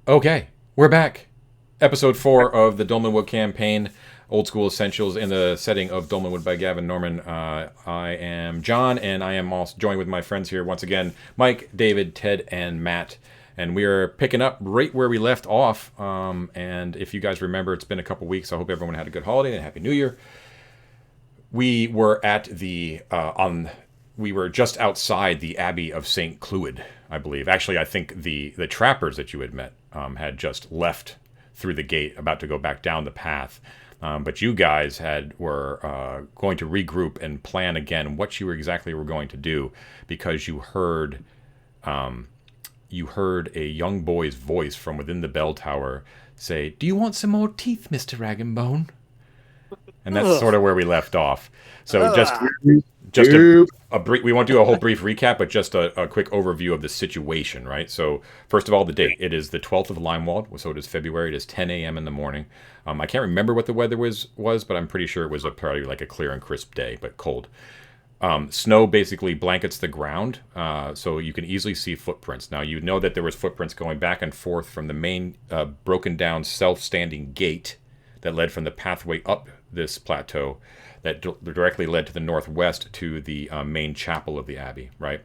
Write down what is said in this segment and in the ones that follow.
Okay, we're back. Episode 4 of the Dolmenwood campaign, Old School Essentials in the setting of Dolmenwood by Gavin Norman. I am John, and I am also joined with my friends here once again, Mike, David, Ted, and Matt. And we are picking up right where we left off. And if you guys remember, it's been a couple weeks. I hope everyone had a good holiday and a Happy New Year. We were at the we were just outside the Abbey of St. Clewyd, I believe. Actually, I think the trappers that you had met had just left through the gate, about to go back down the path. But you guys were going to regroup and plan again what you exactly were going to do, because you heard a young boy's voice from within the bell tower say, "Do you want some more teeth, Mr. Ragbone?" And that's sort of where we left off. So we won't do a whole brief recap, but just a quick overview of the situation, right? So first of all, the date. It is the 12th of Limewald, so it is February. It is 10 a.m. in the morning. I can't remember what the weather was, but I'm pretty sure it was probably like a clear and crisp day, but cold. Snow basically blankets the ground, so you can easily see footprints. Now, you know that there was footprints going back and forth from the main broken down self-standing gate that led from the pathway up this plateau that directly led to the northwest to the main chapel of the Abbey, right?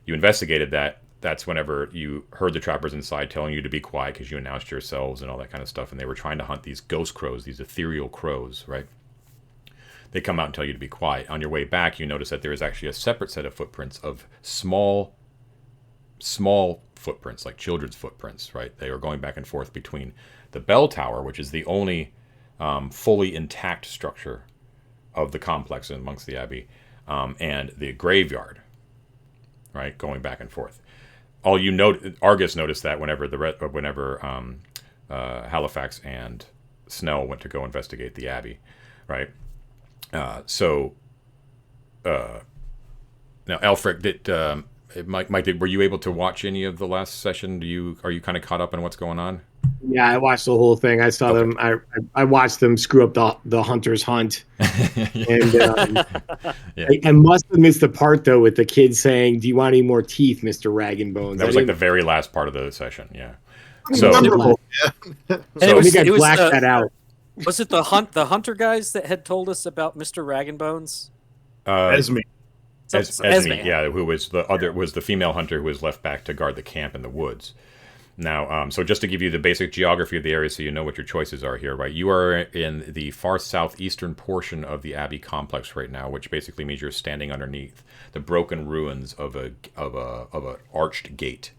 You investigated that. That's whenever you heard the trappers inside telling you to be quiet because you announced yourselves and all that kind of stuff, and they were trying to hunt these ghost crows, these ethereal crows, right? They come out and tell you to be quiet. On your way back, you notice that there is actually a separate set of footprints of small footprints, like children's footprints, right? They are going back and forth between the bell tower, which is the only fully intact structure of the complex amongst the Abbey, and the graveyard, right? Going back and forth. Argus noticed that whenever Halifax and Snell went to go investigate the Abbey, right? Now Aelfric, Mike, were you able to watch any of the last session? Are you kind of caught up on what's going on? Yeah, I watched the whole thing. I saw them. I watched them screw up the hunter's hunt, and yeah. I must have missed the part though with the kid saying, "Do you want any more teeth, Mr. Rag and Bones?" That was like the very last part of the session. Yeah. So I think I blacked that out. Was it the hunter guys that had told us about Mr. Rag and Bones? Esme. Esme, yeah, who was the female hunter who was left back to guard the camp in the woods. Now, so just to give you the basic geography of the area so you know what your choices are here, right? You are in the far southeastern portion of the Abbey complex right now, which basically means you're standing underneath the broken ruins of a arched gate,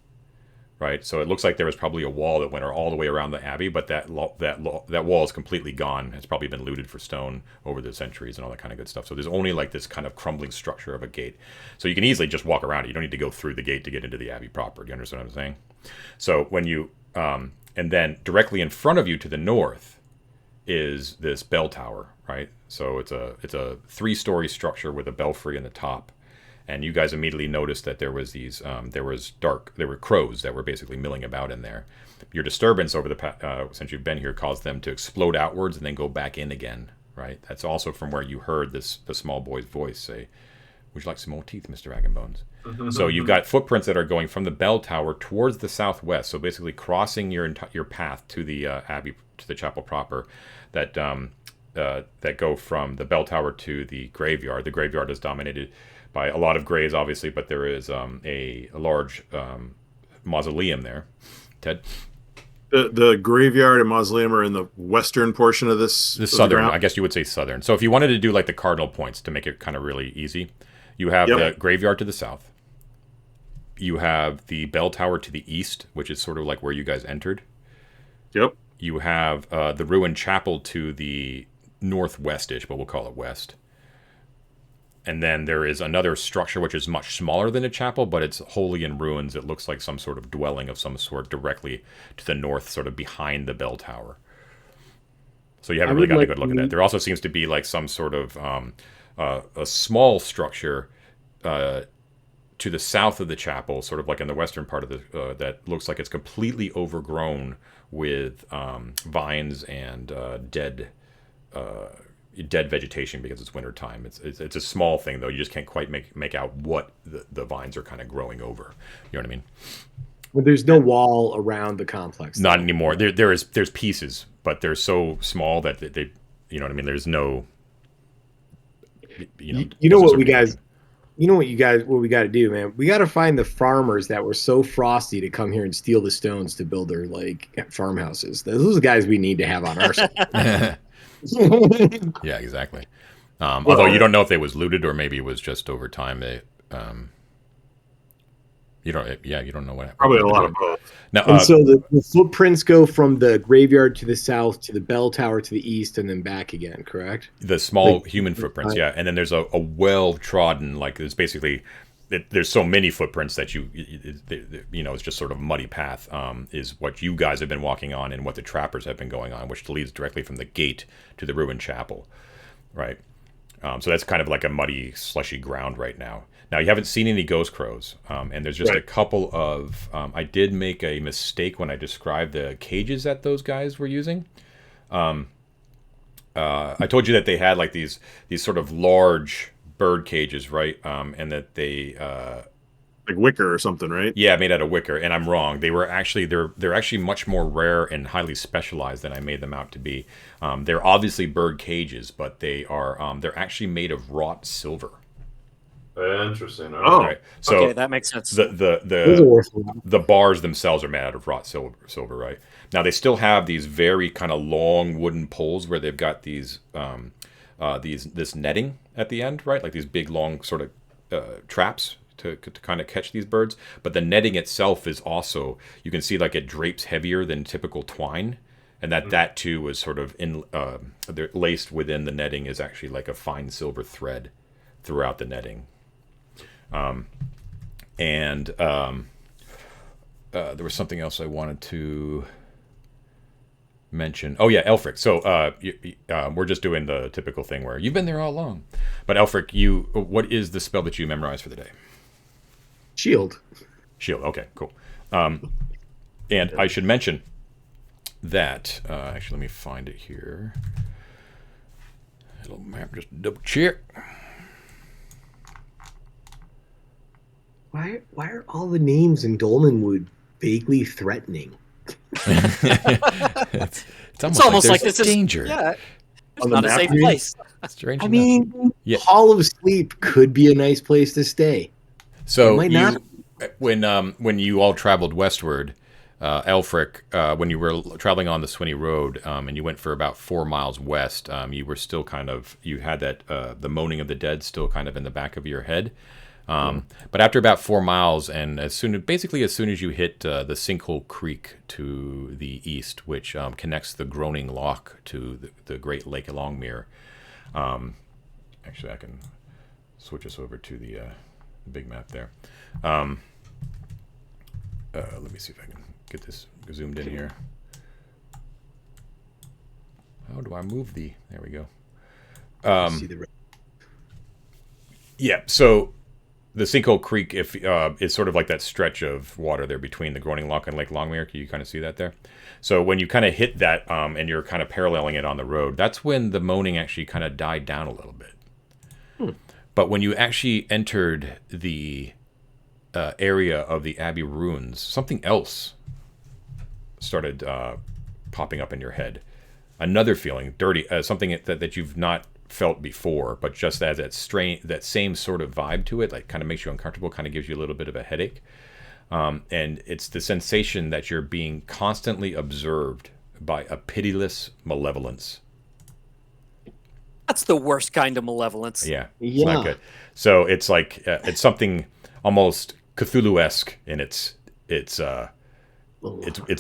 right? So it looks like there was probably a wall that went all the way around the Abbey, but that wall is completely gone. It's probably been looted for stone over the centuries and all that kind of good stuff. So there's only like this kind of crumbling structure of a gate. So you can easily just walk around it. You don't need to go through the gate to get into the Abbey proper. Do you understand what I'm saying? So when you, and then directly in front of you to the north is this bell tower, right? So it's a 3-story structure with a belfry in the top. And you guys immediately noticed that there was there were crows that were basically milling about in there. Your disturbance over since you've been here caused them to explode outwards and then go back in again, right? That's also from where you heard the small boy's voice say, "Would you like some more teeth, Mr. Rag'n'Bones?" So you've got footprints that are going from the bell tower towards the southwest, so basically crossing your path to the Abbey, to the chapel proper, that go from the bell tower to the graveyard. The graveyard is dominated by a lot of graves, obviously, but there is a large mausoleum there. Ted? The graveyard and mausoleum are in the western portion of this. The southern, I guess you would say southern. So if you wanted to do like the cardinal points to make it kind of really easy, you have the graveyard to the south. You have the bell tower to the east, which is sort of like where you guys entered. Yep. You have the ruined chapel to the northwest-ish, but we'll call it west. And then there is another structure which is much smaller than a chapel, but it's wholly in ruins. It looks like some sort of dwelling of some sort directly to the north, sort of behind the bell tower. So you haven't really got a good look at that. There also seems to be like some sort of a small structure to the south of the chapel, sort of like in the western part of the that looks like it's completely overgrown with vines and dead vegetation because it's winter time. It's a small thing though. You just can't quite make out what the vines are kind of growing over. You know what I mean? But there's no wall around the complex. Not anymore. There's pieces, but they're so small that they you know what I mean. There's no. You know what we guys. You know what we got to do, man? We got to find the farmers that were so frosty to come here and steal the stones to build their farmhouses. Those are the guys we need to have on our side. Yeah, exactly. Although you don't know if they was looted or maybe it was just over time. They, you don't know what happened. Probably a lot of both. Now, and so the footprints go from the graveyard to the south to the bell tower to the east and then back again, correct? The small human footprints, yeah. And then there's a well-trodden, like there's basically, there's so many footprints that it's just sort of muddy path is what you guys have been walking on and what the trappers have been going on, which leads directly from the gate to the ruined chapel, right? So that's kind of like a muddy, slushy ground right now. Now, you haven't seen any ghost crows, and there's just a couple of... I did make a mistake when I described the cages that those guys were using. I told you that they had like these sort of large bird cages, right? And that they... like wicker or something, right? Yeah, made out of wicker, and I'm wrong. They're actually much more rare and highly specialized than I made them out to be. They're obviously bird cages, but they're actually made of wrought silver. Interesting. Oh, right. So okay, that makes sense. The bars themselves are made out of wrought silver, right? Now they still have these very kind of long wooden poles where they've got this netting at the end, right? Like these big long sort of traps to kind of catch these birds. But the netting itself is also, you can see like it drapes heavier than typical twine, and that too is sort of they're laced within the netting is actually like a fine silver thread throughout the netting. There was something else I wanted to mention. Oh yeah, Aelfric. So we're just doing the typical thing where you've been there all along. But Aelfric, what is the spell that you memorized for the day? Shield. Okay, cool. And I should mention that actually, let me find it here. Little map, just double check. Why are all the names in Dolmenwood vaguely threatening? It's almost like this danger. It's not a safe place. Strange. I mean, Hall of Sleep could be a nice place to stay. So when you all traveled westward, Aelfric, when you were traveling on the Swinney Road, and you went for about 4 miles west, you were still you had that the moaning of the dead still kind of in the back of your head. But after about 4 miles, and as soon as you hit the Sinkhole Creek to the east, which connects the Groaning Loch to the Great Lake Longmere, actually I can switch us over to the big map there. Let me see if I can get this zoomed in here. How do I move there we go. Yeah, so the Sinkhole Creek is sort of like that stretch of water there between the Groaning Loch and Lake Longmere. Can you kind of see that there? So when you kind of hit that and you're kind of paralleling it on the road, that's when the moaning actually kind of died down a little bit. But when you actually entered the area of the Abbey ruins, something else started popping up in your head. Another feeling, dirty, something that you've not felt before, but just as that same sort of vibe to it, like kind of makes you uncomfortable, kind of gives you a little bit of a headache. And it's the sensation that you're being constantly observed by a pitiless malevolence. That's the worst kind of malevolence. Yeah, it's not good. So it's like it's something almost Cthulhu-esque in its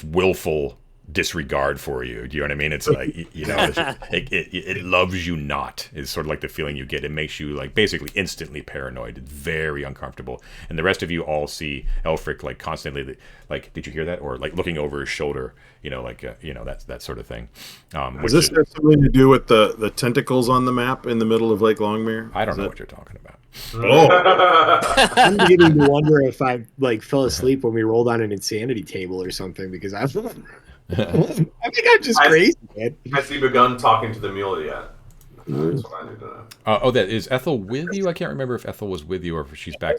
willful disregard for you. Do you know what I mean? It's like, it loves you not, is sort of like the feeling you get. It makes you like basically instantly paranoid. It's very uncomfortable. And the rest of you all see Aelfric like constantly like, did you hear that? Or like looking over his shoulder, that sort of thing. Does this have something to do with the tentacles on the map in the middle of Lake Longmere? I don't know what you're talking about. I'm beginning to wonder if I like fell asleep when we rolled on an insanity table or something, because I think I'm just crazy, man. Has he begun talking to the mule yet? That's what I need to know. That is Ethel with you? I can't remember if Ethel was with you or if she's back.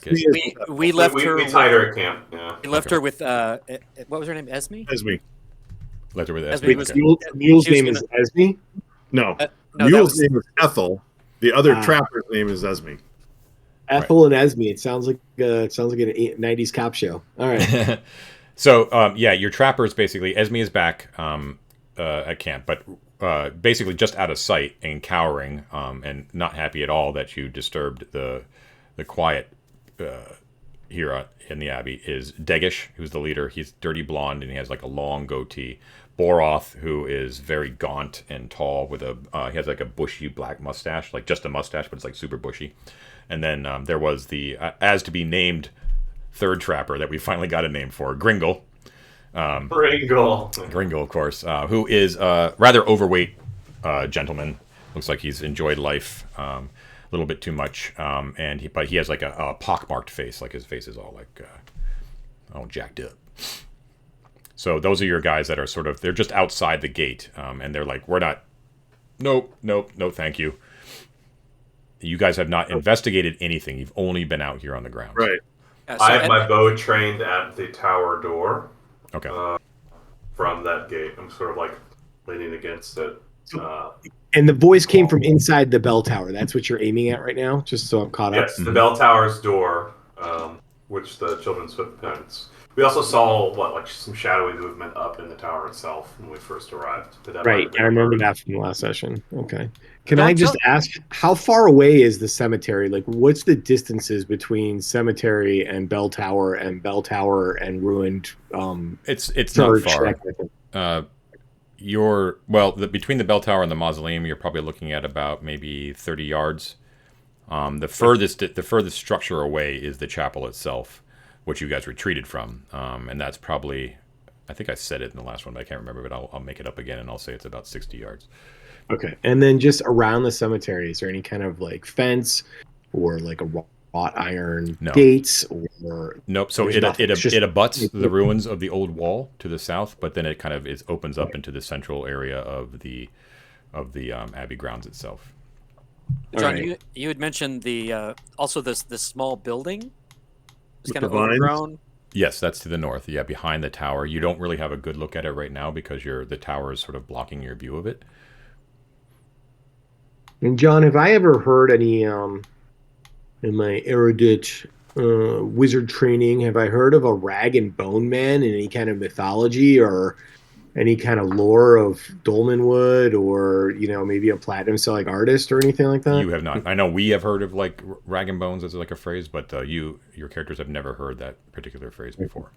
We left her. We tied her at camp. Yeah. We left her with what was her name? Esme. Esme. Left her with Esme Esme. was- Okay. Mule's She was name is Esme. No. No, that Mule's was- name is Ethel. The other trapper's name is Esme. Ethel and Esme. It sounds like an '90s cop show. All right. So your trapper is basically Esme is back at camp, but basically just out of sight and cowering and not happy at all that you disturbed the quiet here in the Abbey is Degish, who's the leader. He's dirty blonde and he has like a long goatee. Boroth, who is very gaunt and tall with he has like a bushy black mustache, like just a mustache, but it's like super bushy. And then there was the as to be named third trapper that we finally got a name for, Gringle. Gringle, of course, who is rather overweight gentleman. Looks like he's enjoyed life a little bit too much, but he has like a pockmarked face, like his face is all like all jacked up. So those are your guys that are they're just outside the gate, and they're like, we're not, nope, no, thank you. You guys have not investigated anything. You've only been out here on the ground. Right. I have my bow trained at the tower door. Okay. From that gate, I'm sort of like leaning against it. And the voice came from inside the bell tower. That's what you're aiming at right now, just so I'm caught up. Yes, the bell tower's door, which the children's footprints. We also saw some shadowy movement up in the tower itself when we first arrived. Right, I remember that from the last session. Okay. Can I just ask, how far away is the cemetery? Like, what's the distances between cemetery and bell tower and ruined? It's not far. Between the bell tower and the mausoleum, you're probably looking at about maybe 30 yards. The furthest structure away is the chapel itself, which you guys retreated from, and that's probably, I think I said it in the last one, but I can't remember. But I'll make it up again, and I'll say it's about 60 yards. Okay, and then just around the cemetery, is there any kind of like fence or like a wrought iron gates or? Nope. So it abuts the ruins of the old wall to the south, but then it kind of opens up into the central area of the Abbey grounds itself. John, you had mentioned the also this small building. It's kind of vines? overgrown. Yes, that's to the north. Yeah, behind the tower. You don't really have a good look at it right now because the tower is sort of blocking your view of it. And John, have I ever heard any in my erudite wizard training? Have I heard of a rag and bone man in any kind of mythology or any kind of lore of Dolmenwood, or maybe a platinum selling artist or anything like that? You have not. I know we have heard of like rag and bones as like a phrase, but your characters have never heard that particular phrase before.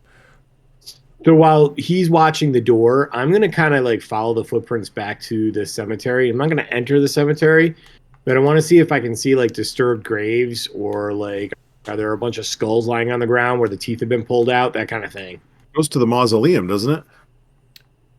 So while he's watching the door, I'm going to kind of like follow the footprints back to the cemetery. I'm not going to enter the cemetery, but I want to see if I can see like disturbed graves or like, are there a bunch of skulls lying on the ground where the teeth have been pulled out, that kind of thing. Goes to the mausoleum, doesn't it?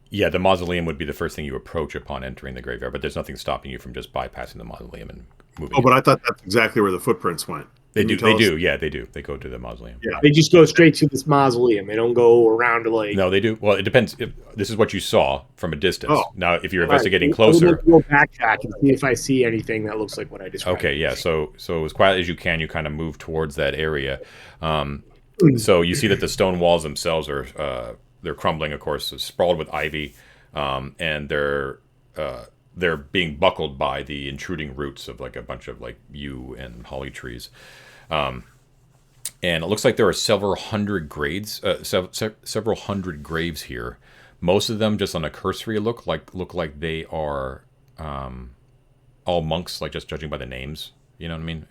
Yeah, the mausoleum would be the first thing you approach upon entering the graveyard, but there's nothing stopping you from just bypassing the mausoleum and moving. Oh, but I thought that's exactly where the footprints went. They do. Yeah, they do. They go to the mausoleum. Yeah, they just go straight to this mausoleum. They don't go around to like. No, they do. Well, it depends. This is what you saw from a distance. Oh. Now, if you're investigating I'll closer, go backtrack and see if I see anything that looks like what I described. Okay, yeah. So as quiet as you can, you kind of move towards that area. So you see that the stone walls themselves are they're crumbling, of course, sprawled with ivy, and they're being buckled by the intruding roots of like a bunch of like yew and holly trees. And it looks like there are several hundred graves here. Most of them, just on a cursory look like they are all monks, like just judging by the names. You know what I mean?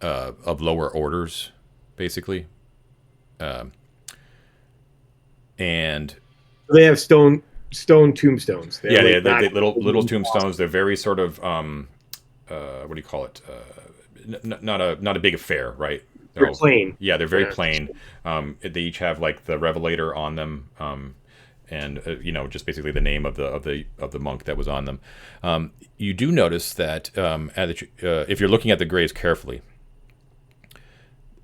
Of lower orders, basically. And they have stone tombstones. They little tombstones. They're very sort of what do you call it? Not a big affair, right? They're plain. Yeah, they're very plain. They each have like the revelator on them, and just basically the name of the monk that was on them. You do notice that if you're looking at the graves carefully,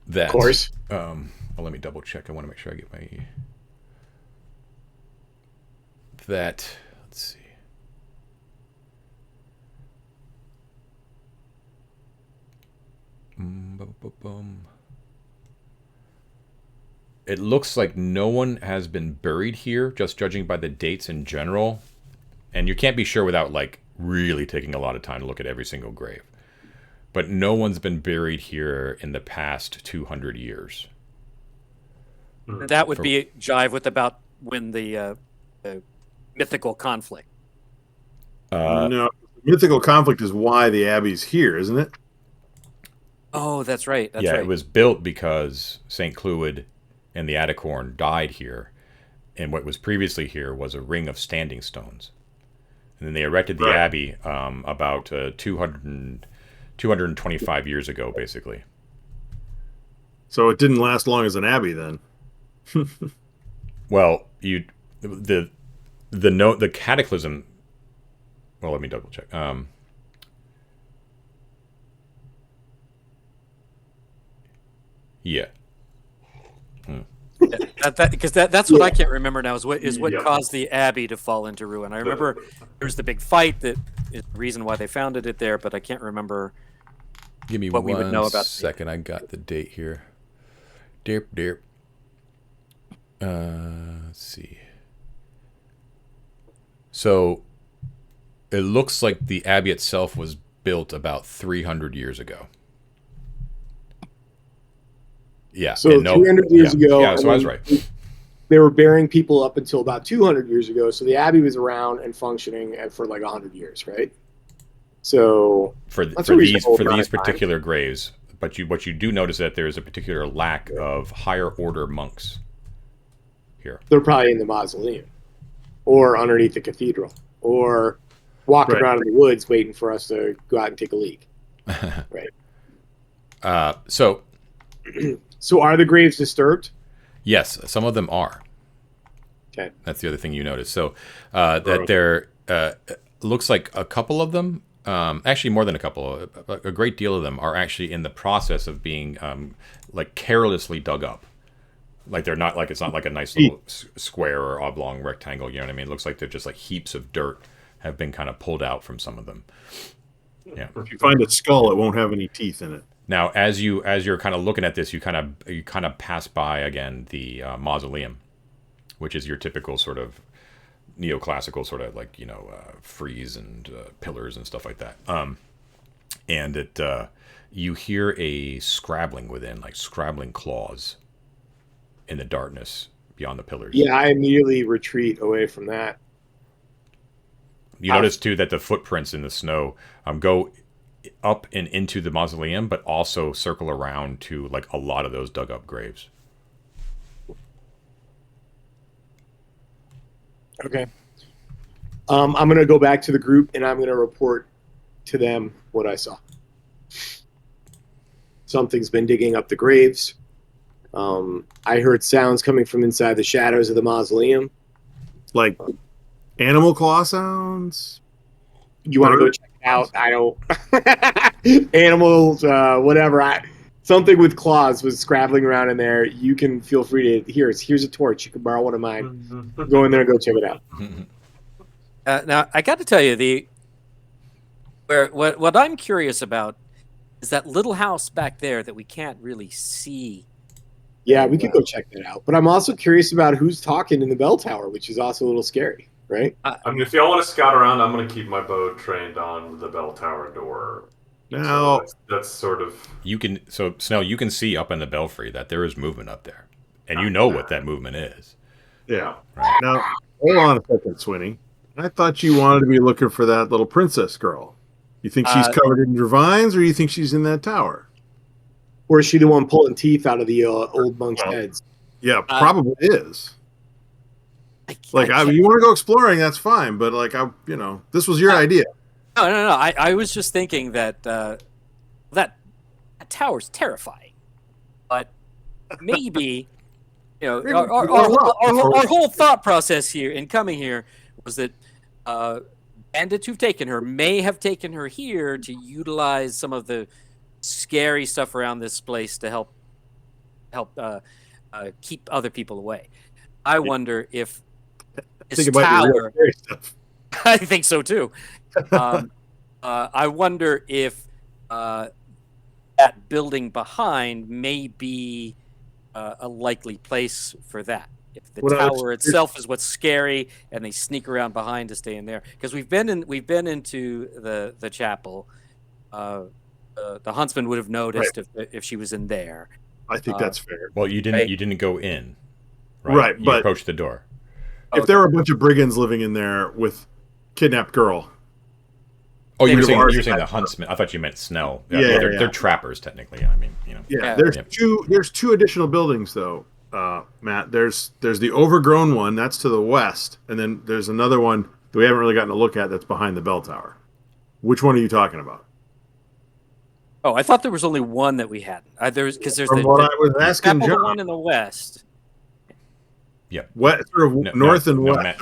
that of course. Well, let me double check. I want to make sure I get my that. Let's see. It looks like no one has been buried here, just judging by the dates in general. And you can't be sure without, like, really taking a lot of time to look at every single grave. But no one's been buried here in the past 200 years. That would be jive with about when the mythical conflict. No, mythical conflict is why the Abbey's here, isn't it? Oh, that's right. That's yeah, right. It was built because St. Clewyd and the Atticorn died here. And what was previously here was a ring of standing stones. And then they erected the Abbey about 225 years ago, basically. So it didn't last long as an abbey then. Well, the cataclysm. Well, let me double check. Yeah. Because that's what I can't remember now is what caused the Abbey to fall into ruin. I remember there was the big fight that is the reason why they founded it there, but I can't remember. Give me what we would know about second. I got the date here. Derp. Let's see. So it looks like the Abbey itself was built about 300 years ago. Yeah. So 300 years ago. Yeah, so I was right. They were burying people up until about 200 years ago. So the Abbey was around and functioning for like 100 years, right? So for these particular graves, but what you do notice that there is a particular lack of higher order monks here. They're probably in the mausoleum, or underneath the cathedral, or walking around in the woods waiting for us to go out and take a leak. Right. So are the graves disturbed? Yes, some of them are. Okay. That's the other thing you notice. So that there looks like a couple of them, actually more than a couple, a great deal of them are actually in the process of being like carelessly dug up. Like they're not like, it's not like a nice little square or oblong rectangle, you know what I mean? It looks like they're just like heaps of dirt have been kind of pulled out from some of them. Yeah. If you find a skull, it won't have any teeth in it. Now, as you're kind of looking at this, you kind of pass by again the mausoleum, which is your typical sort of neoclassical sort of like frieze and pillars and stuff like that. And it you hear a scrabbling within, like scrabbling claws in the darkness beyond the pillars. Yeah, I immediately retreat away from that. You notice too that the footprints in the snow go up and into the mausoleum, but also circle around to like a lot of those dug up graves. Okay. I'm going to go back to the group and I'm going to report to them what I saw. Something's been digging up the graves. I heard sounds coming from inside the shadows of the mausoleum. Like animal claw sounds? You want to go check it out? I don't. Animals, whatever. Something with claws was scrabbling around in there. You can feel free to. Here's a torch. You can borrow one of mine. Go in there and go check it out. Now, I got to tell you, what I'm curious about is that little house back there that we can't really see. Yeah, we could go check that out. But I'm also curious about who's talking in the bell tower, which is also a little scary, right? I mean, if y'all want to scout around, I'm going to keep my bow trained on the bell tower door. Now, so that's sort of... So, Snell, you can see up in the belfry that there is movement up there. And you know what that movement is. Yeah. Right. Now, hold on a second, Swinny. I thought you wanted to be looking for that little princess girl. You think she's covered in your vines, or you think she's in that tower? Or is she the one pulling teeth out of the old monks' heads? Yeah, probably is. You want to go exploring, that's fine. But this was your idea. No. I was just thinking that that tower's terrifying, but maybe our whole thought process here in coming here was that bandits who've taken her may have taken her here to utilize some of the scary stuff around this place to help keep other people away. I wonder if this tower. I think so too. I wonder if that that building behind may be a likely place for that. If the tower itself is what's scary, and they sneak around behind to stay in there, because we've been into the chapel. The huntsman would have noticed if she was in there. I think that's fair. Well, you didn't go in, right? You but approached the door. If there were a bunch of brigands living in there with kidnapped girl. Oh, you're saying the huntsman. I thought you meant Snell. They're trappers technically. I mean, There's two additional buildings though, Matt. There's the overgrown one that's to the west, and then there's another one that we haven't really gotten a look at that's behind the bell tower. Which one are you talking about? Oh, I thought there was only one that we hadn't. There's I was asking John. One in the west. Yeah. North and west.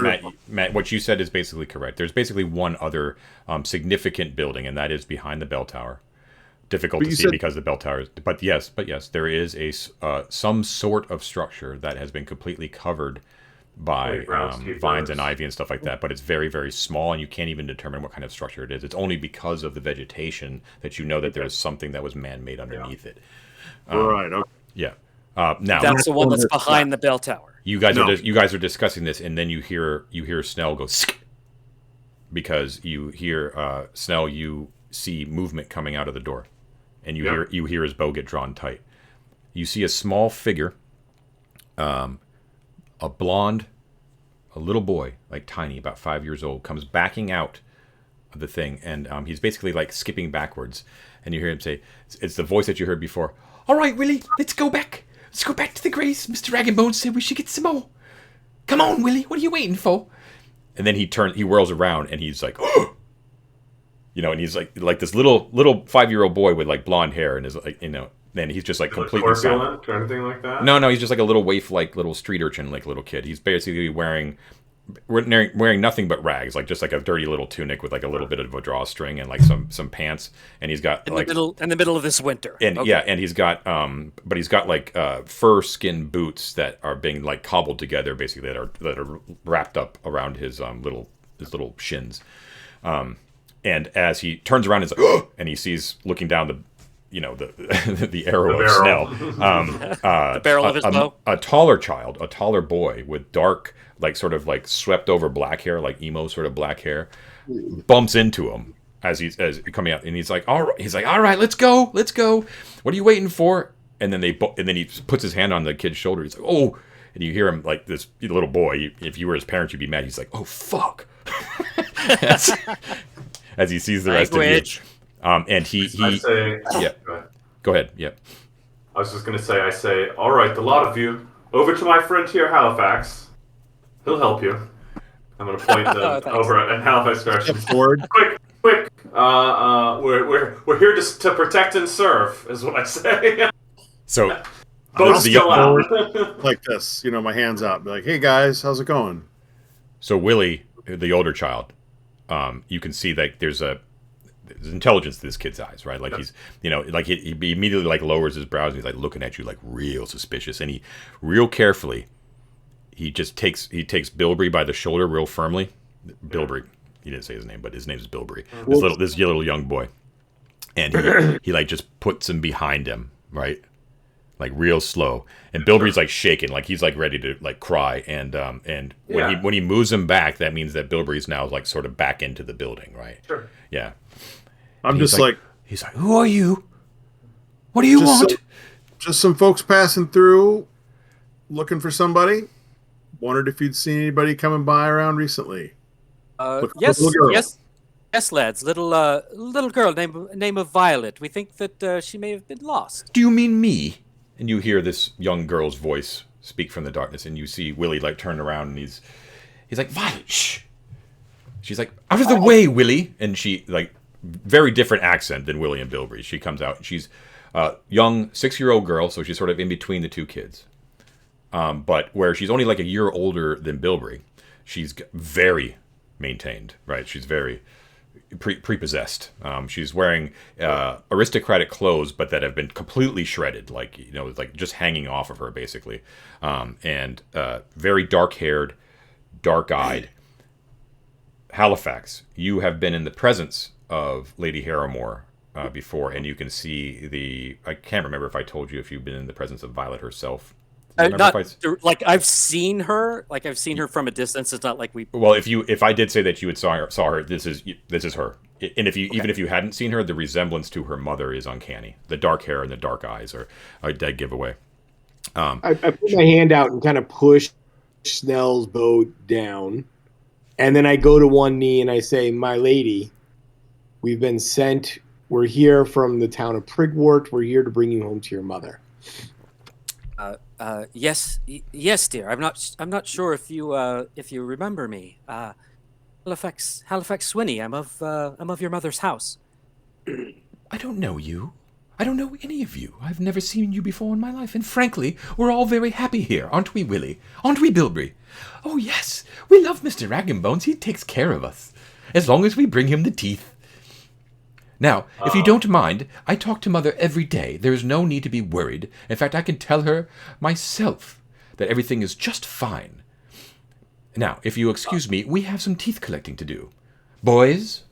Matt, what you said is basically correct. There's basically one other significant building, and that is behind the bell tower. Difficult to see because the bell tower is... But yes, there is some sort of structure that has been completely covered by vines and ivy and stuff like that, but it's very, very small, and you can't even determine what kind of structure it is. It's only because of the vegetation that you know that there is something that was man-made underneath it. Right. Okay. Yeah. Now that's the one that's behind the bell tower. You guys are discussing this, and then you hear Snell go sk, because you hear Snell. You see movement coming out of the door, and you hear his bow get drawn tight. You see a small figure, a little boy, like tiny, about 5 years old, comes backing out of the thing, and he's basically like skipping backwards, and you hear him say, "It's the voice that you heard before. All right, Willie, let's go back. Let's go back to the Grace. Mr. Rag'n'Bones said we should get some more. Come on, Willie. What are you waiting for?" And then he whirls around, and he's like, oh! And he's like this little 5-year-old boy with like blonde hair, and is like, then he's just like completely silent or anything like that. No, he's just like a little waif, like little street urchin, like little kid. He's basically wearing nothing but rags, like just like a dirty little tunic with like a little bit of a drawstring and like some pants, and he's got in the middle of this winter. And and he's got but he's got like fur skin boots that are being like cobbled together, basically that are wrapped up around his little shins. And as he turns around, he's like, oh! And he sees looking down the arrow of Snell, the barrel of his bow. A taller boy with dark, like sort of like swept over black hair, like emo sort of black hair, bumps into him as he's coming out, and he's like, all right, let's go. What are you waiting for? And then he puts his hand on the kid's shoulder. He's like, oh, and you hear him like this little boy. If you were his parents, you'd be mad. He's like, oh fuck, as he sees the rest of you. And he go ahead. Yeah. I was just going to say, I say, all right, the lot of you, over to my friend here, Halifax. He'll help you. I'm going to point over in Halifax direction. Forward. Quick. We're here to protect and serve, is what I say. So, both still out. Like this, my hands out. Be like, hey guys, how's it going? So Willie, the older child, you can see that there's intelligence to this kid's eyes, right? Like he's, like he immediately like lowers his brows and he's like looking at you like real suspicious, and he real carefully, he takes Bilbrey by the shoulder real firmly. Bilbrey, he didn't say his name, but his name is Bilbrey. This little young boy, and he like just puts him behind him, right? Like real slow, and Bilbrey's like shaking, like he's like ready to like cry, and when he moves him back, that means that Bilbrey's now like sort of back into the building, right? Sure. Yeah. I'm just like, he's like, who are you? What do you want? Just some folks passing through, looking for somebody. Wondered if you'd seen anybody coming by around recently. Yes, lads. Little girl name of Violet. We think that she may have been lost. Do you mean me? And you hear this young girl's voice speak from the darkness, and you see Willie like turn around, and he's like, Violet, shh. She's like, out of the way, Willie. And she like very different accent than Willie and Bilbrey. She comes out, and she's a young 6-year-old girl, so she's sort of in between the two kids. But where she's only like a year older than Bilbrey, she's very maintained, right? She's very prepossessed. She's wearing aristocratic clothes, but that have been completely shredded, like like just hanging off of her, basically. And very dark-haired, dark-eyed. Halifax, you have been in the presence of Lady Harrimore before, and you can see the. I can't remember if I told you if you've been in the presence of Violet herself. Like I've seen her. Like I've seen her from a distance. It's not like we. Well, if I did say that you had saw her, this is her. And even if you hadn't seen her, the resemblance to her mother is uncanny. The dark hair and the dark eyes are a dead giveaway. I put my hand out and kind of push Snell's boat down, and then I go to one knee and I say, "My lady, we've been sent. We're here from the town of Prigwort. We're here to bring you home to your mother." Yes, dear. I'm not sure if you remember me. Halifax Swinney. I'm of your mother's house. I don't know you. I don't know any of you. I've never seen you before in my life, and frankly, we're all very happy here, aren't we, Willie? Aren't we, Bilberry? Oh yes, we love Mr. Rag'n'Bones. He takes care of us, as long as we bring him the teeth. Now, if you don't mind, I talk to Mother every day. There is no need to be worried. In fact, I can tell her myself that everything is just fine. Now, if you excuse me, we have some teeth collecting to do. Boys?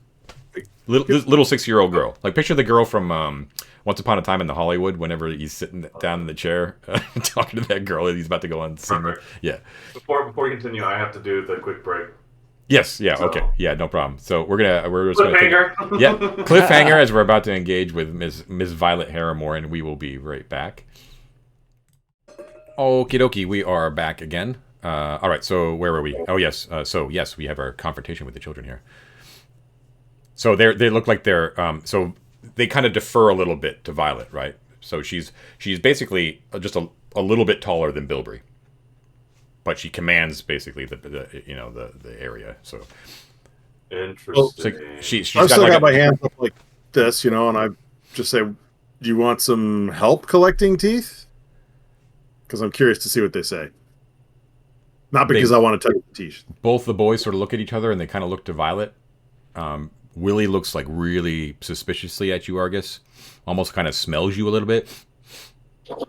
Little 6-year-old girl. Like, picture the girl from Once Upon a Time in the Hollywood, whenever he's sitting down in the chair talking to that girl and he's about to go on singing. Yeah. Before we continue, I have to do the quick break. Yes, yeah, okay. Yeah, no problem. So we're just gonna cliffhanger. Yeah, cliffhanger as we're about to engage with Miss Violet Harrimore, and we will be right back. Okie dokie, we are back again. All right, so where were we? Oh yes, we have our confrontation with the children here. So they look like they're so they kind of defer a little bit to Violet, right? So she's basically just a little bit taller than Bilberry. But she commands basically the area. So interesting. So she's I've got still got my hands up like this, and I just say, "Do you want some help collecting teeth?" Because I'm curious to see what they say. Not because I want to touch the teeth. Both the boys sort of look at each other, and they kind of look to Violet. Willie looks like really suspiciously at you, Argus. Almost kind of smells you a little bit.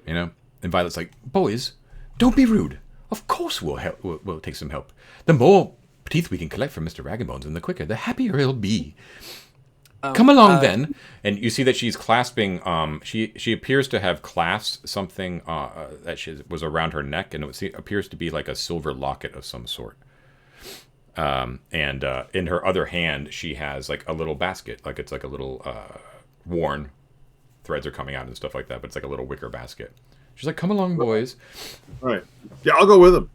And Violet's like, "Boys, don't be rude. Of course we'll help. We'll take some help. The more teeth we can collect from Mr. Rag'n'Bones, and the quicker, the happier he'll be. Come along then." And you see that she's clasping. She appears to have clasped something that was around her neck, and it appears to be like a silver locket of some sort. And in her other hand, she has like a little basket, like it's like a little worn threads are coming out and stuff like that, but it's like a little wicker basket. She's like, "Come along, boys." All right. Yeah, I'll go with him.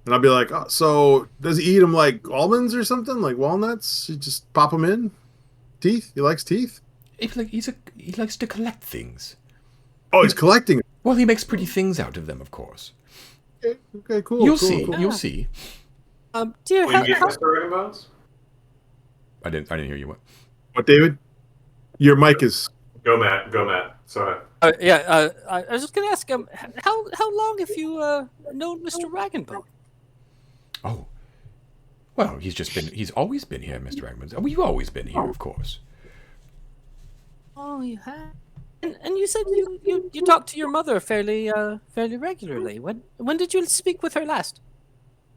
And I'll be like, "Oh, so does he eat them like almonds or something? Like walnuts? You just pop them in? Teeth? He likes teeth?" He likes to collect things. Oh, he's collecting them. Well, he makes pretty things out of them, of course. Okay, cool. You'll cool, see. cool. You'll see. Dear, Will you get Mr. Rag'n'Bones? I didn't hear you. What, David? Your mic is... Go, Matt. Sorry. I was just going to ask him, how long have you known Mr. Rag'n'Bone? Oh. Well, he's always been here, Mr. Rag'n'Bones. Well, you've always been here, of course. Oh, you have? And you said you talked to your mother fairly regularly. When did you speak with her last?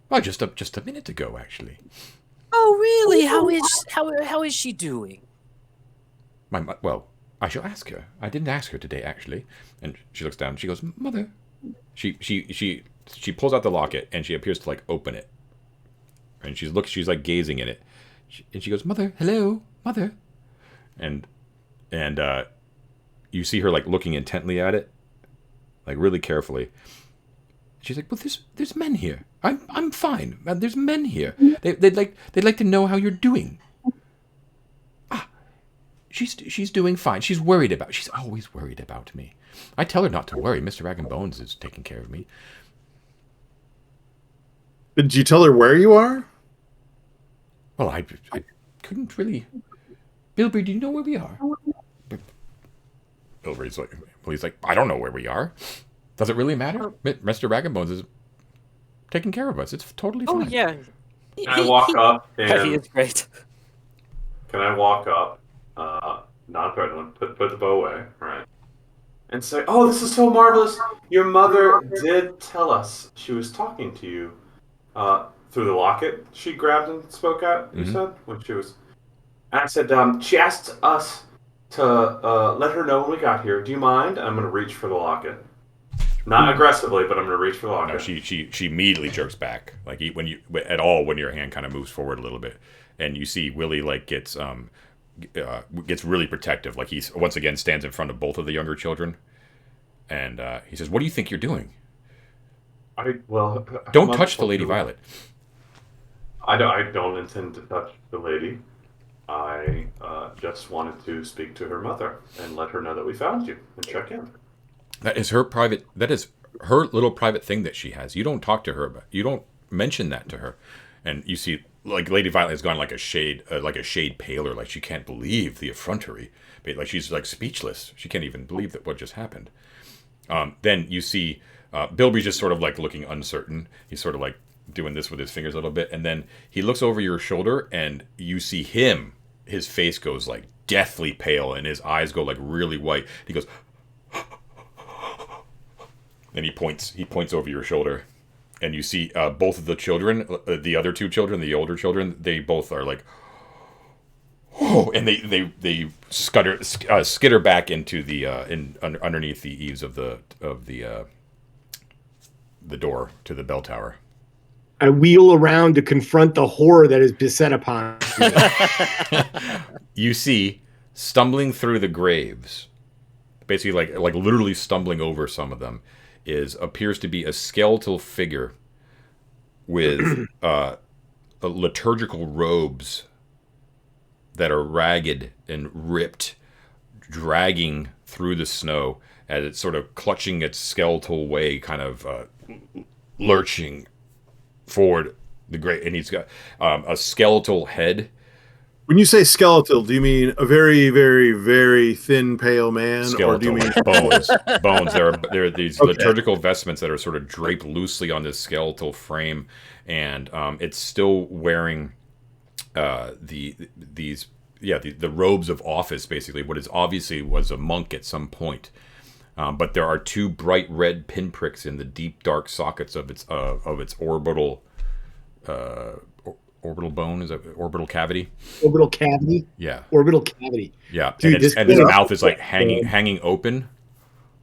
Well, just a minute ago, actually. Oh, really? How is she doing? Well, I shall ask her. I didn't ask her today, actually. And she looks down. She goes, "Mother." She pulls out the locket and she appears to like open it. And she's like gazing in it. And she goes, "Mother, hello, Mother." And you see her like looking intently at it, like really carefully. She's like, "Well, there's men here. I'm fine. There's men here. They'd like to know how you're doing." She's doing fine. She's always worried about me. I tell her not to worry. Mr. Rag'n'Bones is taking care of me. Did you tell her where you are? Well, I couldn't really. Bilberry, do you know where we are? Bilberry's like, he's like, "I don't know where we are. Does it really matter? Mr. Rag'n'Bones is taking care of us. It's totally fine." Oh yeah. Can I walk up and... He is great. Can I walk up, non-threatening, put the bow away, right? And say, "Oh, this is so marvelous. Your mother did tell us she was talking to you through the locket she grabbed and spoke at, you said? When she was... And I said, she asked us to let her know when we got here. Do you mind? I'm going to reach for the locket. Not aggressively, but I'm going to reach for the locket. No, she immediately jerks back. Like when your hand kind of moves forward a little bit, and you see Willie like gets really protective. Like he's once again stands in front of both of the younger children, and he says, "What do you think you're doing? Don't touch the Lady Violet." I don't intend to touch the lady. I just wanted to speak to her mother and let her know that we found you and check in. That is her little private thing that she has. You don't talk to her about. You don't mention that to her. And you see, like Lady Violet has gone like a shade paler. Like she can't believe the effrontery. But like she's like speechless. She can't even believe that what just happened. Then you see Bilby's just sort of like looking uncertain. He's sort of like doing this with his fingers a little bit, and then he looks over your shoulder, and you see his face goes like deathly pale, and his eyes go like really white. He goes, and he points over your shoulder, and you see both of the children, the other two children, the older children, they both are like, oh, and they skitter back into the underneath the eaves of the door to the bell tower. I wheel around to confront the horror that is beset upon me. You see, stumbling through the graves, basically like literally stumbling over some of them, appears to be a skeletal figure with liturgical robes that are ragged and ripped, dragging through the snow as it's sort of clutching its skeletal way, kind of lurching forward the grave, and he's got a skeletal head. When you say skeletal, do you mean a very, very, very thin, pale man, Skeletal, or do you mean bones? There are these liturgical vestments that are sort of draped loosely on this skeletal frame, and it's still wearing the robes of office, basically. What is obviously was a monk at some point. But there are two bright red pinpricks in the deep dark sockets of its orbital bone. Is that orbital cavity? Orbital cavity. Yeah. Orbital cavity. Yeah, Dude, and its mouth is like hanging open,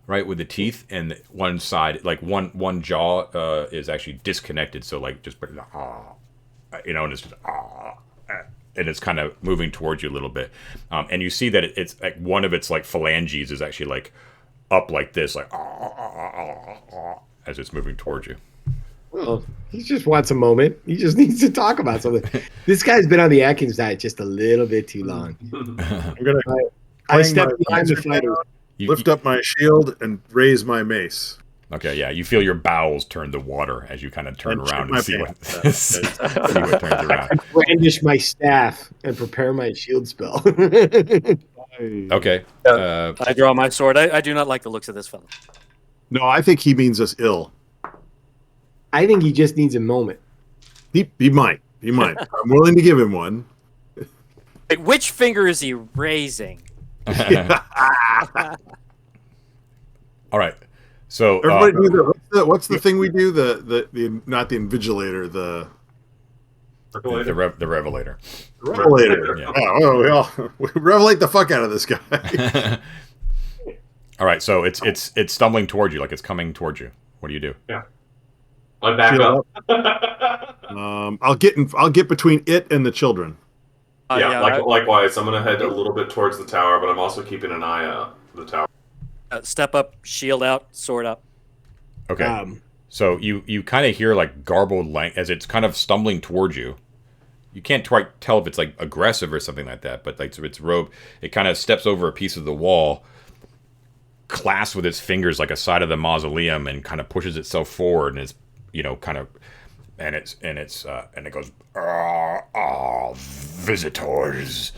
right, with the teeth, and one side, like one jaw, is actually disconnected. So like just and it's just and it's kind of moving towards you a little bit, and you see that it's like one of its like phalanges is actually like up like this, like as it's moving towards you. Well, he just wants a moment. He just needs to talk about something. This guy's been on the Atkins diet just a little bit too long. I'm gonna I step behind the fighter. Lift up my shield and raise my mace. Okay, yeah, you feel your bowels turn to water as you kind of turn around and see what see what turns around. I brandish my staff and prepare my shield spell. Okay. I draw my sword. I do not like the looks of this fellow. No, I think he means us ill. I think he just needs a moment. He might. He might. I'm willing to give him one. Wait, which finger is he raising? All right. So everybody do what's the thing we do? The not the invigilator, the revelator. The revelator. Yeah. We revelate the fuck out of this guy. All right, so it's stumbling towards you, like it's coming towards you. What do you do? Yeah. I back up. I'll get between it and the children. Likewise. I'm gonna head a little bit towards the tower, but I'm also keeping an eye out the tower. Step up, shield out, sword up. Okay. So you kind of hear like garbled as it's kind of stumbling towards you. You can't quite tell if it's like aggressive or something like that, but like its robe, it kind of steps over a piece of the wall, clasps with its fingers like a side of the mausoleum, and kind of pushes itself forward, and it's and it goes, visitors.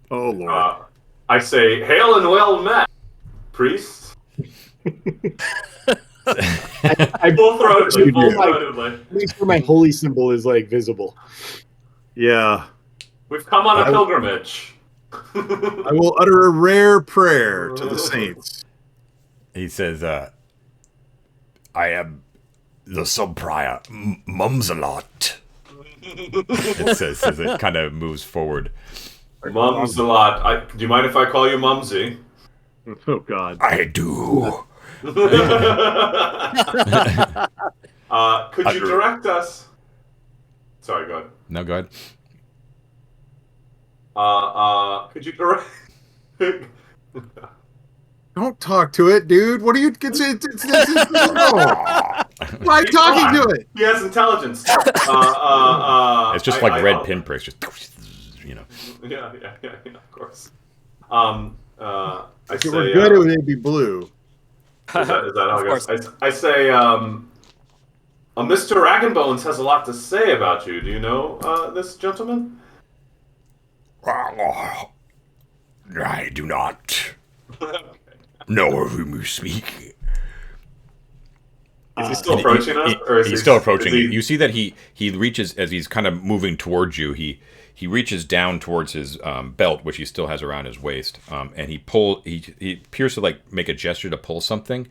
Oh Lord. I say, hail and well met, priest. I full throatedly. At least where my holy symbol is like visible. Yeah. We've come on a pilgrimage. I will utter a rare prayer to the saints. He says, I am the Subprior Mumsalot. It says as it kind of moves forward. Mumsalot. Do you mind if I call you Mumsy? Oh God. I do. Could you direct us? Sorry, go ahead. No, go ahead. Could you direct? Don't talk to it, dude. What are you? Why are you talking to it? He has intelligence. It's just like red pinpricks, just Yeah, of course. If it were good, it would be blue. Is that how it goes? I say, Mr. Raggenbones has a lot to say about you. Do you know this gentleman? I do not know of whom you speak. Is he still approaching us? Or He's still approaching you. You see that he reaches, as he's kind of moving towards you, he reaches down towards his belt, which he still has around his waist, and he appears to like make a gesture to pull something,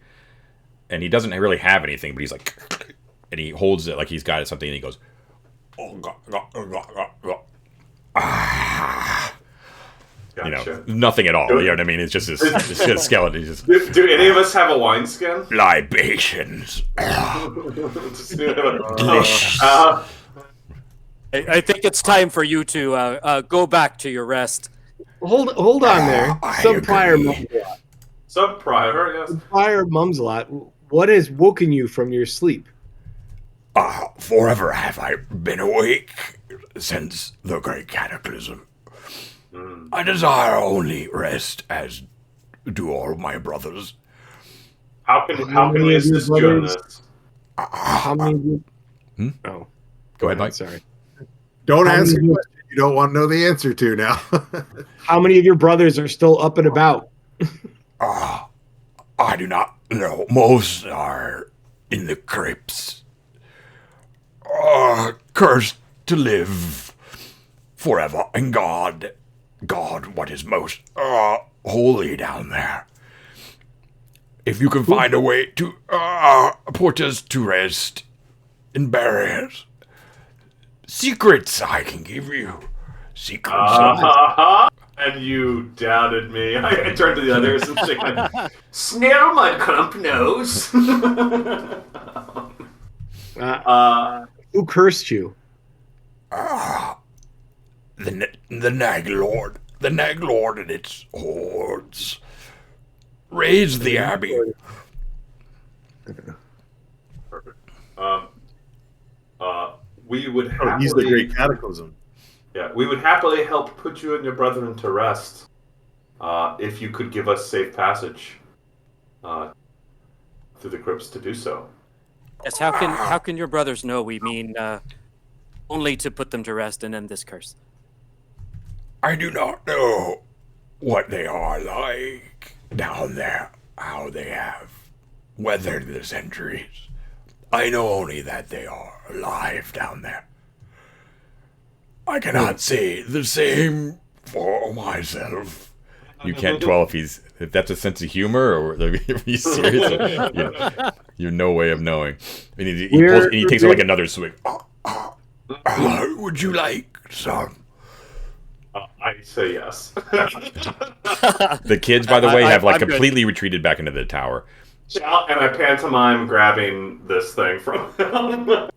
and he doesn't really have anything, but he's like, and he holds it like he's got something, and he goes, Gotcha. Nothing at all. You know what I mean? It's just this skeleton. Just, do any of us have a wineskin? Libations. delicious. I think it's time for you to go back to your rest. Hold on there. Subprior Mumsalot. Subprior, yes. Subprior Mumsalot. What has woken you from your sleep? Forever have I been awake since the great cataclysm. I desire only rest, as do all my brothers. How can we assist you in this? How many? Oh, go ahead, Mike. Sorry. Don't answer a question you don't want to know the answer to now. How many of your brothers are still up and about? I do not know. Most are in the crypts. Cursed to live forever in God, what is most holy down there. If you can find a way to put us to rest and bury us, secrets I can give you. Secrets. And you doubted me. I turned to the others and said, Snell Mudclump knows. Who cursed you? The Nag Lord. The Nag Lord and its hordes raised the Abbey. Perfect. We would happily... he's the great cataclysm. Yeah, we would happily help put you and your brethren to rest if you could give us safe passage through the crypts to do so. Yes, how can your brothers know we mean only to put them to rest and end this curse? I do not know what they are like down there, how they have weathered the centuries. I know only that they are alive down there. I cannot say the same for myself. You can't tell if that's a sense of humor or if he's serious. You have no way of knowing. And he takes like another swig. Would you like some? I say yes. The kids, by the way, have like completely retreated back into the tower. And I pantomime grabbing this thing from him.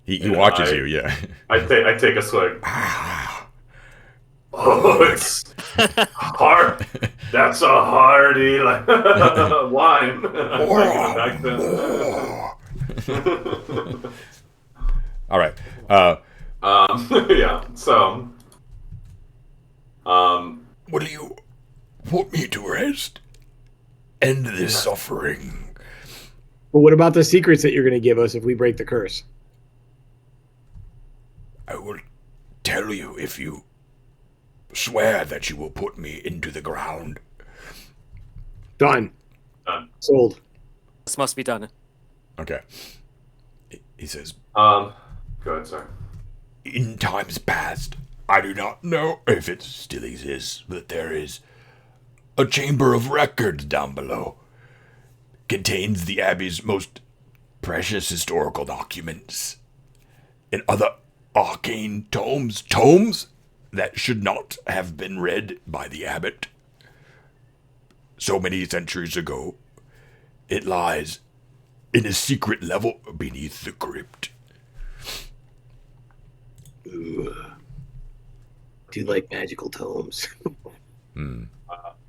He watches you, yeah. I take a swig. Oh, it's hard. That's a hardy wine. Back then. All right. Yeah. So. Will you put me to rest? End this suffering. But what about the secrets that you're going to give us if we break the curse? I will tell you if you swear that you will put me into the ground. Done. Done. Sold. This must be done. Okay. He says, Go ahead, sir. in times past, I do not know if it still exists, but there is a chamber of records down below. Contains the Abbey's most precious historical documents and other arcane tomes that should not have been read by the abbot so many centuries ago. It lies in a secret level beneath the crypt. Ooh. Do you like magical tomes?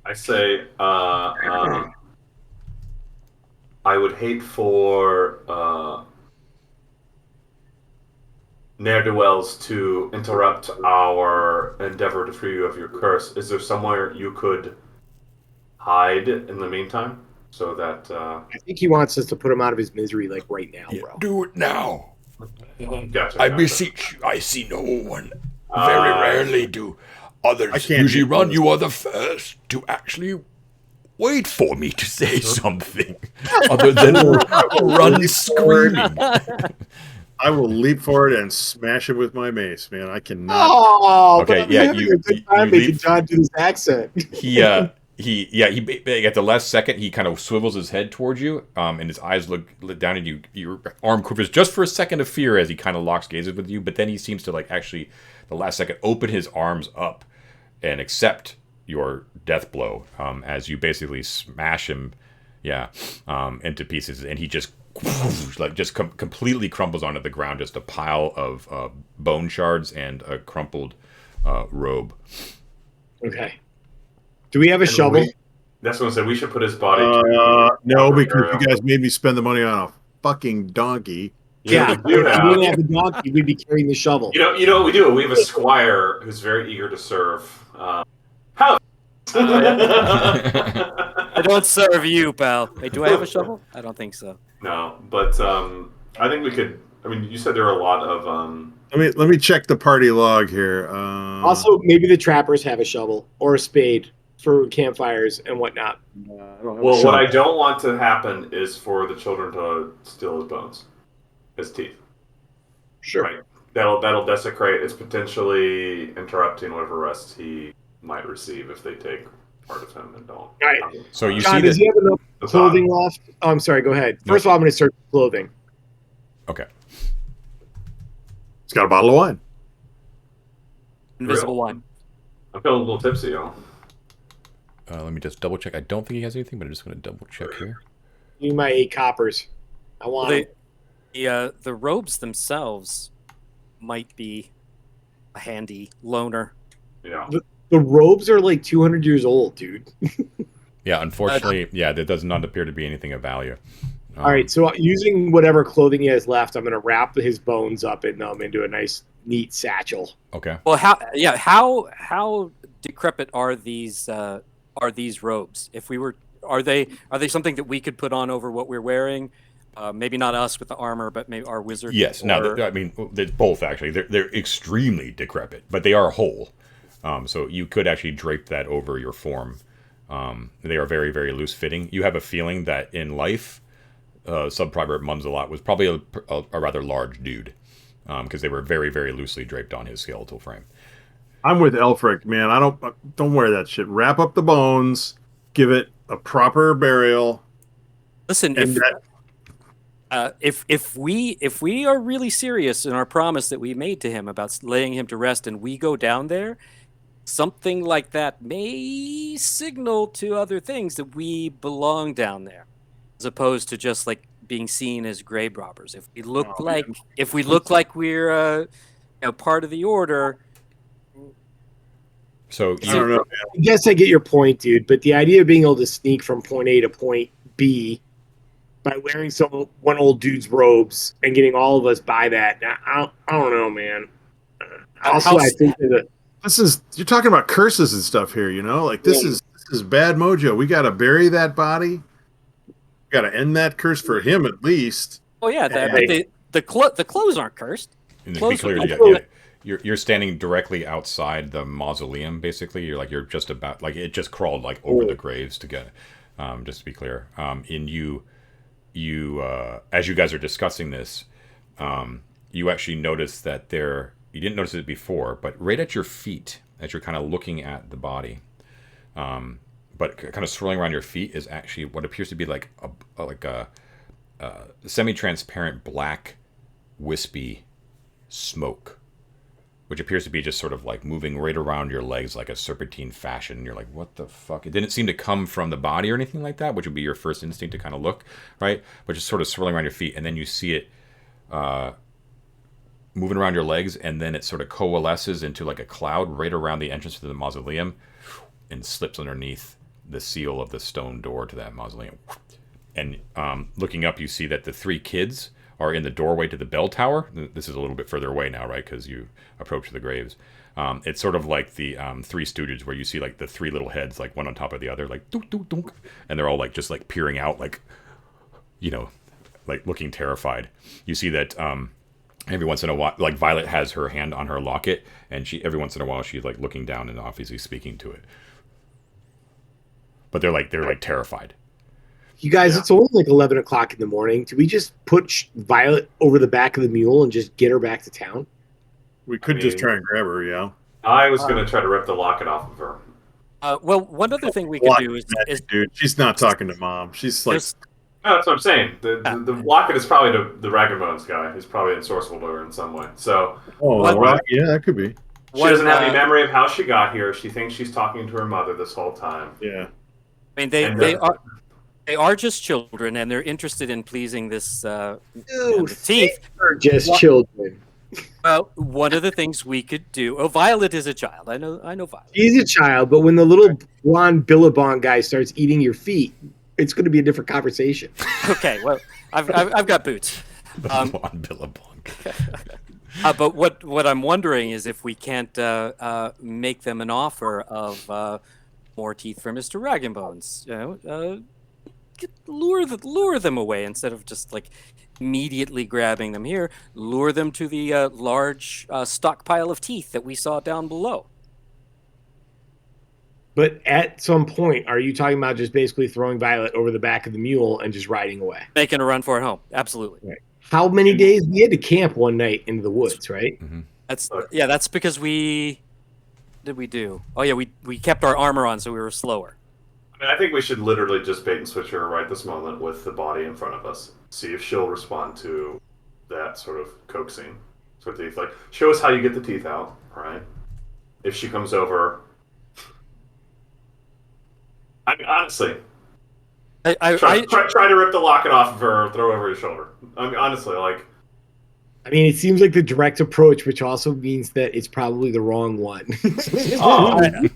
I say I would hate for ne'er-do-wells to interrupt our endeavor to free you of your curse. Is there somewhere you could hide in the meantime so that I think he wants us to put him out of his misery, like right now, bro. Do it now. Gotcha, I gotcha. beseech you. I see no one. Very rarely do others can't usually do run. this. You are the first to actually wait for me to say something other than run screaming. I will leap forward and smash him with my mace, man. I cannot. Oh, Okay, but I'm yeah, having you- a good you time making leave- John do this accent. He at the last second he kind of swivels his head towards you, and his eyes look down at you. Your arm quivers just for a second of fear as he kind of locks gazes with you, but then he seems to like actually the last second open his arms up and accept your death blow, as you basically smash him, into pieces, and he just completely crumbles onto the ground, just a pile of bone shards and a crumpled robe. Okay. Do we have a And shovel? That's what I said. We should put his body. No, because burial. you guys made me spend the money on a fucking donkey. Yeah. we do If we have. didn't have the donkey, we'd be carrying the shovel. You know what we do? We have a squire who's very eager to serve. How? I don't serve you, pal. Wait, do I have a shovel? I don't think so. No, but I think we could. I mean, you said there are a lot of. Let me check the party log here. Also, maybe the trappers have a shovel or a spade for campfires and whatnot. Well, what I don't want to happen is for the children to steal his bones, his teeth. Sure. Right. That'll desecrate. It's potentially interrupting whatever rest he might receive if they take part of him and don't. All right. So you John, see does that? he have enough That's clothing left? Oh, I'm sorry. Go ahead. No. First of all, I'm going to search for clothing. Okay. It's got a bottle of wine. Invisible Real. wine. I'm feeling a little tipsy, y'all. Let me just double check. I don't think he has anything, but I'm just going to double check here. Give me my 8 coppers. I want Well, them. the robes themselves might be a handy loaner. Yeah. The robes are like 200 years old, dude. Yeah, unfortunately, there does not appear to be anything of value. All right, so using whatever clothing he has left, I'm going to wrap his bones up in them into a nice, neat satchel. Okay. Well, how decrepit are these robes? If we were, are they something that we could put on over what we're wearing? Maybe not us with the armor, but maybe our wizard. Yes. Now, I mean, they're both actually. They're extremely decrepit, but they are whole. So you could actually drape that over your form. They are very, very loose fitting. You have a feeling that in life, Subprior Mumsalot was probably a rather large dude, because they were very, very loosely draped on his skeletal frame. I'm with Aelfric, man. I don't wear that shit. Wrap up the bones, give it a proper burial. Listen, And if we are really serious in our promise that we made to him about laying him to rest, and we go down there, something like that may signal to other things that we belong down there, as opposed to just like being seen as grave robbers. If we look like we're part of the order. So I don't know. I guess I get your point, dude, but the idea of being able to sneak from point A to point B by wearing one old dude's robes and getting all of us by that, I don't know, man. Also, I think that You're talking about curses and stuff here, you know? Like this is bad mojo. We got to bury that body. We got to end that curse for him at least. Oh yeah, the clothes aren't cursed. And to be Close clear, with- you're standing directly outside the mausoleum. Basically, you're just about like it just crawled like over the graves to get. Just to be clear, as you guys are discussing this, you actually notice that you didn't notice it before, but right at your feet, as you're kind of looking at the body, but kind of swirling around your feet is actually what appears to be like a semi-transparent black wispy smoke which appears to be just sort of like moving right around your legs like a serpentine fashion. You're like, what the fuck? It didn't seem to come from the body or anything like that, which would be your first instinct to kind of look, right? But just sort of swirling around your feet, and then you see it moving around your legs, and then it sort of coalesces into like a cloud right around the entrance to the mausoleum and slips underneath the seal of the stone door to that mausoleum. And looking up, you see that the 3 kids are in the doorway to the bell tower. This is a little bit further away now, right? Because you approach the graves. It's sort of like the Three Stooges, where you see like the 3 little heads, like one on top of the other, like dunk, dunk, dunk, and they're all like just like peering out, like, you know, like looking terrified. You see that every once in a while, like Violet has her hand on her locket, and every once in a while she's like looking down and obviously speaking to it. But they're like terrified. You guys, it's only like 11 o'clock in the morning. Do we just put Violet over the back of the mule and just get her back to town? We could just try and grab her, yeah. I was going to try to rip the locket off of her. Well, one other thing we could do is dude, she's not talking to Mom. She's like... No, that's what I'm saying. The locket is probably the Rag and Bones guy. He's probably ensorcelled her in some way. So, yeah, that could be. She doesn't have any memory of how she got here. She thinks she's talking to her mother this whole time. Yeah. I mean, they are just children, and they're interested in pleasing this teeth. They're just children. Well, one of the things we could do. Oh, Violet is a child. I know Violet. She's a child, but when the little blonde Billabong guy starts eating your feet, it's going to be a different conversation. Okay, well, I've got boots. Blonde Billabong. But what I'm wondering is if we can't make them an offer of more teeth for Mr. Rag and Bones. You know, lure them away instead of just like immediately grabbing them here. Lure them to the large stockpile of teeth that we saw down below. But at some point, are you talking about just basically throwing Violet over the back of the mule and just riding away? Making a run for it home. Absolutely. Right. How many days? We had to camp one night into the woods, right? Mm-hmm. That's because we... What did we do? Oh, yeah, we kept our armor on, so we were slower. I mean, I think we should literally just bait and switch her right this moment with the body in front of us. See if she'll respond to that sort of coaxing. Sort of teeth. Like, show us how you get the teeth out, right? If she comes over... I mean, honestly, try to rip the locket off of her, throw over your shoulder. I mean, honestly, like... I mean, it seems like the direct approach, which also means that it's probably the wrong one.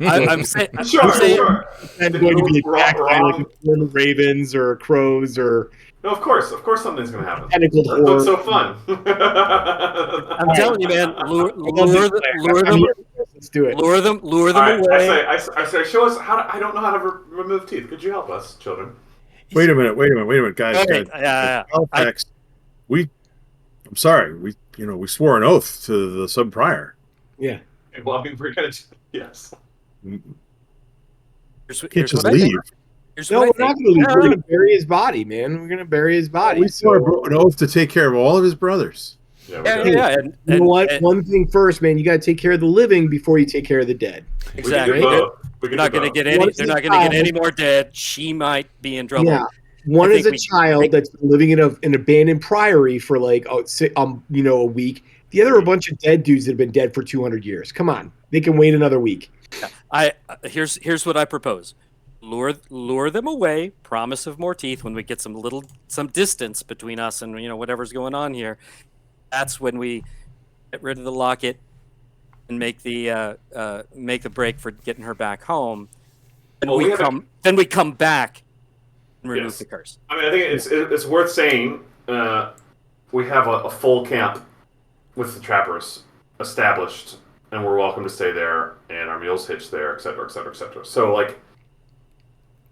I'm saying... Sure. I'm going to be attacked by like ravens or crows or... No, of course something's going to happen. Tentacled That's what's so fun. I'm telling you, man, lure them. Let's do it. Lure them right, away. I say, show us how to... I don't know how to remove teeth. Could you help us, children? Wait a minute, guys. Okay, Halifax, I'm sorry. We swore an oath to the Subprior. Yeah. Well, I mean, we're going to... Yes. Can't just leave. No, we're not going to leave. We're going to bury his body, man. We're going to bury his body. We swore an oath to take care of all of his brothers. Yeah. You know what? One thing first, man. You got to take care of the living before you take care of the dead. Exactly. They're not going to get any more dead. She might be in trouble. Yeah. One is a child that's been living in an abandoned priory for like a week. The other are a bunch of dead dudes that have been dead for 200 years. Come on, they can wait another week. Here's what I propose: lure them away. Promise of more teeth when we get some distance between us and whatever's going on here. That's when we get rid of the locket and make the break for getting her back home. And then we come back and remove the curse. I mean, I think it's worth saying we have a full camp with the trappers established, and we're welcome to stay there, and our mules hitched there, etc., etc., etc. So, like,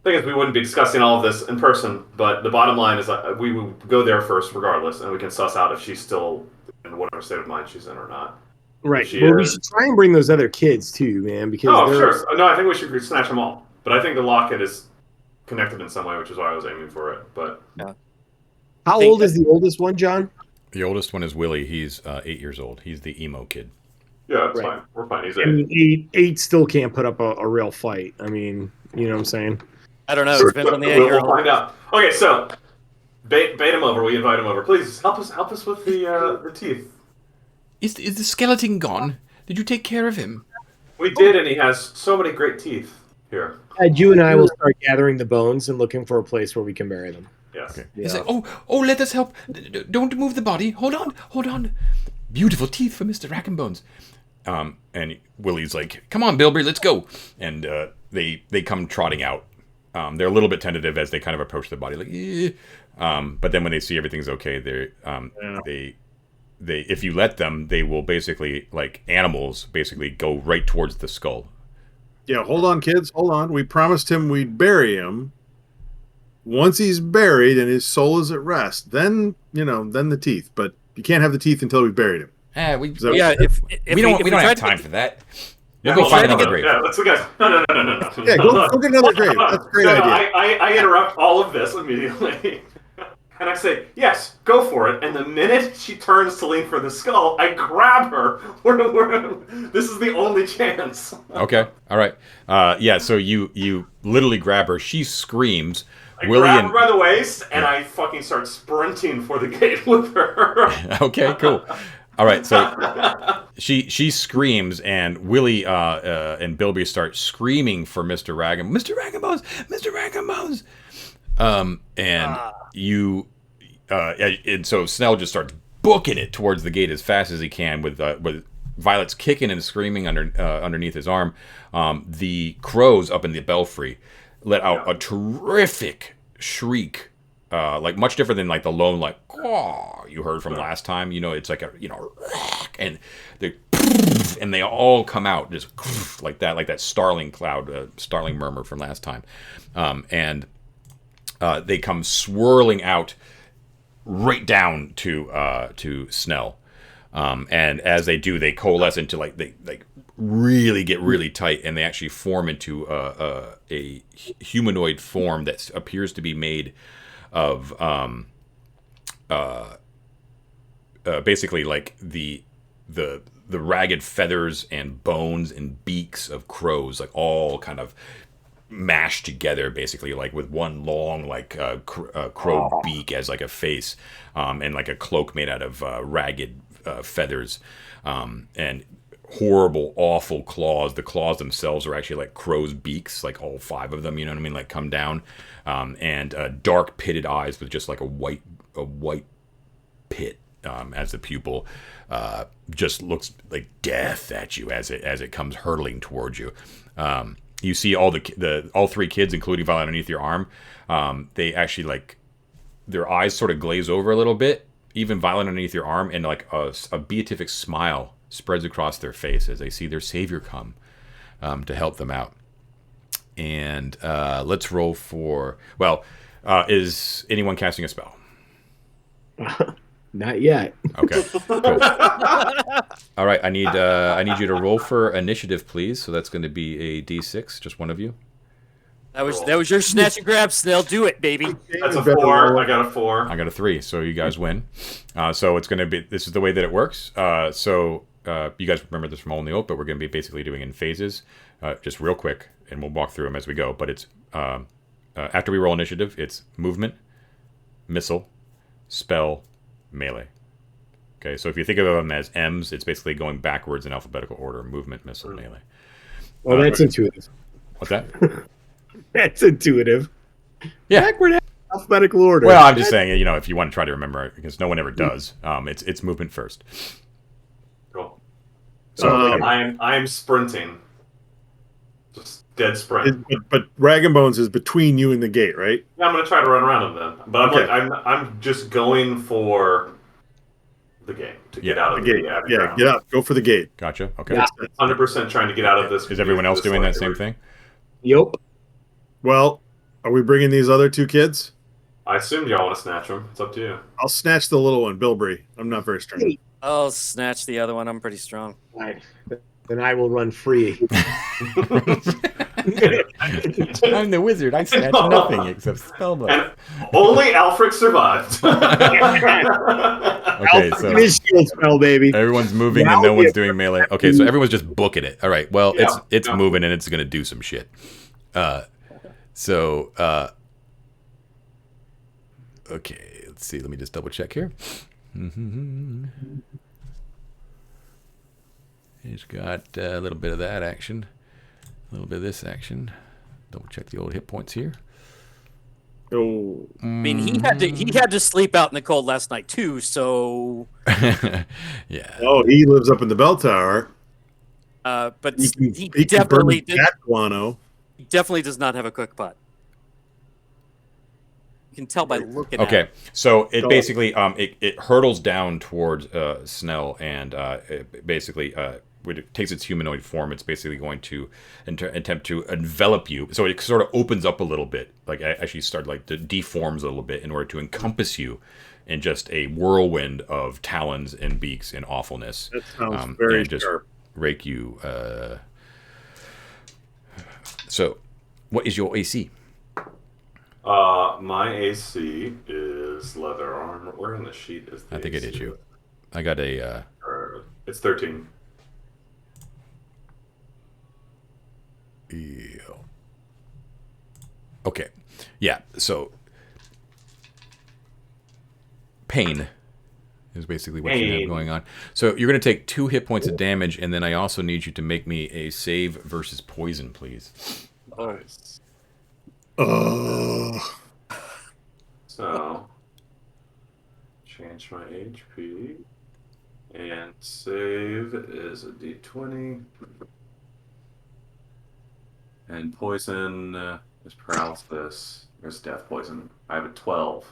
the thing is, we wouldn't be discussing all of this in person, but the bottom line is that we would go there first regardless, and we can suss out if she's still in whatever state of mind she's in or not. Right. Well, we should try and bring those other kids, too, man, because sure. No, I think we should snatch them all. But I think the locket is connected in some way, which is why I was aiming for it. But how old is the oldest one, John? The oldest one is Willie. He's 8 years old. He's the emo kid. Yeah, that's fine. We're fine. He's 8. I mean, eight still can't put up a real fight. I mean, you know what I'm saying? I don't know. It depends on the 8-year-old. We'll find out. Okay, so bait him over. We invite him over. Please help us with the teeth. Is the skeleton gone? Did you take care of him? We did, and he has so many great teeth here. You and I will start gathering the bones and looking for a place where we can bury them. Yes. Okay. He's like, oh, let us help. Don't move the body. Hold on. Beautiful teeth for Mr. Rackenbones. And Willie's like, come on, Bilberry, let's go. And they come trotting out. They're a little bit tentative as they kind of approach the body, like, eh. But then when they see everything's okay, they if you let them, they will basically, like animals, basically go right towards the skull. Yeah, hold on, kids. Hold on. We promised him we'd bury him. Once he's buried and his soul is at rest, then the teeth. But you can't have the teeth until we've buried him. We If we don't have time for that. We'll go well, find another grave. Yeah, let's guys. No. Yeah, go get another grave. That's a great idea. I interrupt all of this immediately. And I say, yes, go for it. And the minute she turns to lean for the skull, I grab her. This is the only chance. Okay, all right. Yeah, so you literally grab her. She screams. I grab her by the waist, and I fucking start sprinting for the gate with her. Okay, cool. All right, so she screams, and Willie and Bilby start screaming for Mr. Mr. Raggenbones. And so Snell just starts booking it towards the gate as fast as he can with Violet's kicking and screaming underneath his arm. The crows up in the belfry let out a terrific shriek, like much different than like the lone like caw you heard from last time. It's like and they all come out just like that starling cloud, starling murmur from last time, and they come swirling out right down to Snell, and as they do, they coalesce into they really get really tight, and they actually form into a humanoid form that appears to be made of basically like the ragged feathers and bones and beaks of crows, like all kind of mashed together, basically, like with one long crow beak as like a face, and like a cloak made out of ragged feathers, and horrible, awful claws. The claws themselves are actually like crow's beaks, like all 5 of them, you know what I mean, like come down, and dark pitted eyes with just like a white pit as the pupil, just looks like death at you as it comes hurtling towards you. You see all all 3 kids, including Violet, underneath your arm. They actually like their eyes sort of glaze over a little bit, even Violet underneath your arm, and like a beatific smile spreads across their face as they see their savior come to help them out. And let's roll for is anyone casting a spell? Not yet. Okay. Cool. All right. I need you to roll for initiative, please. So that's going to be a D6. Just one of you. That was your snatch and grab, Snell. Do it, baby. That's a 4. I got a 4. I got a 3. So you guys win. So it's going to be. This is the way that it works. So you guys remember this from All in the Oath, but we're going to be basically doing in phases, just real quick, and we'll walk through them as we go. But it's after we roll initiative, it's movement, missile, spell, melee. Okay, so if you think of them as M's, it's basically going backwards in alphabetical order: movement, missile, melee. Well, that's intuitive. What's that? That's intuitive. Yeah. Backward alphabetical order. Well, I'm just saying, if you want to try to remember it, because no one ever does. It's movement first. Cool. So I'm sprinting. Just dead sprint. But Rag and Bones is between you and the gate, right? Yeah, I'm gonna try to run around him then. But Okay. I'm just going for the gate to get out of The gate. Yeah, get up. Go for the gate. Gotcha. Okay. Yeah. 100% trying to get out of this. Is everyone else doing that same thing? Yep. Well, are we bringing these other 2 kids? I assumed y'all want to snatch them. It's up to you. I'll snatch the little one, Bilberry. I'm not very strong. I'll snatch the other one. I'm pretty strong. Right. Then I will run free. I'm the wizard. I snatch nothing except spellbook. And only Aelfric survived. Okay, so Shield spell, baby. everyone's moving and no one's doing melee. Okay, so everyone's just booking it. All right. Well, it's moving and it's gonna do some shit. Okay, let's see. Let me just double check here. He's got a little bit of that action, a little bit of this action. Double check the old hit points here. Oh, I mean, he had to sleep out in the cold last night too. So yeah. Oh, he lives up in the bell tower. But He definitely definitely does not have a cook pot. You can tell by looking at Okay, it. so it basically it hurtles down towards Snell, and it basically when it takes its humanoid form, it's basically going to attempt to envelop you. So it sort of opens up a little bit, like actually deforms a little bit in order to encompass you in just a whirlwind of talons and beaks and awfulness. That sounds very and just sharp. rake you. So, what is your AC? My AC is leather armor. Where in the sheet is the I think it AC? is you. I got a. It's 13. Okay. Yeah, so pain is basically what you have going on. So you're going to take 2 hit points of damage, and then I also need you to make me a save versus poison, please. Nice. Oh, So, change my HP. And save is a d20. And poison is paralysis. There's death poison. I have a 12.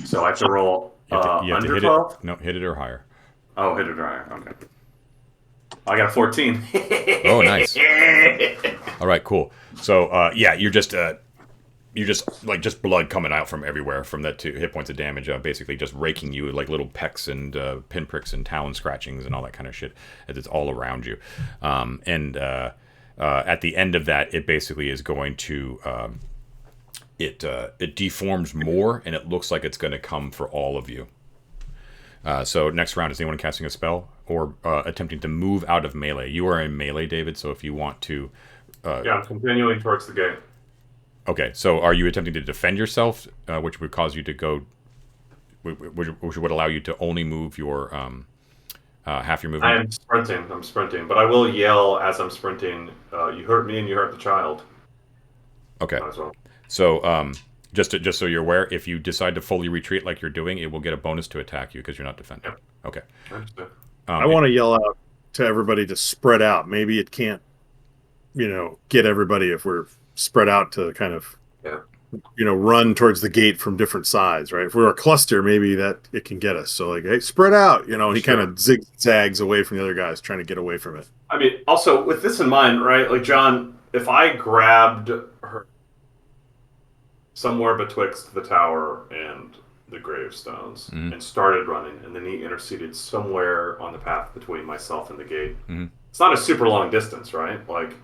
So I have to roll You have to under hit 12? it. No, hit it or higher. Oh, hit it higher. Okay. I got a 14. Oh, nice. All right, cool. So, yeah, you're just like just blood coming out from everywhere from that 2 hit points of damage, basically just raking you like little pecks and pinpricks and talon scratchings and all that kind of shit as it's all around you. At the end of that, it basically is going to it deforms more, and it looks like it's going to come for all of you. So next round, is anyone casting a spell or attempting to move out of melee? You are in melee, David, so if you want to... yeah, I'm continuing towards the gate. Okay, so are you attempting to defend yourself, which would cause you to go... which would allow you to only move your... half your movement? I'm sprinting, but I will yell as I'm sprinting, you hurt me and you hurt the child. Okay. Might as well. So, just so you're aware, if you decide to fully retreat like you're doing, it will get a bonus to attack you because you're not defending. Yep. Okay. I understand. I want to yell out to everybody to spread out. Maybe it can't, get everybody if we're spread out to kind of, run towards the gate from different sides, right? If we're a cluster, maybe that it can get us. So like, hey, spread out. He kind of zigzags away from the other guys, trying to get away from it. I mean, also with this in mind, right? Like John, if I grabbed her somewhere betwixt the tower and the gravestones and started running, and then he interceded somewhere on the path between myself and the gate. It's not a super long distance, right? Like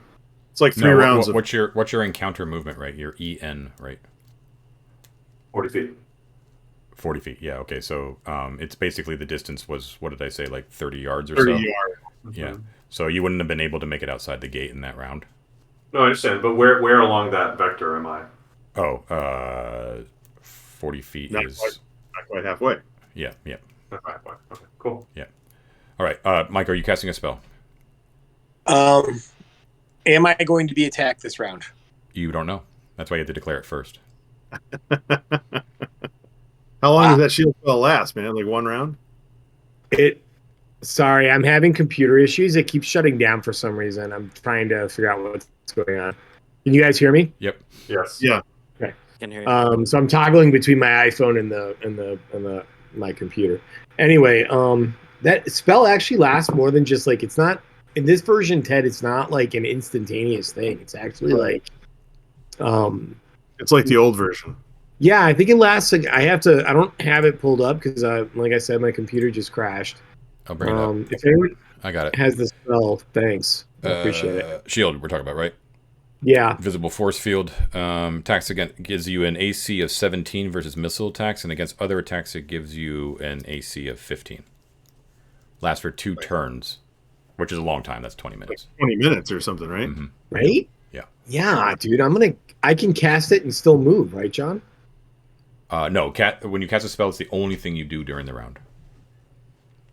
it's like 3 rounds. What's your encounter movement, right? Your EN, right? 40 feet. 40 feet. Yeah. Okay. So it's basically the distance was, what did I say, like 30 yards or 30 so? yards. Yeah. So you wouldn't have been able to make it outside the gate in that round. No, I understand. But where along that vector am I? Oh, 40 feet Not quite halfway. Yeah. Yeah. Okay, cool. Yeah. All right. Mike, are you casting a spell? Am I going to be attacked this round? You don't know. That's why you have to declare it first. How long does that shield spell last, man? Like 1 round? Sorry, I'm having computer issues. It keeps shutting down for some reason. I'm trying to figure out what's going on. Can you guys hear me? Yep. Yes. Yeah. Okay. Can hear you. So I'm toggling between my iPhone and my computer. Anyway, that spell actually lasts more than just like, it's not in this version, Ted. It's not like an instantaneous thing. It's actually like, it's like the old version. yeah, I think it lasts. Like, I don't have it pulled up because like I said, my computer just crashed. I'll bring it up. If anyone I got it. has the spell, thanks. I appreciate it. Shield, we're talking about, right? Yeah. Visible force field. Attacks against gives you an AC of 17 versus missile attacks, and against other attacks, it gives you an AC of 15. Lasts for 2 turns, which is a long time. That's 20 minutes. 20 minutes or something, right? Mm-hmm. Right? Yeah. Yeah, dude. I can cast it and still move, right, John? No, when you cast a spell, it's the only thing you do during the round.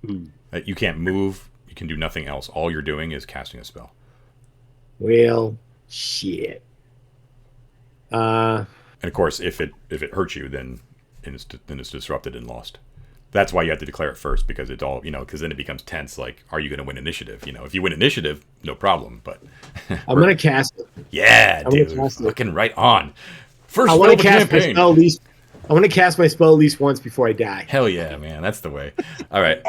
You can't move. You can do nothing else. All you're doing is casting a spell. Well, shit. And of course, if it hurts you, then it's disrupted and lost. That's why you have to declare it first, because it's all, because then it becomes tense. Like, are you going to win initiative? If you win initiative, no problem. But I'm going to cast it. Yeah, dude. Fucking right on. First I want to cast my spell at least. I want to cast my spell at least once before I die. Hell yeah, man. That's the way. All right.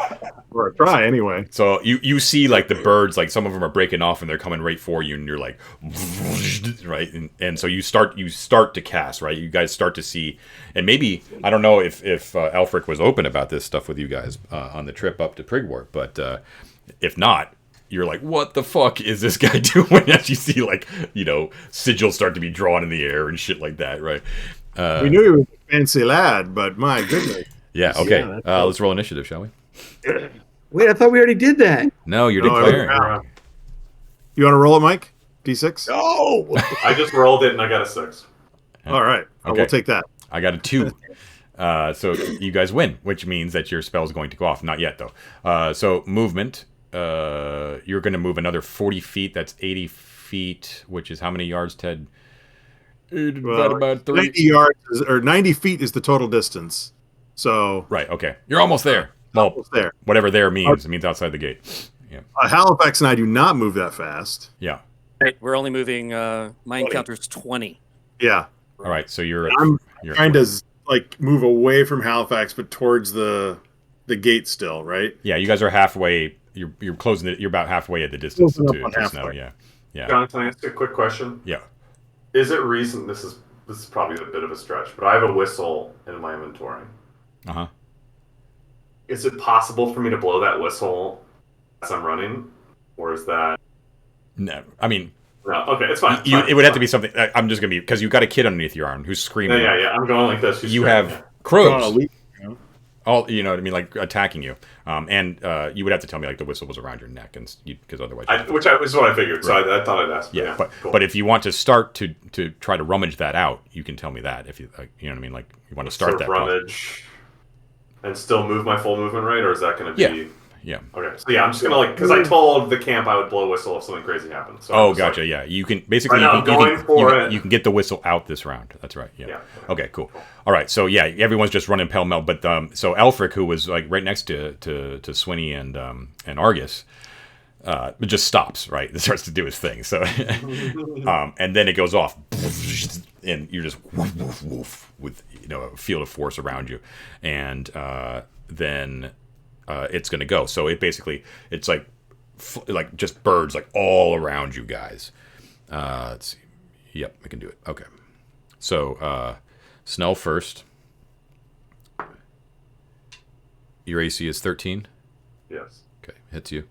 Or try anyway. So you see like the birds, like some of them are breaking off and they're coming right for you, and you're like, right, and so you start to cast, right. You guys start to see, and maybe I don't know if Aelfric was open about this stuff with you guys on the trip up to Prigwort, but if not, you're like, what the fuck is this guy doing? As you see like sigils start to be drawn in the air and shit like that, right. We knew he was a fancy lad, but my goodness. Yeah, okay. Let's roll initiative, shall we? Wait, I thought we already did that. No, you're declaring. You want to roll it, Mike? D6? No! I just rolled it and I got a 6. All right. Okay. We'll take that. I got a 2. So you guys win, which means that your spell is going to go off. Not yet, though. So movement. You're going to move another 40 feet. That's 80 feet, which is how many yards, Ted? Well, about 90 yards or 90 feet is the total distance. So right, okay, you're almost there. Well, almost there. Whatever there means, it means outside the gate. Yeah. Halifax and I do not move that fast. Yeah. Right, we're only moving. My encounter's 20. Yeah. All right, so you're trying to like move away from Halifax, but towards the gate still, right? Yeah, you guys are halfway. You're closing it. You're about halfway at the distance to Snell. Yeah. John, can I ask you a quick question? Yeah. Is it recent? This is probably a bit of a stretch, but I have a whistle in my inventory. Uh-huh. Is it possible for me to blow that whistle as I'm running, or is that? No, I mean. No, okay, it's fine. It would have to be something. I'm just gonna be because you've got a kid underneath your arm who's screaming. Yeah. I'm going like this. You have crows. All what I mean, like attacking you, and you would have to tell me like the whistle was around your neck, and because otherwise, which is what I figured. Right. So I thought I'd ask. Yeah, cool. But if you want to start to try to rummage that out, you can tell me that if you what I mean, like you want to start that rummage, and still move my full movement rate, or is that going to be? Yeah. Okay. So I'm just gonna because I told the camp I would blow a whistle if something crazy happened. So gotcha. Yeah, you can basically right you can get the whistle out this round. That's right. Yeah. Okay. Cool. All right. So yeah, everyone's just running pell mell. But so Aelfric, who was like right next to Swinny and Argus, it just stops. Right. It starts to do his thing. So and then it goes off, and you're just woof, woof, woof, with a field of force around you, and then. It's going to go. So it's like just birds like all around you guys. Let's see. Yep, I can do it. Okay. So Snell first. Your AC is 13? Yes. Okay, hits you.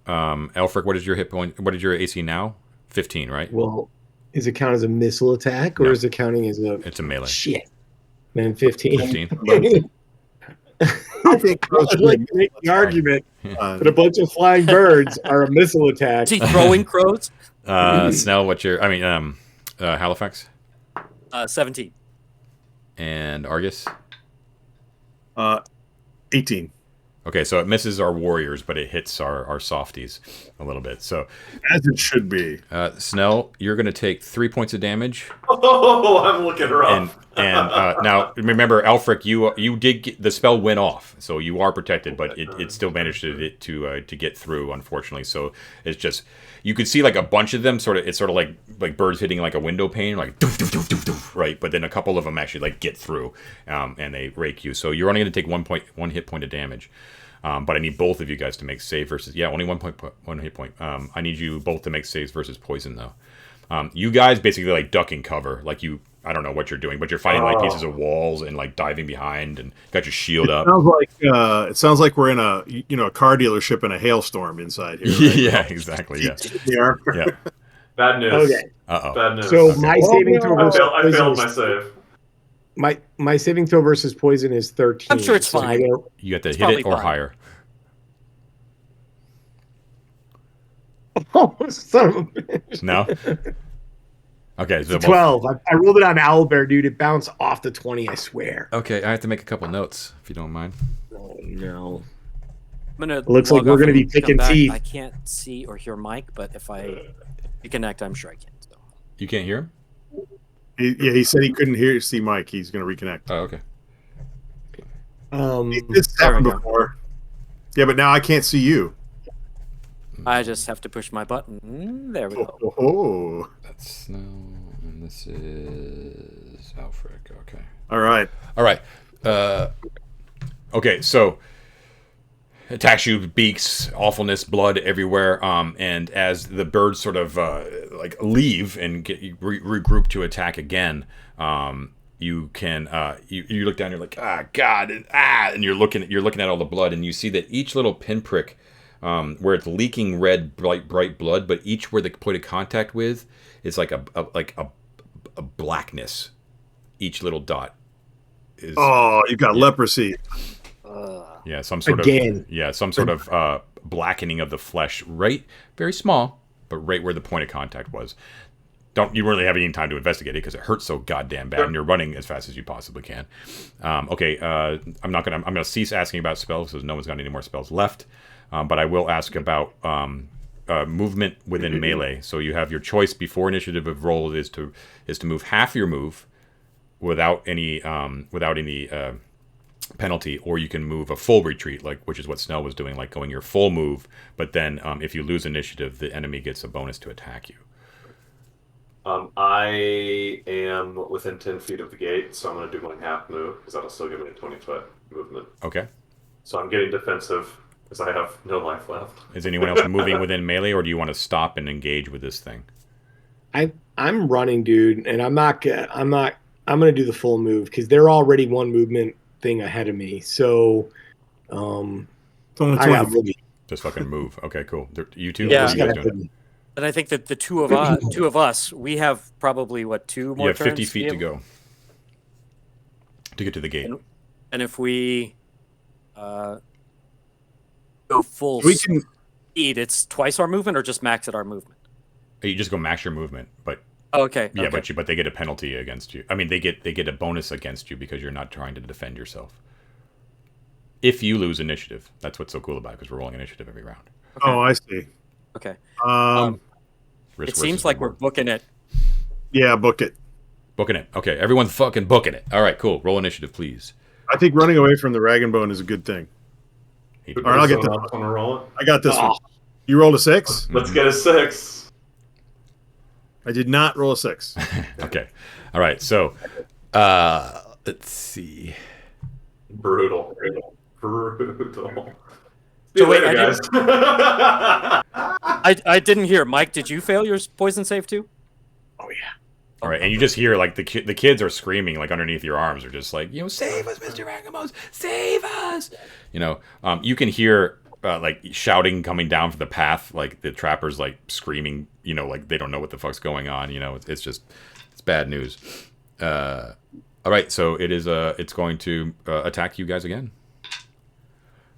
Aelfric, what is your hit point? What is your AC now? 15, right? Well, is it count as a missile attack or is it counting as a... It's a melee. Shit. Then 15. 15. I think I'd like to make the argument that a bunch of flying birds are a missile attack. Is he throwing crows? Snell, what's your... Halifax? 17. And Argus? 18. Okay, so it misses our warriors, but it hits our softies a little bit. So, as it should be. Snell, you're going to take 3 points of damage. Oh, I'm looking rough. And now, remember, Aelfric, you did get, the spell went off, so you are protected, but it still managed to get through, unfortunately. So it's just you could see like a bunch of them it's sort of like birds hitting like a window pane, like doof, doof, doof, doof, doof, right. But then a couple of them actually like get through, and they rake you. So you're only going to take 1 hit point of damage. But I need both of you guys to make save versus... Yeah, only 1 hit point. I need you both to make saves versus poison, though. You guys basically, like, ducking cover. Like, I don't know what you're doing, but you're fighting, like, pieces of walls and, like, diving behind and got your shield up. It sounds like we're in a car dealership in a hailstorm inside here. Right? Yeah, exactly, yeah. Yeah. Bad news. Okay. Uh-oh. Bad news. So my saving throw versus I failed my save. My saving throw versus poison is 13. I'm sure it's fine. You got to hit it or higher. Oh, son of a bitch. No? Okay. So 12. I rolled it on Owlbear, dude. It bounced off the 20, I swear. Okay, I have to make a couple notes, if you don't mind. Oh, no. I'm gonna. It looks like log we're off gonna be and come picking back. teeth. I can't see or hear Mike, but if I reconnect, I'm sure I can. So. You can't hear him? He said he couldn't see Mike. He's going to reconnect. Oh, okay. This happened There we go. before. Yeah, but now I can't see you. I just have to push my button. There we go. Oh. That's Snell, and this is Aelfric. Okay. All right. All right. Okay, so attacks you, beaks, awfulness, blood everywhere. And as the birds sort of like leave and get regroup to attack again, you can you look down. You're like, ah, God, and you're looking at all the blood, and you see that each little pinprick, where it's leaking red, bright blood, but each where the point of contact with is like a blackness. Each little dot is. Oh, you've got leprosy. Yeah, some sort of blackening of the flesh, right? Very small, but right where the point of contact was. You really have any time to investigate it because it hurts so goddamn bad, and you're running as fast as you possibly can. Okay, I'm gonna cease asking about spells because no one's got any more spells left. But I will ask about movement within melee. So you have your choice before initiative of roll is to move half your move without any penalty, or you can move a full retreat, which is what Snell was doing, like going your full move. But then if you lose initiative, the enemy gets a bonus to attack you. I am within 10 feet of the gate, so I'm going to do my half move because that'll still give me a 20-foot movement. Okay. So I'm getting defensive because I have no life left. Is anyone else moving within melee, or do you want to stop and engage with this thing? I'm running, dude, and I'm gonna do the full move because they're already one movement thing ahead of me. So, It's only I got 20 feet. Just fucking move. Okay, cool. You two? Yeah. What are you guys doing? And I think that the two of us, we have probably two more. You have 50 turns feet to go to get to the gate. And if we go full can- speed, it's twice our movement, or just max at our movement. You just go max your movement, but Okay. yeah, okay. but they get a penalty against you. I mean, they get a bonus against you because you're not trying to defend yourself. If you lose initiative, that's what's so cool about it, because we're rolling initiative every round. Okay. Oh, I see. Okay. Risk It seems versus like we're reward. booking it. Yeah, book it. Booking it. Okay, everyone's fucking booking it. All right, cool. Roll initiative, please. I think running away from the rag and bone is a good thing. All right, I'll get this. Want to roll it? I got this one. You rolled a 6? Let's get a 6. I did not roll a 6. Okay. All right, so let's see. Brutal. See So you wait, later, guys. I didn't hear. Mike, did you fail your poison save too? Oh yeah. All right, and you just hear like the kids are screaming like underneath your arms, are just like, save us, Mr. Rangamos, save us. You can hear like shouting coming down from the path, like the trappers like screaming, like they don't know what the fuck's going on. It's bad news. All right, so it's going to attack you guys again.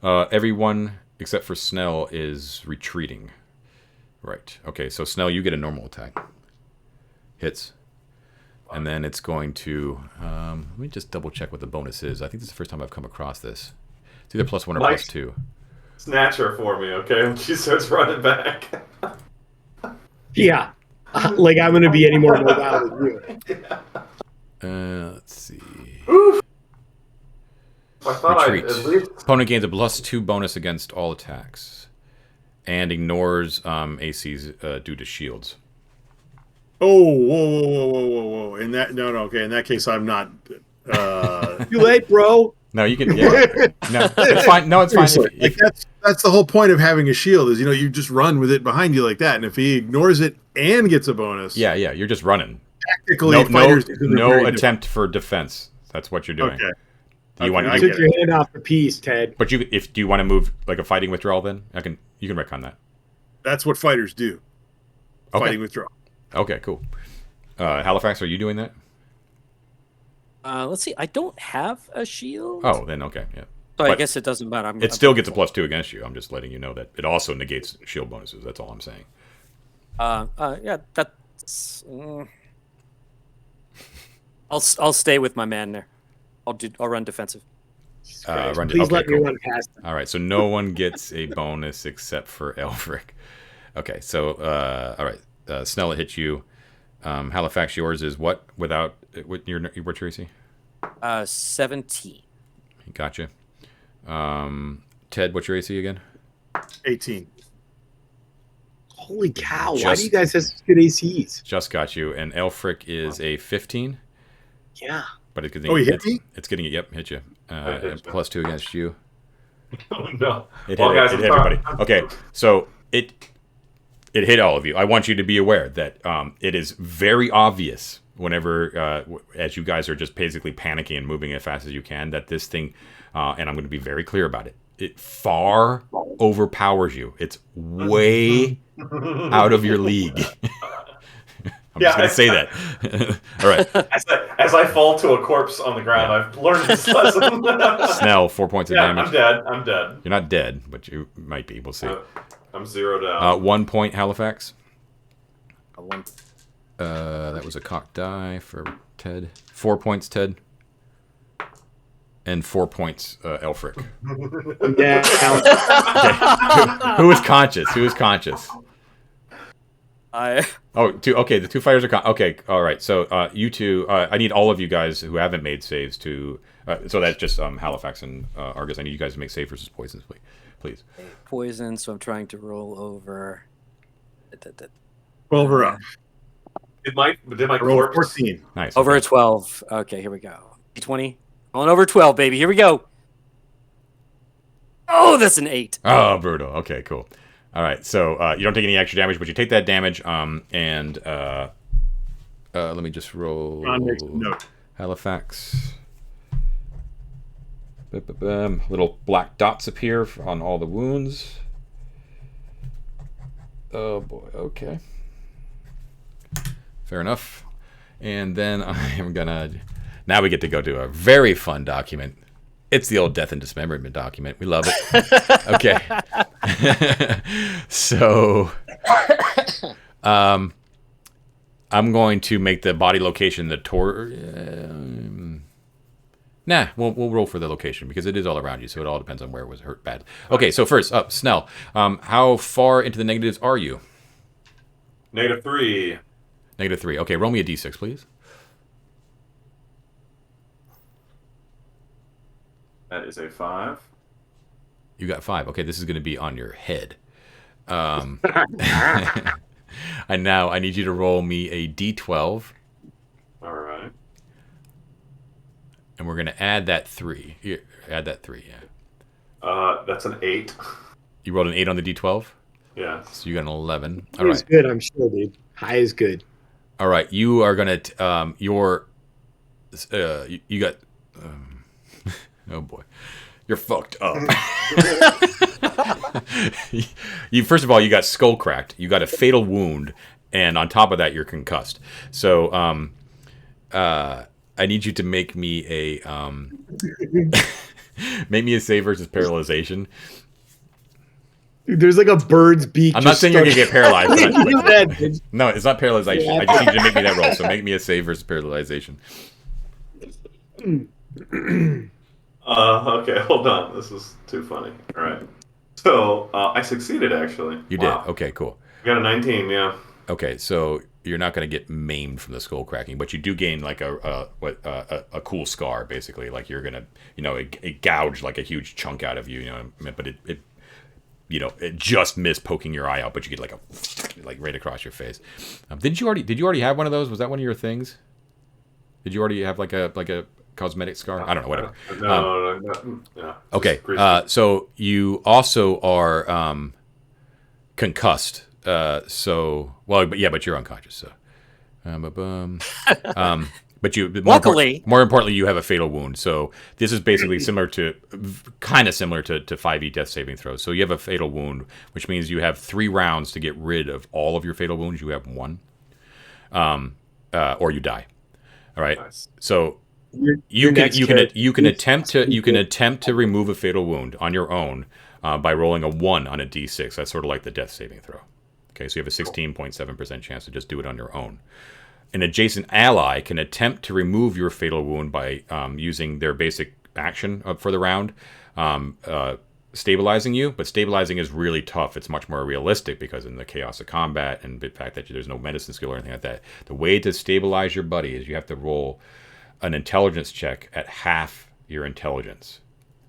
Everyone except for Snell is retreating. Right. Okay, so Snell, you get a normal attack. Hits. And then it's going to... let me just double check what the bonus is. I think this is the first time I've come across this. It's either +1 or Mike, +2. Snatch her for me, okay? When she starts running back. Yeah. Like I'm gonna be any more mobile than you. Let's see. Oof. I thought Retreat. at least... Opponent gains a +2 bonus against all attacks. And ignores ACs due to shields. Oh, whoa. Okay. In that case, I'm not. Too late, bro. No, you can... Yeah. No, it's fine. No, it's fine. Like that's the whole point of having a shield is, you just run with it behind you like that. And if he ignores it and gets a bonus. Yeah, you're just running. Tactically, fighters no attempt for defense. That's what you're doing. Okay. You want You took your hand off the piece, Ted. But do you want to move like a fighting withdrawal? Then you can retcon that. That's what fighters do. Okay. Fighting withdrawal. Okay, cool. Halifax, are you doing that? Let's see. I don't have a shield. Oh, then okay, yeah. So I But guess it doesn't matter. it still gets a +2 against you. I'm just letting you know that it also negates shield bonuses. That's all I'm saying. Yeah, that's. I'll stay with my man there. I'll run defensive. Please let me run past them. All right, so no one gets a bonus except for Aelfric. Okay, so all right, Snell, it hits you. Halifax, yours is what? Without what's your AC? 17. Gotcha. Ted, what's your AC again? 18. Holy cow! Why do you guys have such good ACs? Just got you, and Aelfric is a 15. Yeah. But it's he hit me? It's getting it. Yep, hit you. +2 against you. Oh no! It hit everybody. Okay, so it hit all of you. I want you to be aware that it is very obvious whenever, as you guys are just basically panicking and moving as fast as you can, that this thing, and I'm going to be very clear about it, it far overpowers you. It's way out of your league. I'm just going to say that. All right. As I fall to a corpse on the ground, I've learned this lesson. Snell, 4 points of damage. I'm dead. You're not dead, but you might be. We'll see. I'm zeroed out. 1 point, Halifax. One. That was a cocked die for Ted. 4 points, Ted. And 4 points, Aelfric. Yeah. Okay. Who is conscious? Who is conscious? Okay, the two fighters are okay, all right. So you two, I need all of you guys who haven't made saves to. So that's just Halifax and Argus. I need you guys to make save versus poisons, please. Poison, so I'm trying to roll over. 12 or up. Did my Roll corpse? 14. Nice. Over a 12. Okay, here we go. D20. Rolling over 12, baby. Here we go. Oh, that's an 8. Oh, brutal. Okay, cool. All right, so you don't take any extra damage, but you take that damage. And let me just roll. Ron makes a note. Halifax. Little black dots appear on all the wounds. Oh boy. Okay. Fair enough. And then I am gonna. Now we get to go to a very fun document. It's the old death and dismemberment document. We love it. Okay. So, I'm going to make the body location the we'll roll for the location because it is all around you, so it all depends on where it was hurt bad. Okay, so first up, Snell. How far into the negatives are you? -3. -3. Okay, roll me a d6, please. That is a 5. You got 5. Okay, this is going to be on your head. And now I need you to roll me a d12. All right. And we're going to add that 3. Here, add that 3, yeah. That's an 8. You rolled an 8 on the d12? Yeah. So you got an 11. All right. Good, I'm sure, dude. High is good. All right, you are going to, you got, oh boy. You're fucked up. You first of all, you got skull cracked. You got a fatal wound, and on top of that, you're concussed. So, I need you to make me a save versus paralyzation. Dude, there's like a bird's beak. I'm not saying you're gonna get paralyzed. No, it's not paralyzation. Yeah. I just need you to make me that roll. So make me a save versus paralyzation. Okay, hold on. This is too funny. All right. So, I succeeded, actually. You did? Okay, cool. I got a 19, yeah. Okay, so you're not going to get maimed from the skull cracking, but you do gain, like, a cool scar, basically. Like, you're going to, it gouged, like, a huge chunk out of you, but it just missed poking your eye out, but you get, like right across your face. Did you already have one of those? Was that one of your things? Did you already have, like a cosmetic scar? I don't know, whatever. No. Yeah. Okay, so you also are concussed. But you're unconscious. So, but you luckily, more importantly, you have a fatal wound. So this is basically kind of similar to 5e death saving throws. So you have a fatal wound, which means you have 3 rounds to get rid of all of your fatal wounds. You have 1, or you die. All right. Nice. So. You can attempt to remove a fatal wound on your own by rolling a 1 on a d6. That's sort of like the death saving throw. Okay, so you have a 16.7% chance to just do it on your own. An adjacent ally can attempt to remove your fatal wound by using their basic action for the round, stabilizing you. But stabilizing is really tough. It's much more realistic because in the chaos of combat and the fact that there's no medicine skill or anything like that, the way to stabilize your buddy is you have to roll an intelligence check at half your intelligence.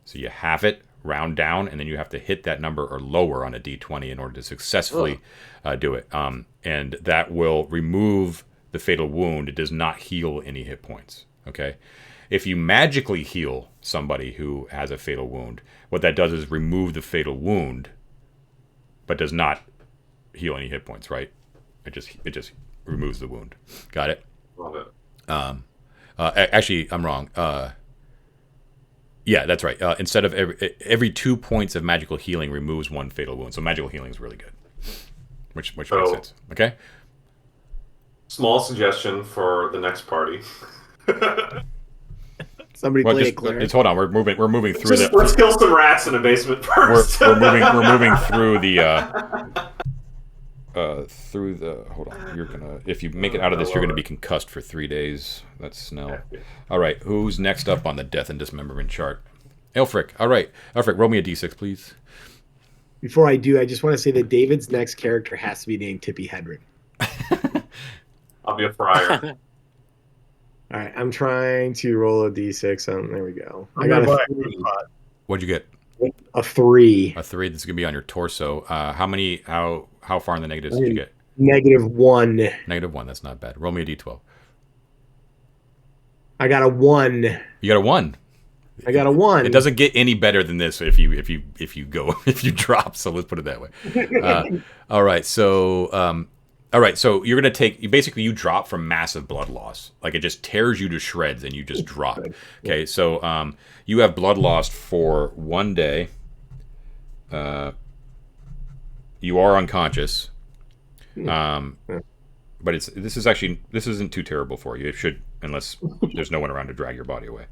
So you half it, round down, and then you have to hit that number or lower on a d20 in order to successfully do it. And that will remove the fatal wound. It does not heal any hit points. Okay? If you magically heal somebody who has a fatal wound, what that does is remove the fatal wound, but does not heal any hit points, right? It just removes the wound. Got it? Love it. Actually, I'm wrong. Yeah, that's right. Instead of every 2 points of magical healing removes one fatal wound. So magical healing is really good, which makes sense. Okay. Small suggestion for the next party. Somebody Well, play just, it clear. hold on. We're moving through Let's kill some rats in a basement first. we're moving through the hold on. You're gonna, if you make it out of this, you're gonna be concussed for 3 days. That's Snell. All right, who's next up on the death and dismemberment chart? Aelfric. All right, Aelfric, roll me a d6, please. Before I do, I just want to say that David's next character has to be named Tippy Hedrick. I'll be a friar. All right, I'm trying to roll a d6. There we go. I I'm got gonna a buy 3. What'd you get? A 3. A 3. That's gonna be on your torso. How far in the negatives did you get? -1. -1. That's not bad. Roll me a d12. I got a 1. You got a 1. I got a 1. It doesn't get any better than this if you drop. So let's put it that way. All right. So you're gonna take. You drop from massive blood loss. Like it just tears you to shreds, and you just drop. Okay. So you have blood loss for 1 day. You are unconscious. But this isn't too terrible for you. It should, unless there's no one around to drag your body away.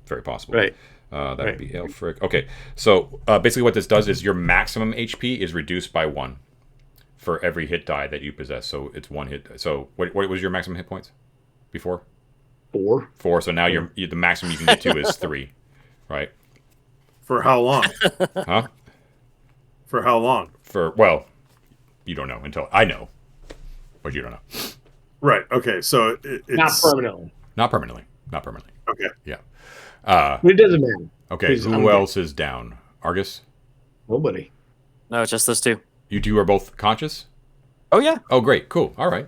Very possible. Right. That would be Aelfric. Okay, so basically what this does is your maximum HP is reduced by 1 for every hit die that you possess. So it's 1 hit. So what was your maximum hit points before? 4. 4. So now the maximum you can get to is 3, right? For how long? Huh? For how long? You don't know until I know, but you don't know. Right. Okay. So it's Not permanently. Not permanently. Okay. Yeah. But it doesn't matter. Okay. Who else is down? Argus? Nobody. No, it's just those two. You two are both conscious? Oh yeah. Oh, great. Cool. All right.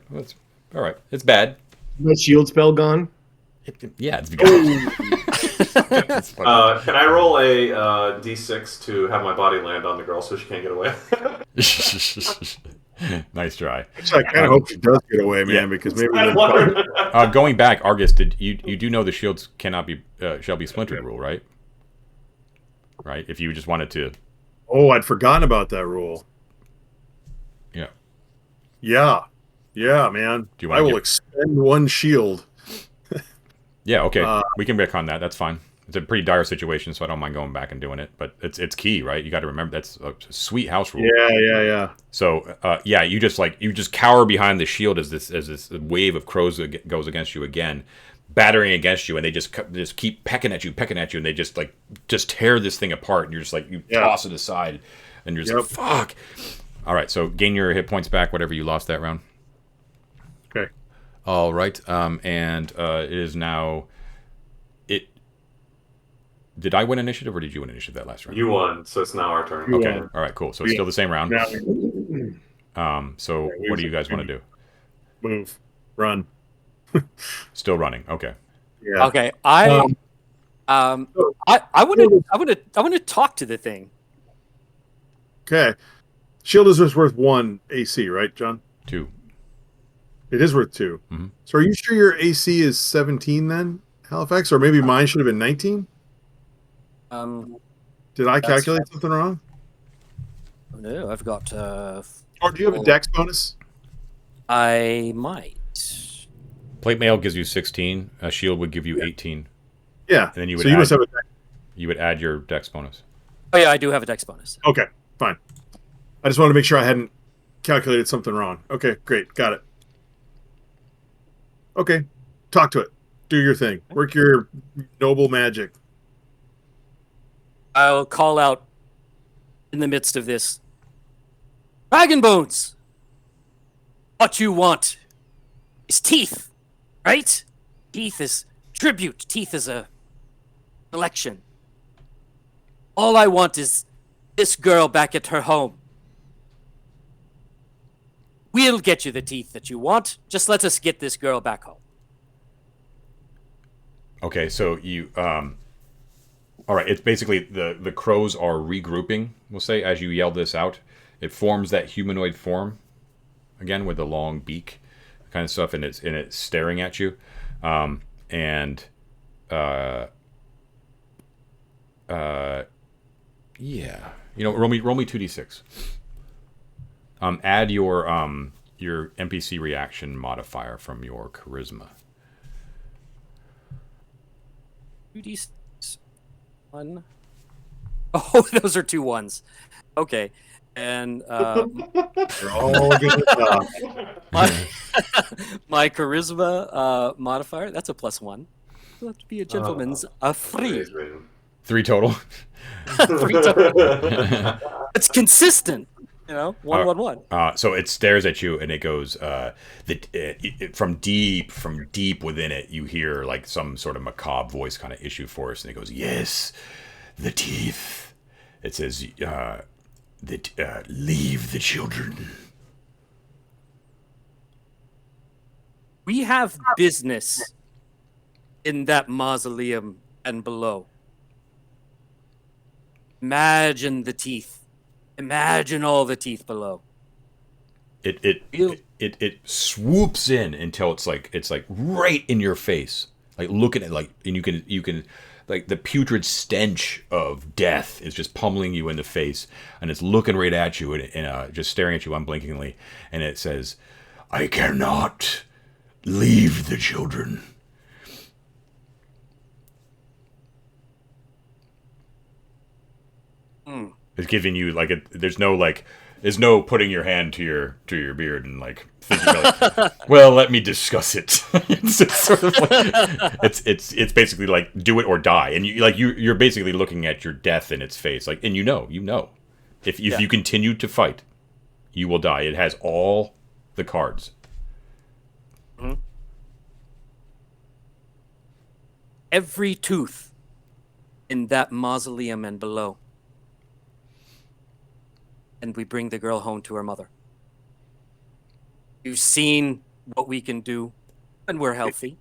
All right. It's bad. My shield spell gone. Yeah, it's gone. Can I roll a d6 to have my body land on the girl so she can't get away? Nice try. Actually, I kind of hope she does get away, man, because maybe. Going back, Argus, you do know the shields cannot be shall be splintered rule, right? Right. If you just wanted to. Oh, I'd forgotten about that rule. Yeah. Yeah, man. Do you want I will expend 1 shield. Yeah. Okay. We can retcon that. That's fine. It's a pretty dire situation, so I don't mind going back and doing it. But it's key, right? You got to remember that's a sweet house rule. Yeah. So you just cower behind the shield as this wave of crows goes against you again, battering against you, and they just keep pecking at you, and they just tear this thing apart, and you're just you toss it aside, and you're just fuck. All right, so gain your hit points back, whatever you lost that round. Okay. All right, and it is now. Did I win initiative or did you win initiative that last round? You won, so it's now our turn. Okay. All right. Cool. So it's still the same round. So what do you guys want to do? Move. Run. Still running. Okay. Yeah. Okay. I want to talk to the thing. Okay. Shield is just worth 1 AC, right, John? 2. It is worth 2. Mm-hmm. So are you sure your AC is 17 then, Halifax? Or maybe mine should have been 19? Did I calculate something wrong? No, I've got. Or do you have a dex bonus? I might. Plate mail gives you 16. A shield would give you 18. Yeah. And then you would you must have a dex. You would add your dex bonus. Oh yeah, I do have a dex bonus. Okay, fine. I just wanted to make sure I hadn't calculated something wrong. Okay, great. Got it. Okay. Talk to it. Do your thing. Work your noble magic. I'll call out in the midst of this. Dragon bones! What you want is teeth, right? Teeth is tribute. Teeth is a collection. All I want is this girl back at her home. We'll get you the teeth that you want. Just let us get this girl back home. Okay, so you all right, it's basically the crows are regrouping, we'll say, as you yell this out. It forms that humanoid form again with the long beak kind of stuff, and it's staring at you. Yeah. You know, roll me 2d6. Add your NPC reaction modifier from your charisma. 2d6. 1. Oh, those are 2 1s. Okay. And They're all good. my charisma modifier, that's a +1. You'll have to be a gentleman's 3. 3 total. 3 total. It's consistent. You know, 1 1 1. So it stares at you and it goes from deep within it, you hear like some sort of macabre voice kind of issue forth, and it goes, "Yes, the teeth." It says, "Leave the children." We have business in that mausoleum and below. Imagine the teeth. Imagine all the teeth below. It swoops in until it's like right in your face, like looking at and you can like the putrid stench of death is just pummeling you in the face, and it's looking right at you and just staring at you unblinkingly, and it says, "I cannot leave the children." It's giving you like there's no putting your hand to your beard and like thinking like, well, let me discuss it. It's sort of like it's basically like do it or die, and you're basically looking at your death in its face, like, and you know if you continue to fight, you will die. It has all the cards. Mm-hmm. Every tooth in that mausoleum and below. And we bring the girl home to her mother. You've seen what we can do, and we're healthy.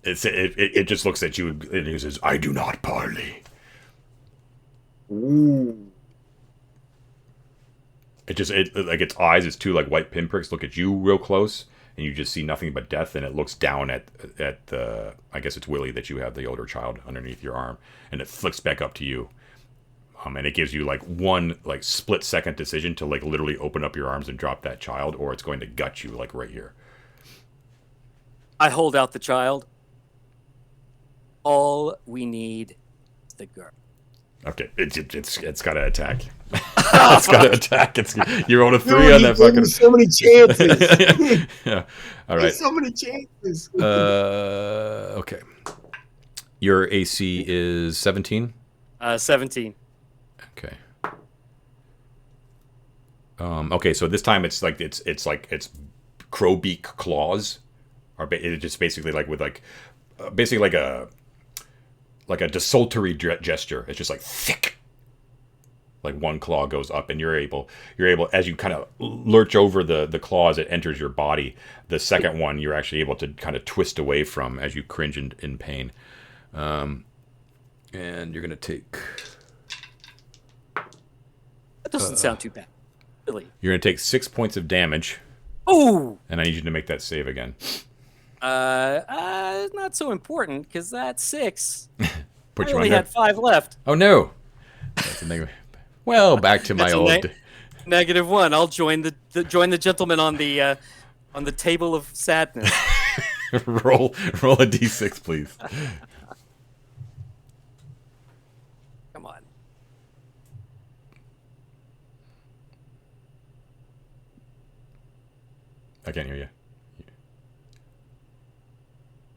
It just looks at you and it says, "I do not parley." Ooh. It like its eyes, its 2 like white pinpricks look at you real close, and you just see nothing but death. And it looks down at the, I guess it's Willie that you have, the older child, underneath your arm, and it flicks back up to you. And it gives you like one like split second decision to like literally open up your arms and drop that child, or it's going to gut you like right here. I hold out the child. All we need is the girl. Okay, it's got to attack. It's got to attack. You rolled a 3 on that fucking. So many chances. Yeah. All right. There's so many chances. Okay. Your AC is 17. 17. Okay. Okay, so this time it's crow beak claws, it's just basically like with basically like a desultory gesture. It's just like thick. Like one claw goes up, and you're able as you kind of lurch over the claws, it enters your body. The second one you're actually able to kind of twist away from as you cringe in pain. And you're gonna take. That doesn't sound too bad, really. You're going to take 6 points of damage. Oh! And I need you to make that save again. Not so important, because that's 6. Put I you only under? had 5 left. Oh, no. That's a negative. Well, back to my old... -1. I'll join the gentleman on the table of sadness. roll a d6, please. Come on. I can't hear you.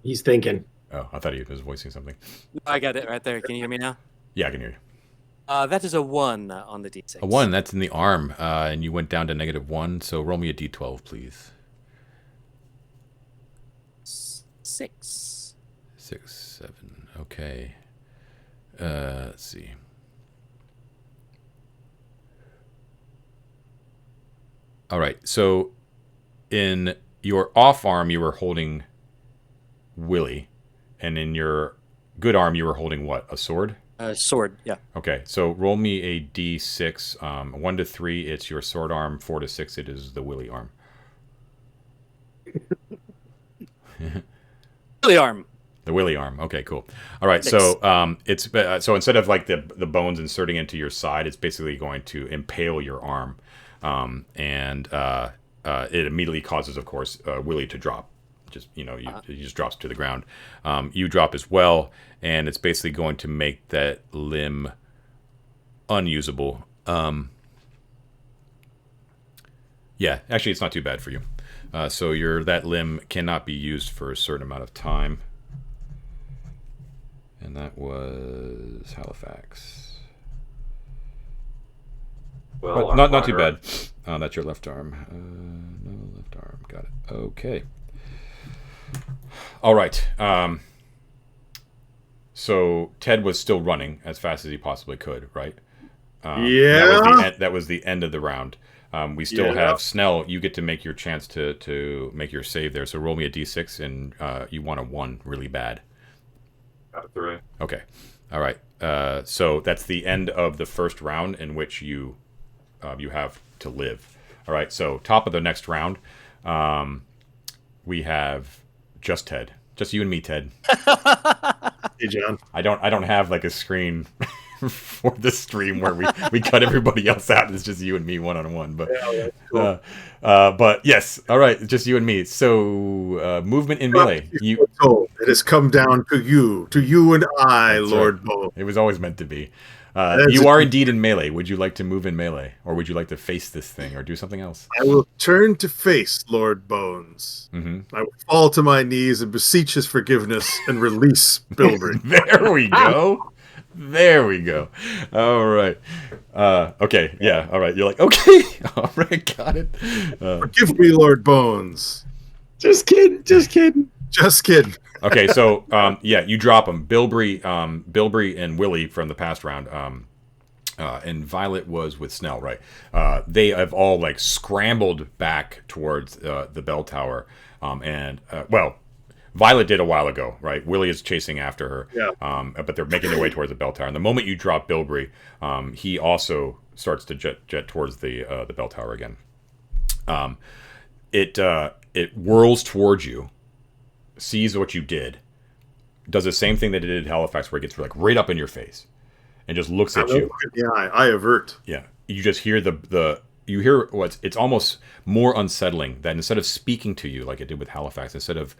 He's thinking. Oh, I thought he was voicing something. I got it right there. Can you hear me now? Yeah, I can hear you. That is a 1 on the D6. A 1, that's in the arm, and you went down to -1, so roll me a D12, please. 6. 6, 7, okay. Let's see. All right, so in your off arm, you were holding Willie, and in your good arm, you were holding what? A sword? Sword, yeah. Okay, so roll me a D6. 1 to 3, it's your sword arm. 4 to 6, it is the Willie arm. Willie arm. The Willie arm. Okay, cool. All right, 6. so it's so instead of like the bones inserting into your side, it's basically going to impale your arm, and it immediately causes, of course, Willie to drop. Just he just drops to the ground. You drop as well, and it's basically going to make that limb unusable. Yeah, actually, it's not too bad for you. So that limb cannot be used for a certain amount of time, and that was Halifax. Well, But not too bad. That's your left arm. No left arm. Got it. Okay. All right. So Ted was still running as fast as he possibly could, right? That was the end of the round. We still have Snell. You get to make your chance to make your save there. So roll me a d6, and you want a 1 really bad. Got a 3. Okay. All right. So that's the end of the first round in which you have to live. All right. So top of the next round, we have just Ted. Just you and me, Ted. Hey, John. I don't have like a screen for the stream where we cut everybody else out. It's just you and me one-on-one. But cool. But yes, all right, just you and me. So movement in melee. It has come down to you and I, That's Lord right. Bo. It was always meant to be. You are indeed in melee. Would you like to move in melee, or would you like to face this thing, or do something else? I will turn to face Lord Bones. Mm-hmm. I will fall to my knees and beseech his forgiveness and release Bilberry. There we go. There we go. All right. Okay. Yeah. All right. You're like, okay. All right. Got it. Forgive me, Lord Bones. Just kidding. Just kidding. Just kidding. Okay. So, you drop them. Bilberry and Willie from the past round. And Violet was with Snell, right? They have all like scrambled back towards the bell tower. Violet did a while ago, right? Willie is chasing after her. Yeah. But they're making their way towards the bell tower. And the moment you drop Bilberry, he also starts to jet towards the bell tower again. It whirls towards you, sees what you did, does the same thing that it did at Halifax, where it gets like right up in your face, and just looks at you. Yeah, I avert. Yeah, you just hear you hear it's almost more unsettling that instead of speaking to you like it did with Halifax, instead of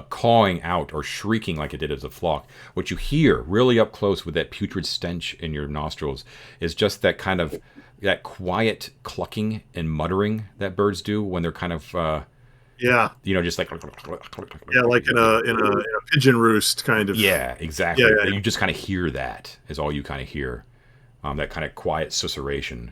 cawing out or shrieking like it did as a flock, what you hear really up close with that putrid stench in your nostrils is just that kind of that quiet clucking and muttering that birds do when they're kind of just like like in a pigeon roost kind of. Yeah, exactly. Yeah. You just kind of hear that is all you kind of hear, that kind of quiet susurration.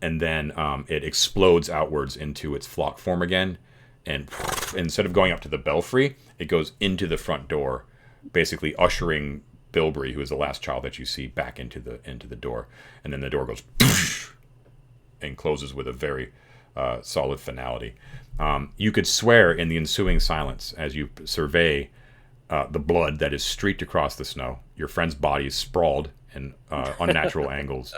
And then it explodes outwards into its flock form again, and instead of going up to the belfry, it goes into the front door, basically ushering Bilberry, who is the last child that you see, back into the door. And then the door goes and closes with a very solid finality. You could swear in the ensuing silence as you survey the blood that is streaked across the snow. Your friend's body is sprawled in unnatural angles.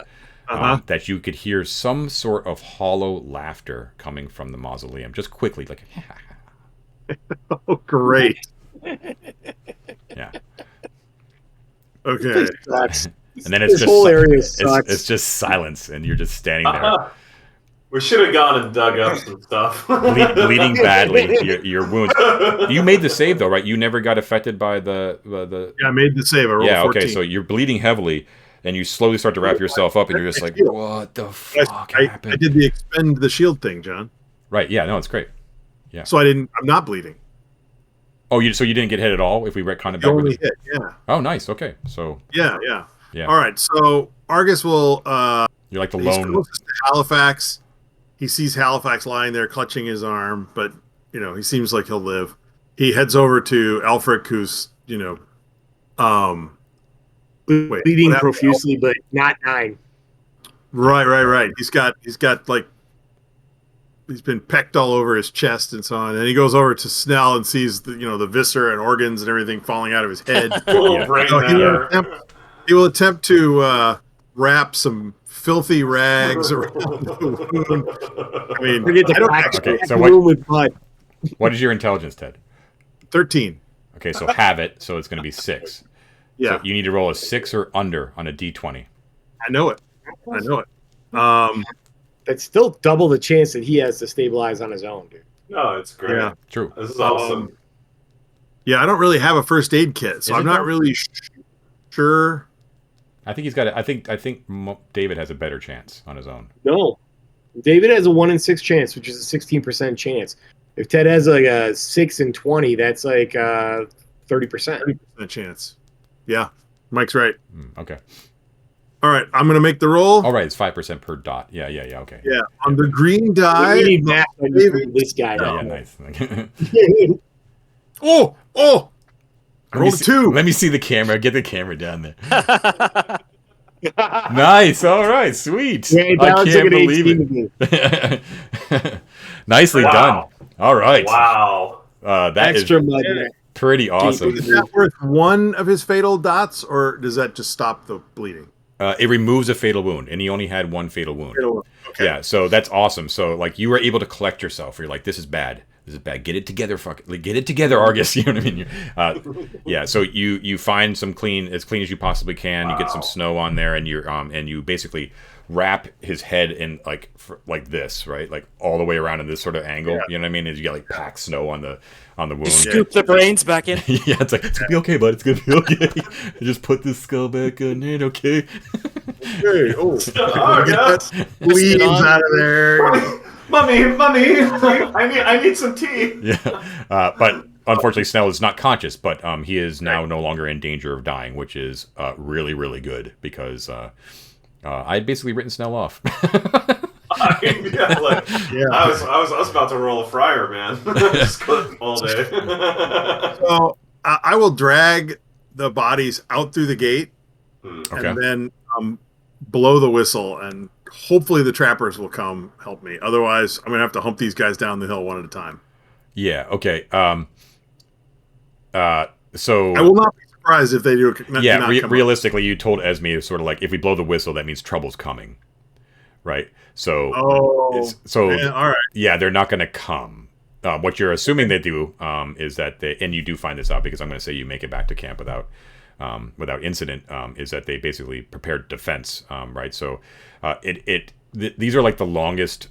That you could hear some sort of hollow laughter coming from the mausoleum, just quickly, like. Oh, great! Yeah. Okay. And then it's this whole area sucks. It's just silence, and you're just standing there, We should have gone and dug up some stuff. bleeding badly. Your wounds. You made the save though, right? You never got affected by the. Yeah, I made the save. I rolled 14. Okay. So you're bleeding heavily. And you slowly start to wrap yourself up, and you're just like, "What the fuck happened?" I did the expend the shield thing, John. Right? Yeah. No, it's great. Yeah. So I'm not bleeding. Oh, so you didn't get hit at all if we retcon it back? Only hit, yeah. Oh, nice. Okay, so Yeah. yeah. All right, so Argus will. You're like the He's lone. closest to Halifax. He sees Halifax lying there, clutching his arm, but he seems like he'll live. He heads over to Aelfric, who's bleeding profusely, but not dying. Right. He's got like he's been pecked all over his chest and so on. And he goes over to Snell and sees the viscera and organs and everything falling out of his head. He will attempt to wrap some filthy rags around the wound. I mean, Forget the I don't black Okay, screen. so With blood. what is your intelligence, Ted? 13. Okay, so have it. So it's going to be 6. Yeah, So you need to roll a 6 or under on a d20. I know it. That's still double the chance that he has to stabilize on his own, dude. No, it's great. Yeah. True. This is awesome. Yeah, I don't really have a first aid kit, so Is I'm it not though? really sure. I think he's got it. I think David has a better chance on his own. No. David has a 1 in 6 chance, which is a 16% chance. If Ted has like a 6 in 20, that's like 30%. 30% chance. Yeah, Mike's right. Okay. All right, I'm going to make the roll. All right, it's 5% per dot. Yeah. Okay. Yeah, on the green die. We need math on this guy. Yeah, nice. Oh! I Let me rolled a see- 2. Let me see the camera. Get the camera down there. Nice. All right. Sweet. Yeah, I that looks can't like an believe 18 it. Nicely Wow. done. All right. Wow. That is Extra mud. Man. pretty awesome. Is that worth one of his fatal dots, or does that just stop the bleeding? It removes a fatal wound, and he only had one fatal wound. Okay. Yeah, so that's awesome. So like you were able to collect yourself. You're like, this is bad. This is bad. Get it together, get it together, Argus. You know what I mean? Yeah. So you find some as clean as you possibly can. You get some snow on there, and you basically wrap his head in like this, right? Like all the way around in this sort of angle. Yeah. You know what I mean? As you get like packed snow on the wound. Scoop the brains back in. Yeah, it's like, it's gonna be okay, bud. It's gonna be okay. Just put this skull back in it, okay? Hey, Oh, get yeah. that bleeds out of there. Mummy, I need some tea. Yeah, but unfortunately, Snell is not conscious, but he is now no longer in danger of dying, which is really, really good because I had basically written Snell off. I was about to roll a fryer, man. Just cooked all day. So I will drag the bodies out through the gate, Okay. and then blow the whistle, and hopefully the trappers will come help me. Otherwise, I'm gonna have to hump these guys down the hill one at a time. Yeah. Okay. So I will not be surprised if they do. yeah, not come up. realistically, you told Esme sort of like if we blow the whistle, that means trouble's coming, right? So Man, all right. yeah, they're not going to come. What you're assuming they do is that and you do find this out because I'm going to say you make it back to camp without incident, is that they basically prepared defense, right? So these are like the longest,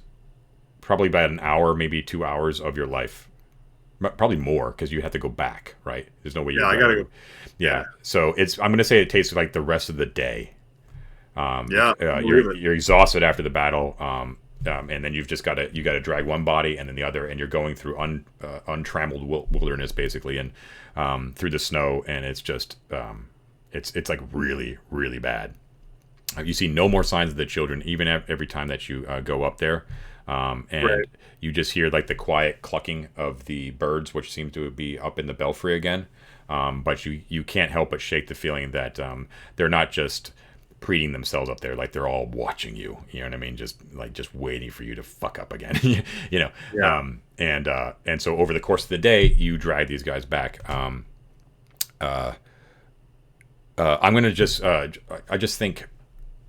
probably about an hour, maybe 2 hours of your life. Probably more because you have to go back, right? There's no way Yeah, I gotta go. Yeah, so I'm going to say it takes like the rest of the day. You're exhausted after the battle, and then you've just got to drag one body and then the other, and you're going through untrammeled wilderness basically, and through the snow, and it's just it's like really, really bad. You see no more signs of the children even every time that you go up there, and Right. you just hear like the quiet clucking of the birds, which seem to be up in the belfry again. But you can't help but shake the feeling that they're not just preening themselves up there, like they're all watching you. You know what I mean? Just waiting for you to fuck up again. You know. Yeah. And so over the course of the day, you drag these guys back. I'm gonna I just think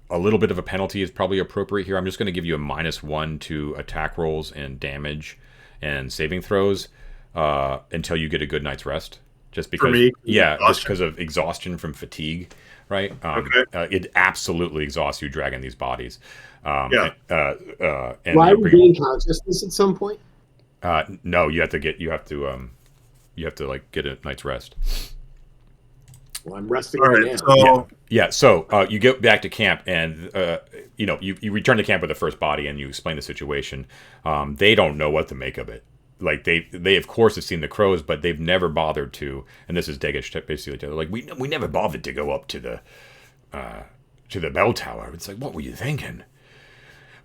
a little bit of a penalty is probably appropriate here. I'm just going to give you a -1 to attack rolls and damage and saving throws until you get a good night's rest. Just because, me? just because of exhaustion from fatigue, right? Okay. It absolutely exhausts you dragging these bodies. And Why are we gain consciousness at some point? no, you have to like get a night's rest. Well, I'm resting All right right. now. So Yeah, so you get back to camp, and you return to camp with the first body, and you explain the situation. They don't know what to make of it. like they of course have seen the crows, but they've never bothered to. And this is Degish basically like we never bothered to go up to the bell tower. It's like, what were you thinking?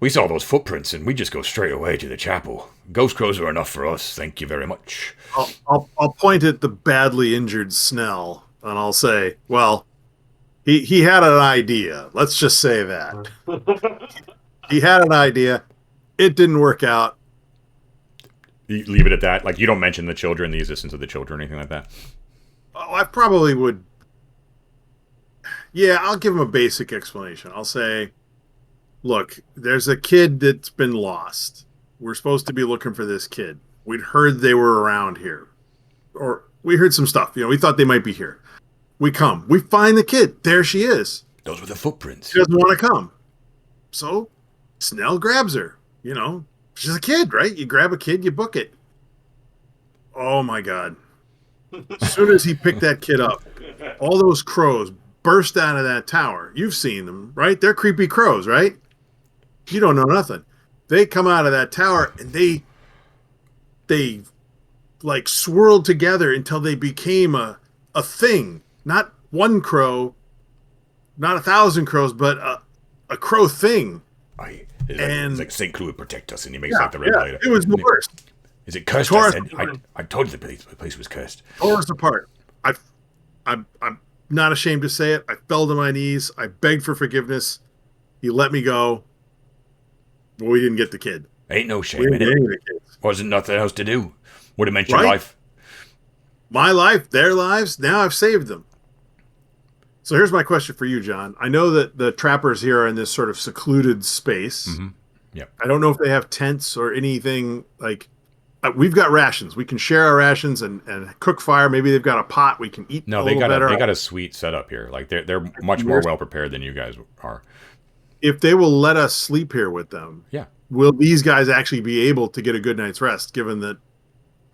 We saw those footprints and we just go straight away to the chapel. Ghost crows are enough for us. Thank you very much. I'll point at the badly injured Snell and I'll say, well, he had an idea. Let's just say that. He had an idea. It didn't work out. You leave it at that? Like, you don't mention the children, the existence of the children, or anything like that? Oh, I probably would. Yeah, I'll give him a basic explanation. I'll say, look, there's a kid that's been lost. We're supposed to be looking for this kid. We'd heard they were around here. Or we heard some stuff. We thought they might be here. We come. We find the kid. There she is. Those were the footprints. She doesn't want to come. So Snell grabs her. She's a kid, right? You grab a kid, you book it. Oh, my God. As soon as he picked that kid up, all those crows burst out of that tower. You've seen them, right? They're creepy crows, right? You don't know nothing. They come out of that tower, and they like swirled together until they became a thing. Not one crow, not 1,000 crows, but a crow thing. It's like St. Clewyd protect us, and he makes like the red light. It was the worst. Is it cursed? I told you the place was cursed. Tore us apart. I'm not ashamed to say it. I fell to my knees. I begged for forgiveness. He let me go. But we didn't get the kid. Ain't no shame in it. Wasn't nothing else to do. Would have meant your life. My life, their lives. Now I've saved them. So here's my question for you, John. I know that the trappers here are in this sort of secluded space. Mm-hmm. Yep. I don't know if they have tents or anything like. We've got rations. We can share our rations and cook fire. Maybe they've got a pot we can eat. No, they got a sweet setup here. Like they're much more well prepared than you guys are. If they will let us sleep here with them, will these guys actually be able to get a good night's rest? Given that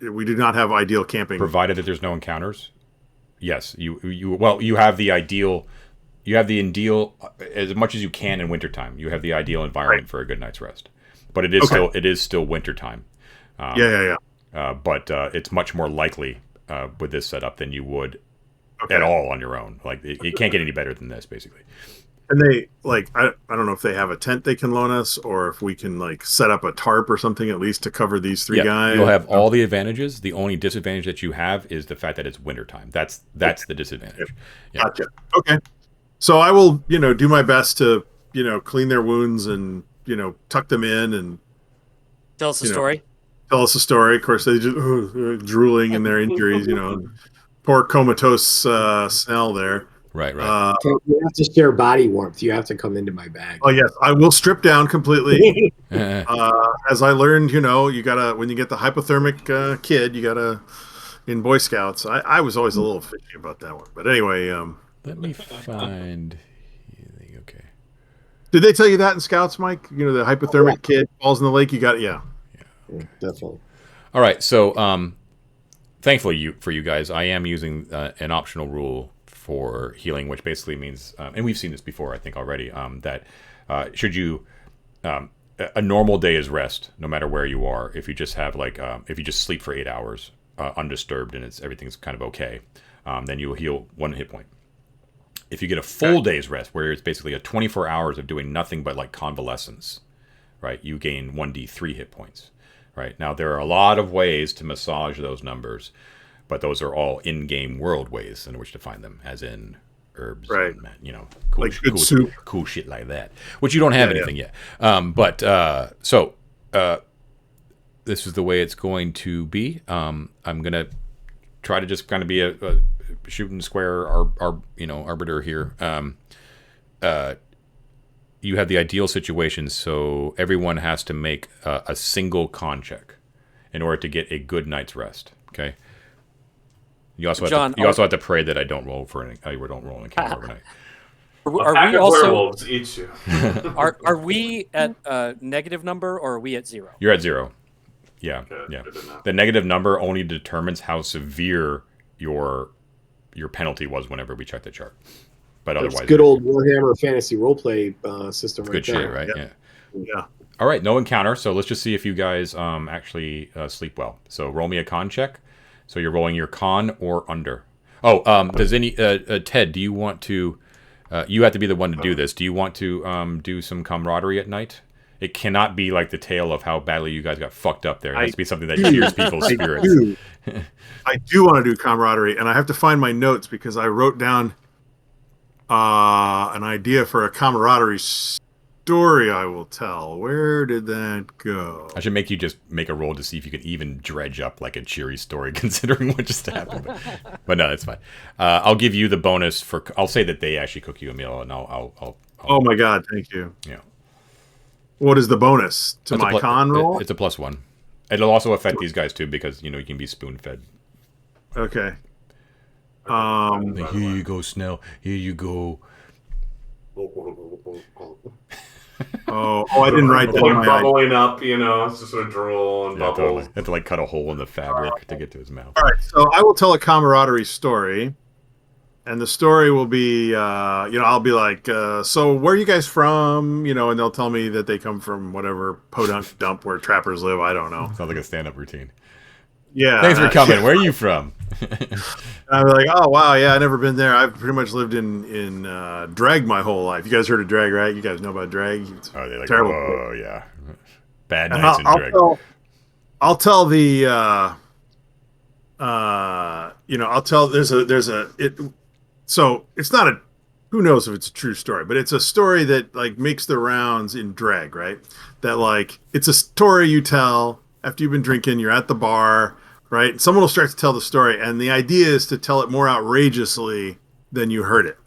we do not have ideal camping, provided that there's no encounters. Yes, you have the ideal. You have the ideal as much as you can in wintertime. You have the ideal environment for a good night's rest, but it is still wintertime. But it's much more likely with this setup than you would at all on your own. Like it can't get any better than this, basically. And they I don't know if they have a tent they can loan us, or if we can set up a tarp or something at least to cover these three guys. You'll have all the advantages. The only disadvantage that you have is the fact that it's wintertime. That's the disadvantage. Yeah. Gotcha. Okay. So I will, do my best to, clean their wounds and, tuck them in and tell us a story. Tell us a story. Of course, they just drooling in their injuries, Poor comatose Snell there. Right. You have to share body warmth. You have to come into my bag. Oh yes, I will strip down completely. As I learned, you gotta, when you get the hypothermic kid, you gotta, in Boy Scouts. I was always a little fishy about that one, but anyway. Let me find. Okay. Did they tell you that in Scouts, Mike? The hypothermic kid falls in the lake. You got it. Yeah, definitely. All right, so thankfully for you guys, I am using an optional rule for healing, which basically means, and we've seen this before, I think already, that should you, a normal day is rest, no matter where you are. If you just have if you just sleep for 8 hours undisturbed and everything's kind of okay, then you will heal 1 hit point. If you get a full day's rest, where it's basically a 24 hours of doing nothing but convalescence, right, you gain 1d3 hit points. Right now, there are a lot of ways to massage those numbers. But those are all in-game world ways in which to find them, as in herbs, right? And, cool soup, cool shit like that. Which you don't have anything yet. So this is the way it's going to be. I'm gonna try to just kind of be a shooting square, arbiter here. You have the ideal situation, so everyone has to make a single con check in order to get a good night's rest. Okay. You also have to pray that I don't roll for an encounter overnight. Are we also werewolves eat you? Are we at a negative number or are we at 0? You're at 0. Yeah, yeah. The negative number only determines how severe your penalty was whenever we check the chart. But otherwise, good old Warhammer fantasy roleplay system. Good shit, right? Yeah. Yeah. All right, no encounter. So let's just see if you guys actually sleep well. So roll me a con check. So you're rolling your con or under. Oh, does any Ted? Do you want to? You have to be the one to do this. Do you want to do some camaraderie at night? It cannot be like the tale of how badly you guys got fucked up there. It has to be something that cheers people's spirits. I do want to do camaraderie, and I have to find my notes because I wrote down an idea for a camaraderie story I will tell. Where did that go? I should make you just make a roll to see if you can even dredge up like a cheery story, considering what just happened. But no, that's fine. I'll give you the bonus for. I'll say that they actually cook you a meal, and I'll oh my god, thank you. Yeah. What is the bonus to my con roll? It's a +1. It'll also affect these guys too because you can be spoon fed. Okay. Here you go, Snell. Here you go. I didn't write that. Bubbling up, it's just sort of drool and bubbles. Totally. Have to cut a hole in the fabric to get to his mouth. All right, so I will tell a camaraderie story, and the story will be, I'll be like, so where are you guys from? And they'll tell me that they come from whatever podunk dump where trappers live. I don't know. Sounds like a stand-up routine. Yeah. Thanks for coming. Where are you from? I'm like, oh wow, yeah, I've never been there. I've pretty much lived in drag my whole life. You guys heard of drag, right? You guys know about drag? It's they're like, terrible. Oh yeah, bad nights in drag. I'll tell the, I'll tell. So it's not a. Who knows if it's a true story, but it's a story that like makes the rounds in drag, right? That like it's a story you tell after you've been drinking. You're at the bar. Right, someone will start to tell the story, and the idea is to tell it more outrageously than you heard it.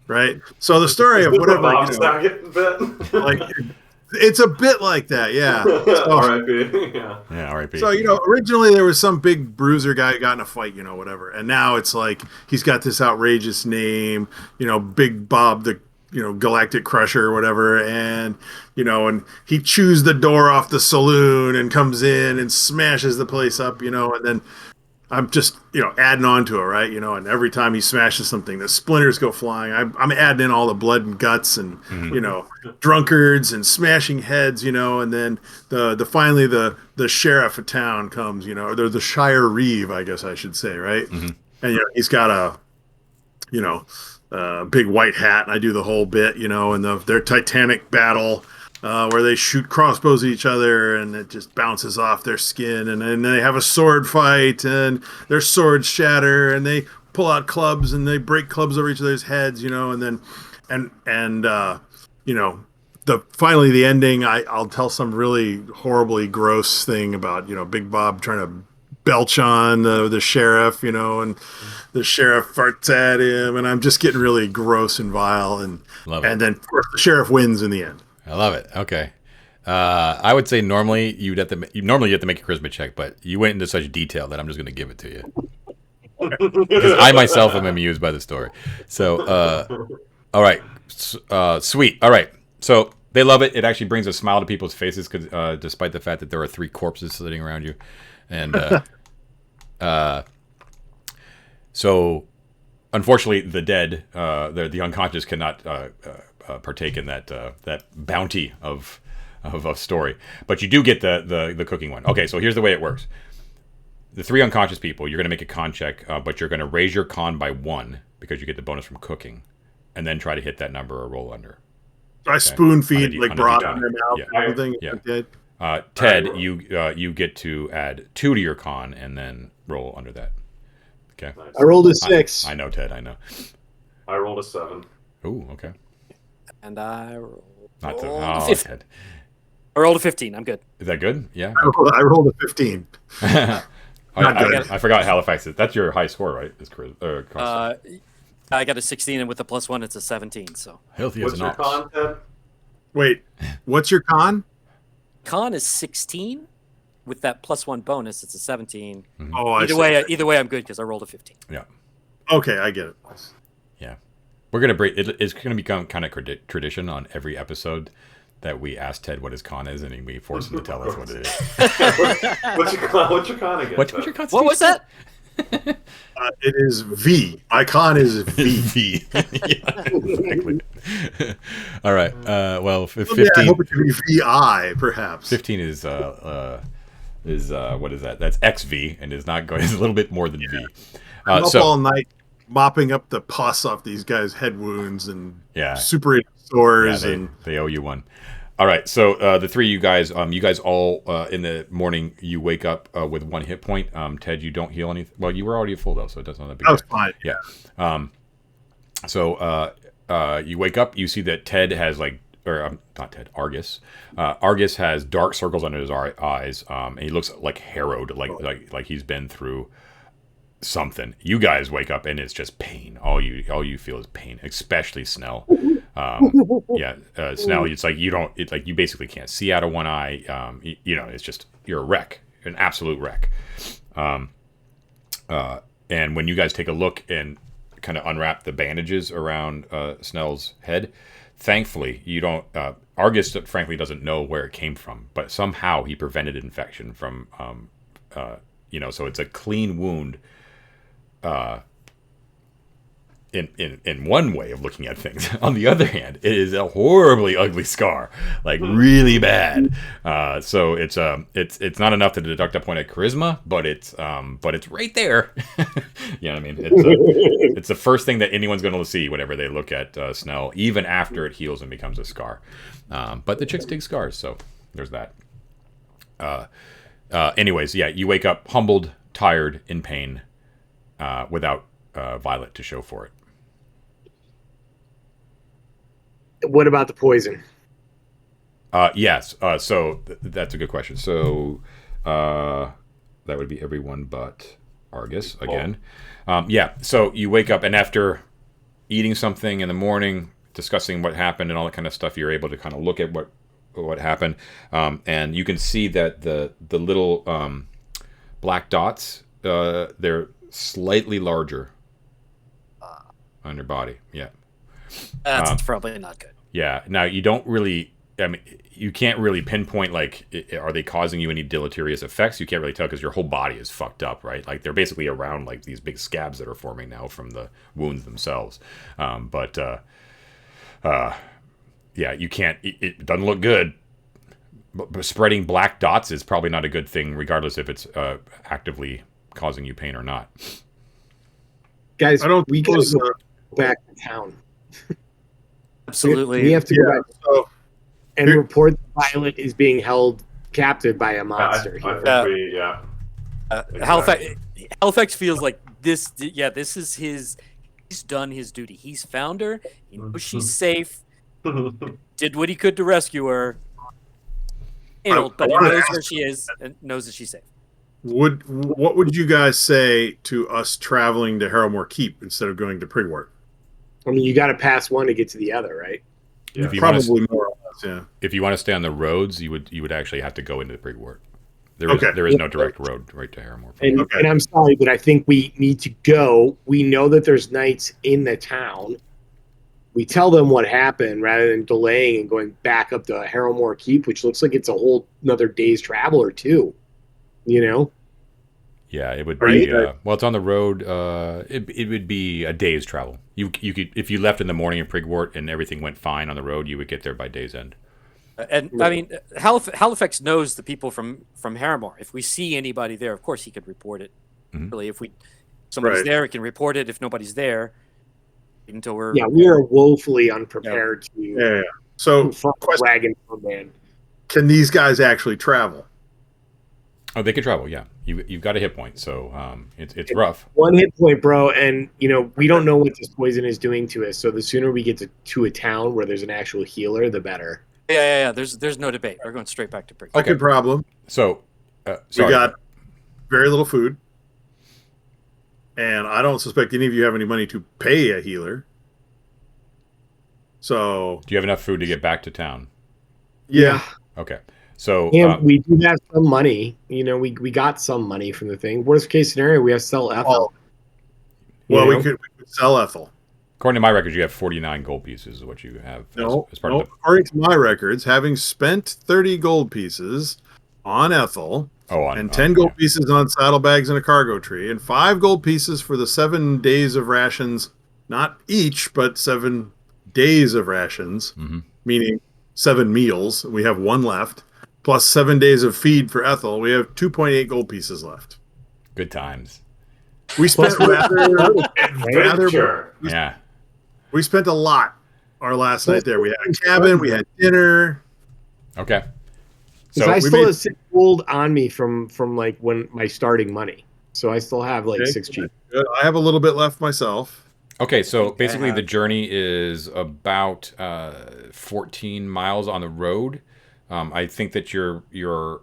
Right, so the story of whatever, like it's a bit like that, yeah. So, R.I.P. Yeah, R.I.P. So originally there was some big bruiser guy who got in a fight, whatever, and now it's like he's got this outrageous name, Big Bob the Galactic Crusher or whatever, and and he chews the door off the saloon and comes in and smashes the place up, and then I'm just adding on to it, right, and every time he smashes something, the splinters go flying. I'm adding in all the blood and guts and drunkards and smashing heads, and then finally the sheriff of town comes, or the Shire Reeve, I guess I should say, right, and he's got a big white hat, and I do the whole bit, and their Titanic battle where they shoot crossbows at each other, and it just bounces off their skin, and then they have a sword fight, and their swords shatter, and they pull out clubs, and they break clubs over each other's heads, and then, finally the ending, I'll tell some really horribly gross thing about, Big Bob trying to belch on the sheriff, and the sheriff farts at him, and I'm just getting really gross and vile, and then of course the sheriff wins in the end. I love it. Okay, I would say normally you have to make a charisma check, but you went into such detail that I'm just going to give it to you because I myself am amused by the story. So, all right, sweet. All right, so they love it. It actually brings a smile to people's faces, because despite the fact that there are 3 corpses sitting around you. And so, unfortunately, the dead, the unconscious, cannot partake in that bounty of story. But you do get the cooking one. Okay, so here's the way it works. The 3 unconscious people, you're going to make a con check, but you're going to raise your con by 1 because you get the bonus from cooking, and then try to hit that number or roll under. So I spoon feed like broth in their mouth, everything. Yeah. Ted, you get to add 2 to your con and then roll under that. Okay. I rolled a 6. I know, Ted. I know. I rolled a 7. Ooh, okay. And I rolled Not to, a oh, 15. Ted. I rolled a 15. I'm good. Is that good? Yeah. I rolled a 15. I forgot Halifax. That's your high score, right? I got a 16, and with the +1, it's a 17. So healthy as as an an ox. What's your con, Ted? Wait, what's your con? Con is 16. With that +1 bonus, it's a 17. Mm-hmm. Oh, Either way, I'm good because I rolled a 15. Yeah. Okay, I get it. Yeah, we're gonna break. It's gonna become kind of tradition on every episode that we ask Ted what his con is, and we force him to tell us what it is. What's your con again? What's your con? What was that? It is V. My con is V. V. Yeah, exactly. All right. Well, 15. Yeah, I hope it could be VI, perhaps. 15 is what is that? That's XV, and is not going. It's a little bit more than V. I'm up all night mopping up the pus off these guys' head wounds and super sores, and they owe you one. All right, so the three of you guys all in the morning, you wake up with 1 hit point. Ted, you don't heal anything. Well, you were already full though, so it doesn't. That was fine. Yeah. So you wake up, you see that Ted has not Ted, Argus. Argus has dark circles under his eyes, and he looks like harrowed, like he's been through something. You guys wake up and it's just pain. All you feel is pain, especially Snell. Snell, it's like you basically can't see out of one eye. It's just, you're a wreck, an absolute wreck. And when you guys take a look and kind of unwrap the bandages around Snell's head, thankfully you don't. Argus frankly doesn't know where it came from, but somehow he prevented infection from. So it's a clean wound. In one way of looking at things. On the other hand, it is a horribly ugly scar, like really bad. So it's not enough to deduct a point of charisma, but it's right there. You know what I mean? It's the first thing that anyone's going to see whenever they look at Snell, even after it heals and becomes a scar. But the chicks dig scars, so there's that. Anyways, you wake up humbled, tired, in pain, without Violet to show for it. What about the poison? Yes. So that's a good question. So that would be everyone but Argus again. So you wake up, and after eating something in the morning, discussing what happened and all that kind of stuff, you're able to kind of look at what happened, and you can see that the little black dots, they're slightly larger on your body. Yeah. That's probably not good. Yeah. Now, you don't really, you can't really pinpoint, are they causing you any deleterious effects? You can't really tell because your whole body is fucked up, right? Like, they're basically around, like, these big scabs that are forming now from the wounds themselves. You can't, it doesn't look good. But spreading black dots is probably not a good thing, regardless if it's actively causing you pain or not. Guys, we gotta go back to town. Absolutely. We have to go back and report that Violet is being held captive by a monster. Halifax feels like this. Yeah, this is his. He's done his duty. He's found her. He knows she's safe. Did what he could to rescue her. But he knows where she is and knows that she's safe. What would you guys say to us traveling to Harrowmore Keep instead of going to Prigwort? I mean, you got to pass one to get to the other, right? Yeah, probably more or less. Yeah. If you want to stay on the roads, you would actually have to go into the Prigwort. There is no direct road right to Harrowmore. And I'm sorry, but I think we need to go. We know that there's knights in the town. We tell them what happened rather than delaying and going back up to Harrowmore Keep, which looks like it's a whole another day's travel or two. You know? Yeah, it would be. Well, it's on the road. It would be a day's travel. You could, if you left in the morning in Prigwort and everything went fine on the road, you would get there by day's end. And I mean, Halifax knows the people from Harrowmore. If we see anybody there, of course he could report it. Mm-hmm. Really, if somebody's there, he can report it. If nobody's there, until we're we are woefully unprepared to. Yeah. So, wagon man. Can these guys actually travel? Oh, they could travel. Yeah, you've got a hit point, so it's rough. 1 hit point, bro, and we don't know what this poison is doing to us. So the sooner we get to a town where there's an actual healer, the better. Yeah. There's no debate. We're going straight back to Prigwort. Okay, problem. So we got very little food, and I don't suspect any of you have any money to pay a healer. So, do you have enough food to get back to town? Yeah. Okay. So we do have some money. We got some money from the thing. Worst case scenario, we have to sell Ethel. We could sell Ethel. According to my records, you have 49 gold pieces is what you have. As part of according to my records, having spent 30 gold pieces on Ethel, and 10 gold pieces on saddlebags and a cargo tree, and 5 gold pieces for the 7 days of rations, not each, but 7 days of rations, meaning 7 meals. We have 1 left, plus 7 days of feed for Ethel. We have 2.8 gold pieces left. Good times. We spent we spent a lot our last night there. We had a cabin, we had dinner. Okay. So I still have 6 gold on me from like when my starting money. So I still have like 6 cheap. Good. I have a little bit left myself. Okay, so basically the journey is about 14 miles on the road. I think that you're to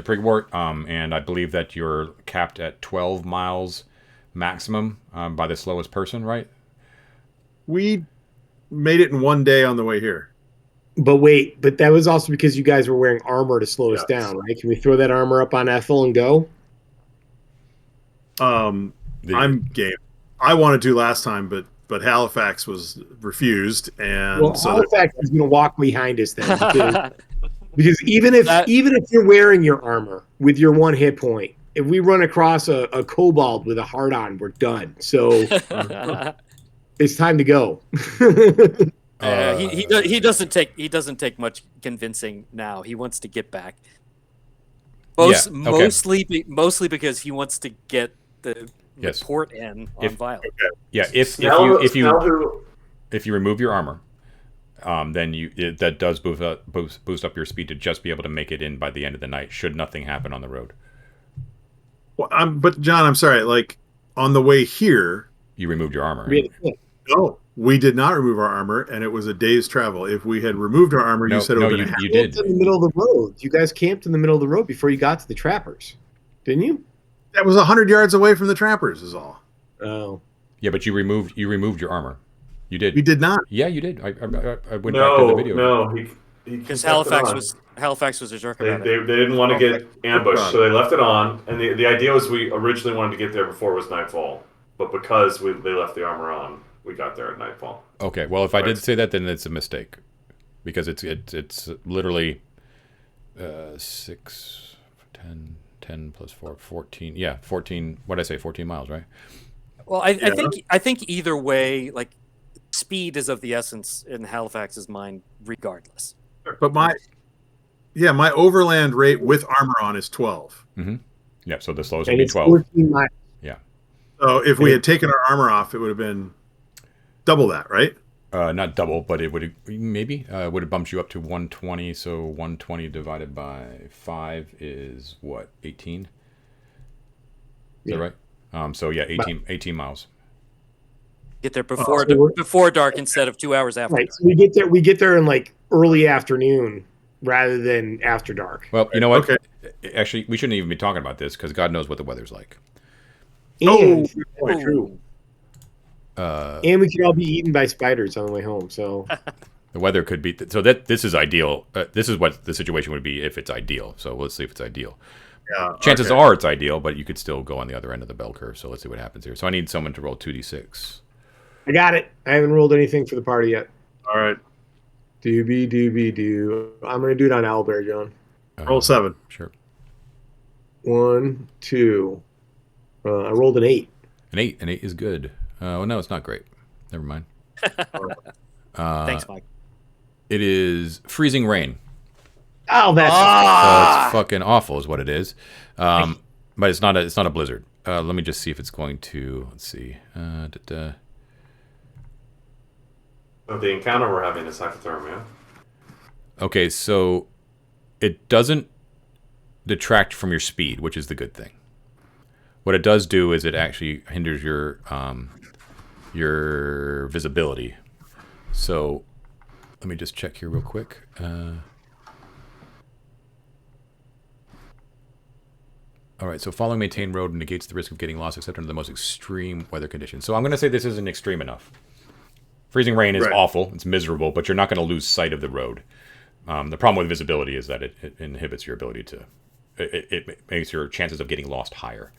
Prigwort, and I believe that you're capped at 12 miles maximum by the slowest person, right? We made it in 1 day on the way here. But wait, that was also because you guys were wearing armor to slow us down, right? Can we throw that armor up on Ethel and go? I'm game. I wanted to last time, but Halifax was refused, and so Halifax is going to walk behind us then, because even if you're wearing your armor with your 1 hit point, if we run across a kobold with a heart on, we're done. So it's time to go. He doesn't take much convincing now. He wants to get back. Mostly because he wants to get the report in on Violet. Okay. Yeah, if you remove your armor, then that does boost up your speed to just be able to make it in by the end of the night. Should nothing happen on the road. Well, but John, I'm sorry. Like on the way here, you removed your armor. No, we did not remove our armor, and it was a day's travel. If we had removed our armor, you said it would have been you did. In the middle of the road. You guys camped in the middle of the road before you got to the trappers, didn't you? That was 100 yards away from the trappers, is all. Oh. Yeah, but you removed your armor. You did. We did not. Yeah, you did. I went back to the video. No, because Halifax was a jerk about it. They didn't want to get ambushed, so they left it on. And the idea was we originally wanted to get there before it was nightfall, but because they left the armor on, we got there at nightfall. Okay, well, if I did say that, then it's a mistake, because it's literally 6, 10 plus 4, 14. Yeah, 14. What did I say? 14 miles, right? Well, I think either way, like, speed is of the essence in Halifax's mind, regardless. But my overland rate with armor on is 12. Mm-hmm. Yeah, so the slowest would be 12. 14 miles. Yeah. So if we had taken our armor off, it would have been double that, right? Not double, but it would have bumped you up to 120. So 120 divided by 5 is what, 18? Is that right? So yeah, 18 miles. Get there before dark instead of 2 hours after. Right. So we get there in like early afternoon rather than after dark. Well, you know what? Okay. Actually, we shouldn't even be talking about this because God knows what the weather's like. And, true. And we could all be eaten by spiders on the way home. So the weather could be this is ideal. This is what the situation would be if it's ideal. So let's see if it's ideal. Yeah, chances are it's ideal, but you could still go on the other end of the bell curve. So let's see what happens here. So I need someone to roll 2d6. I got it. I haven't rolled anything for the party yet. All right. Doobie. I'm going to do it on owlbear, John. Roll 7. Sure. 1, 2. I rolled an 8. An 8 is good. No, it's not great. Never mind. Thanks, Mike. It is freezing rain. Oh, that's it's fucking awful, is what it is. But it's not a blizzard. Let me just see if it's going to. Let's see. So the encounter we're having is hypothermia. Okay, so it doesn't detract from your speed, which is the good thing. What it does do is it actually hinders your visibility. So let me just check here real quick. All right, so following maintained road negates the risk of getting lost except under the most extreme weather conditions. So I'm going to say this isn't extreme enough. Freezing rain is awful. It's miserable, but you're not going to lose sight of the road. The problem with visibility is that it inhibits your ability to... It makes your chances of getting lost higher.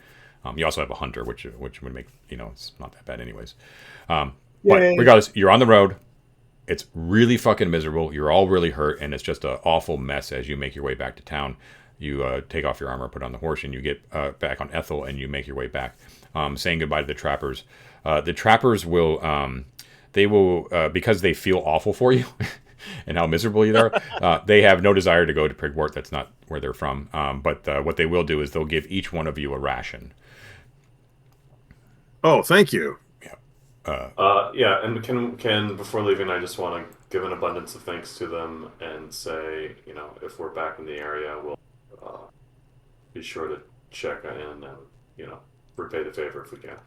You also have a hunter, which would make, it's not that bad anyways. But regardless, you're on the road. it's really fucking miserable. You're all really hurt, and it's just an awful mess as you make your way back to town. You take off your armor, put on the horse, and you get back on Ethel, and you make your way back, saying goodbye to the trappers. The trappers will, because they feel awful for you and how miserable you are, they have no desire to go to Prigwort. That's not where they're from. But what they will do is they'll give each one of you a ration. Oh, thank you. Yeah, and can before leaving, I just want to give an abundance of thanks to them and say, if we're back in the area, we'll be sure to check in and repay the favor if we can.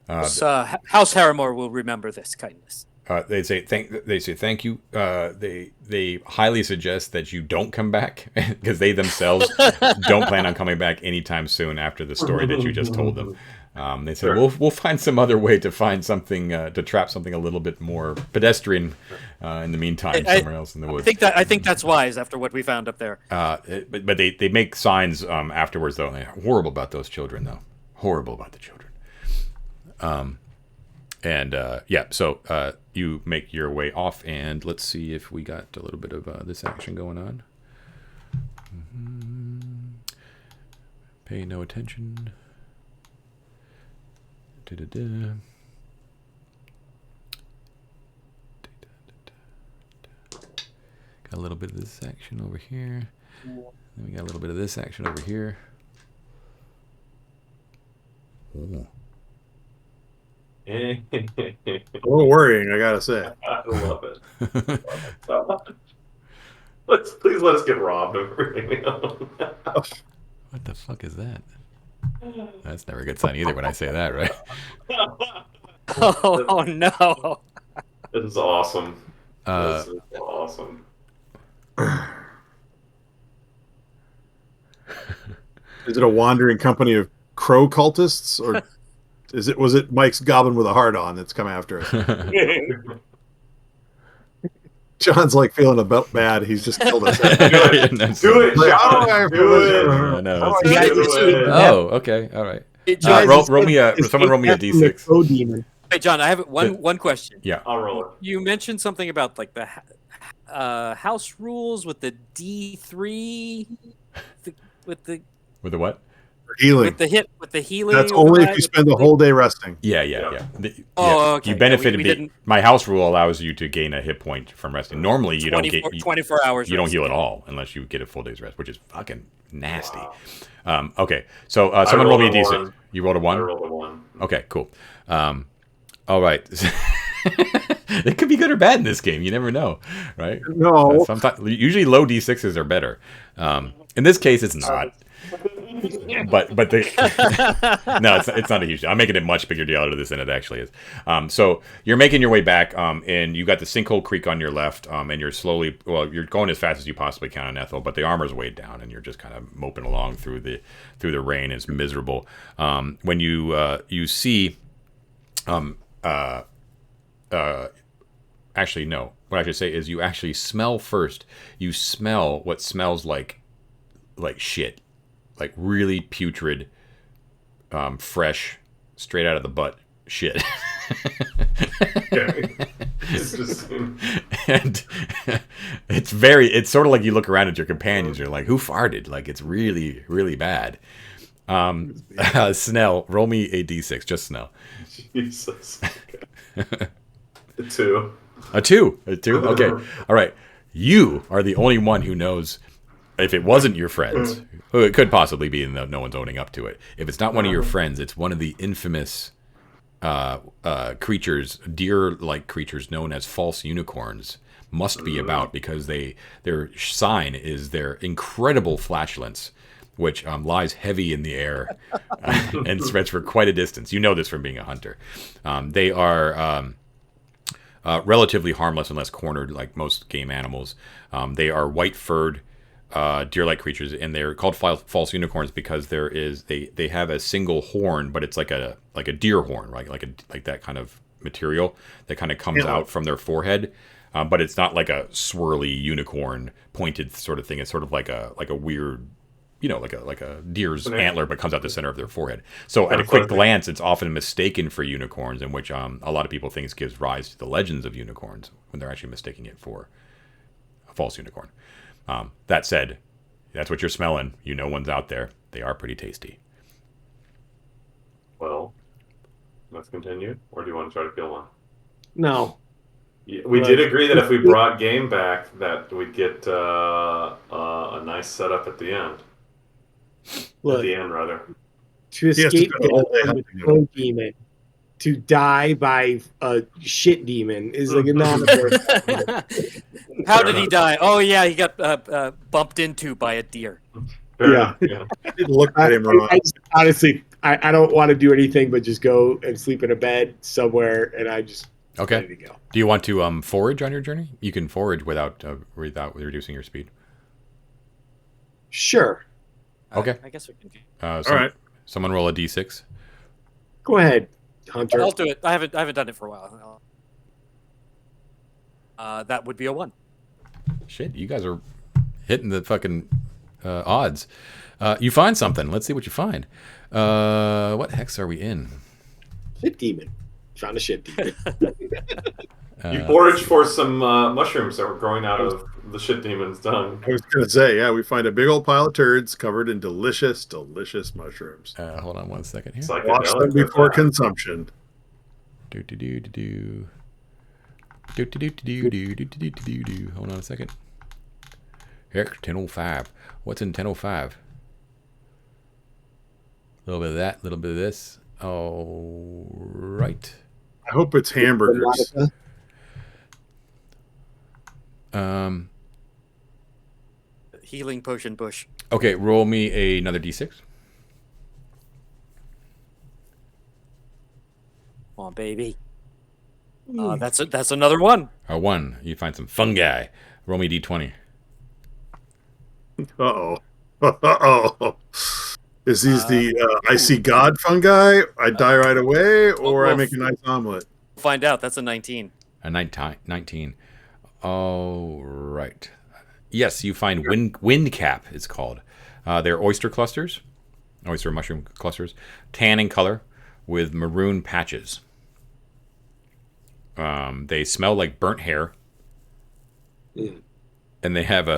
House Harrimore will remember this kindness. They say thank you. They highly suggest that you don't come back because they themselves don't plan on coming back anytime soon after the story that you just told them. They said, we'll find some other way to find something, to trap something a little bit more pedestrian in the meantime somewhere else in the woods. I think that's wise after what we found up there. But they make signs afterwards, though. They're horrible about those children, though. Horrible about the children. So you make your way off, and let's see if we got a little bit of this action going on. Pay no attention. Got a little bit of this action over here. Then we got a little bit of this action over here. Ooh. A little worrying, I gotta say. I love it. Please let us get robbed of everything we own. What the fuck is that? That's never a good sign either when I say that, right? Oh no! This is awesome. This is awesome. Is it a wandering company of crow cultists, or was it Mike's goblin with a heart on that's come after us? John's like feeling a bit bad. He's just killed us. Do it, John. Oh, okay, all right. Roll me a D6. Hey, John, I have one question. Yeah, I'll roll it. You mentioned something about like the house rules with the D3, with the what? Healing. With the healing. That's only if you spend the whole day resting. Yeah. Okay. You benefited. My house rule allows you to gain a hit point from resting. Normally, you don't get 24 hours. You don't heal at all unless you get a full day's rest, which is fucking nasty. Wow. Okay, so someone roll me a D6. You rolled a 1? I rolled a 1. Okay, cool. All right. It could be good or bad in this game. You never know, right? No. Usually low D6s are better. In this case, it's not. But no, it's not a huge deal. I'm making it much bigger deal out of this than it actually is. So you're making your way back, and you got the Sinkhole Creek on your left, and you're you're going as fast as you possibly can on Ethel, but the armor's weighed down, and you're just kind of moping along through the rain. It's miserable. When you see, actually no, what I should say is you actually smell first. You smell what smells like shit. Like really putrid, fresh, straight out of the butt shit. And it's sort of like you look around at your companions, you're like, who farted? Like, it's really, really bad. Snell, roll me a D6, just Snell. Jesus. Okay. A 2. A 2? Okay. All right. You are the only one who knows. If it wasn't your friends, it could possibly be that no one's owning up to it. If it's not one of your friends, it's one of the infamous creatures, deer-like creatures known as false unicorns, must be about because their sign is their incredible flatulence, which lies heavy in the air and spreads for quite a distance. You know this from being a hunter. They are relatively harmless unless cornered, like most game animals. They are white-furred. Deer-like creatures, and they're called false unicorns because they have a single horn, but it's like a deer horn, right? Like that kind of material that kind of comes out from their forehead, but it's not like a swirly unicorn pointed sort of thing. It's sort of like a weird, like a deer's Snake. antler, but comes out the center of their forehead. So at a Sounds quick like it. glance, it's often mistaken for unicorns, in which a lot of people think gives rise to the legends of unicorns when they're actually mistaking it for a false unicorn. That said, that's what you're smelling. You know one's out there. They are pretty tasty. Well, let's continue. Or do you want to try to kill one? No. Yeah, we did agree that if we brought game back, that we'd get a nice setup at the end. Look, At the end, rather. to He has to escape spend the whole day the hunting him. snow demon, to die by a shit demon is like not How did he die? Oh yeah, he got bumped into by a deer. Yeah. I didn't look at him wrong. honestly, I don't want to do anything but just go and sleep in a bed somewhere, and I just Okay. ready to go. Do you want to forage on your journey? You can forage without reducing your speed. Sure, Okay. I guess we can do. All right. Someone roll a d6. go ahead, Hunter. I'll do it. I haven't done it for a while. That would be a 1. Shit, you guys are hitting the fucking odds. You find something. Let's see what you find. What hex are we in? Shit demon. Found a shit demon. You foraged for some mushrooms that were growing out of the shit demon's dung. I was going to say, yeah, we find a big old pile of turds covered in delicious, delicious mushrooms. Hold on one second here. It's like Wash them before consumption. Do do do do do. Do do do do do do do do do. Hold on a second. Heck, 1005. What's in 1005? A little bit of that, a little bit of this. All right. I hope it's hamburgers. Healing potion bush. Okay, roll me another d6. Come on, baby. That's another 1. A 1. You find some fungi. Roll me d20. Uh-oh. Uh-oh. Is these the I see God fungi? I die right away, or I make a nice omelet? Find out. That's a 19. A 19. All right. Yes, you find wind cap, it's called. They're oyster clusters, oyster mushroom clusters, tan in color with maroon patches. They smell like burnt hair, and they have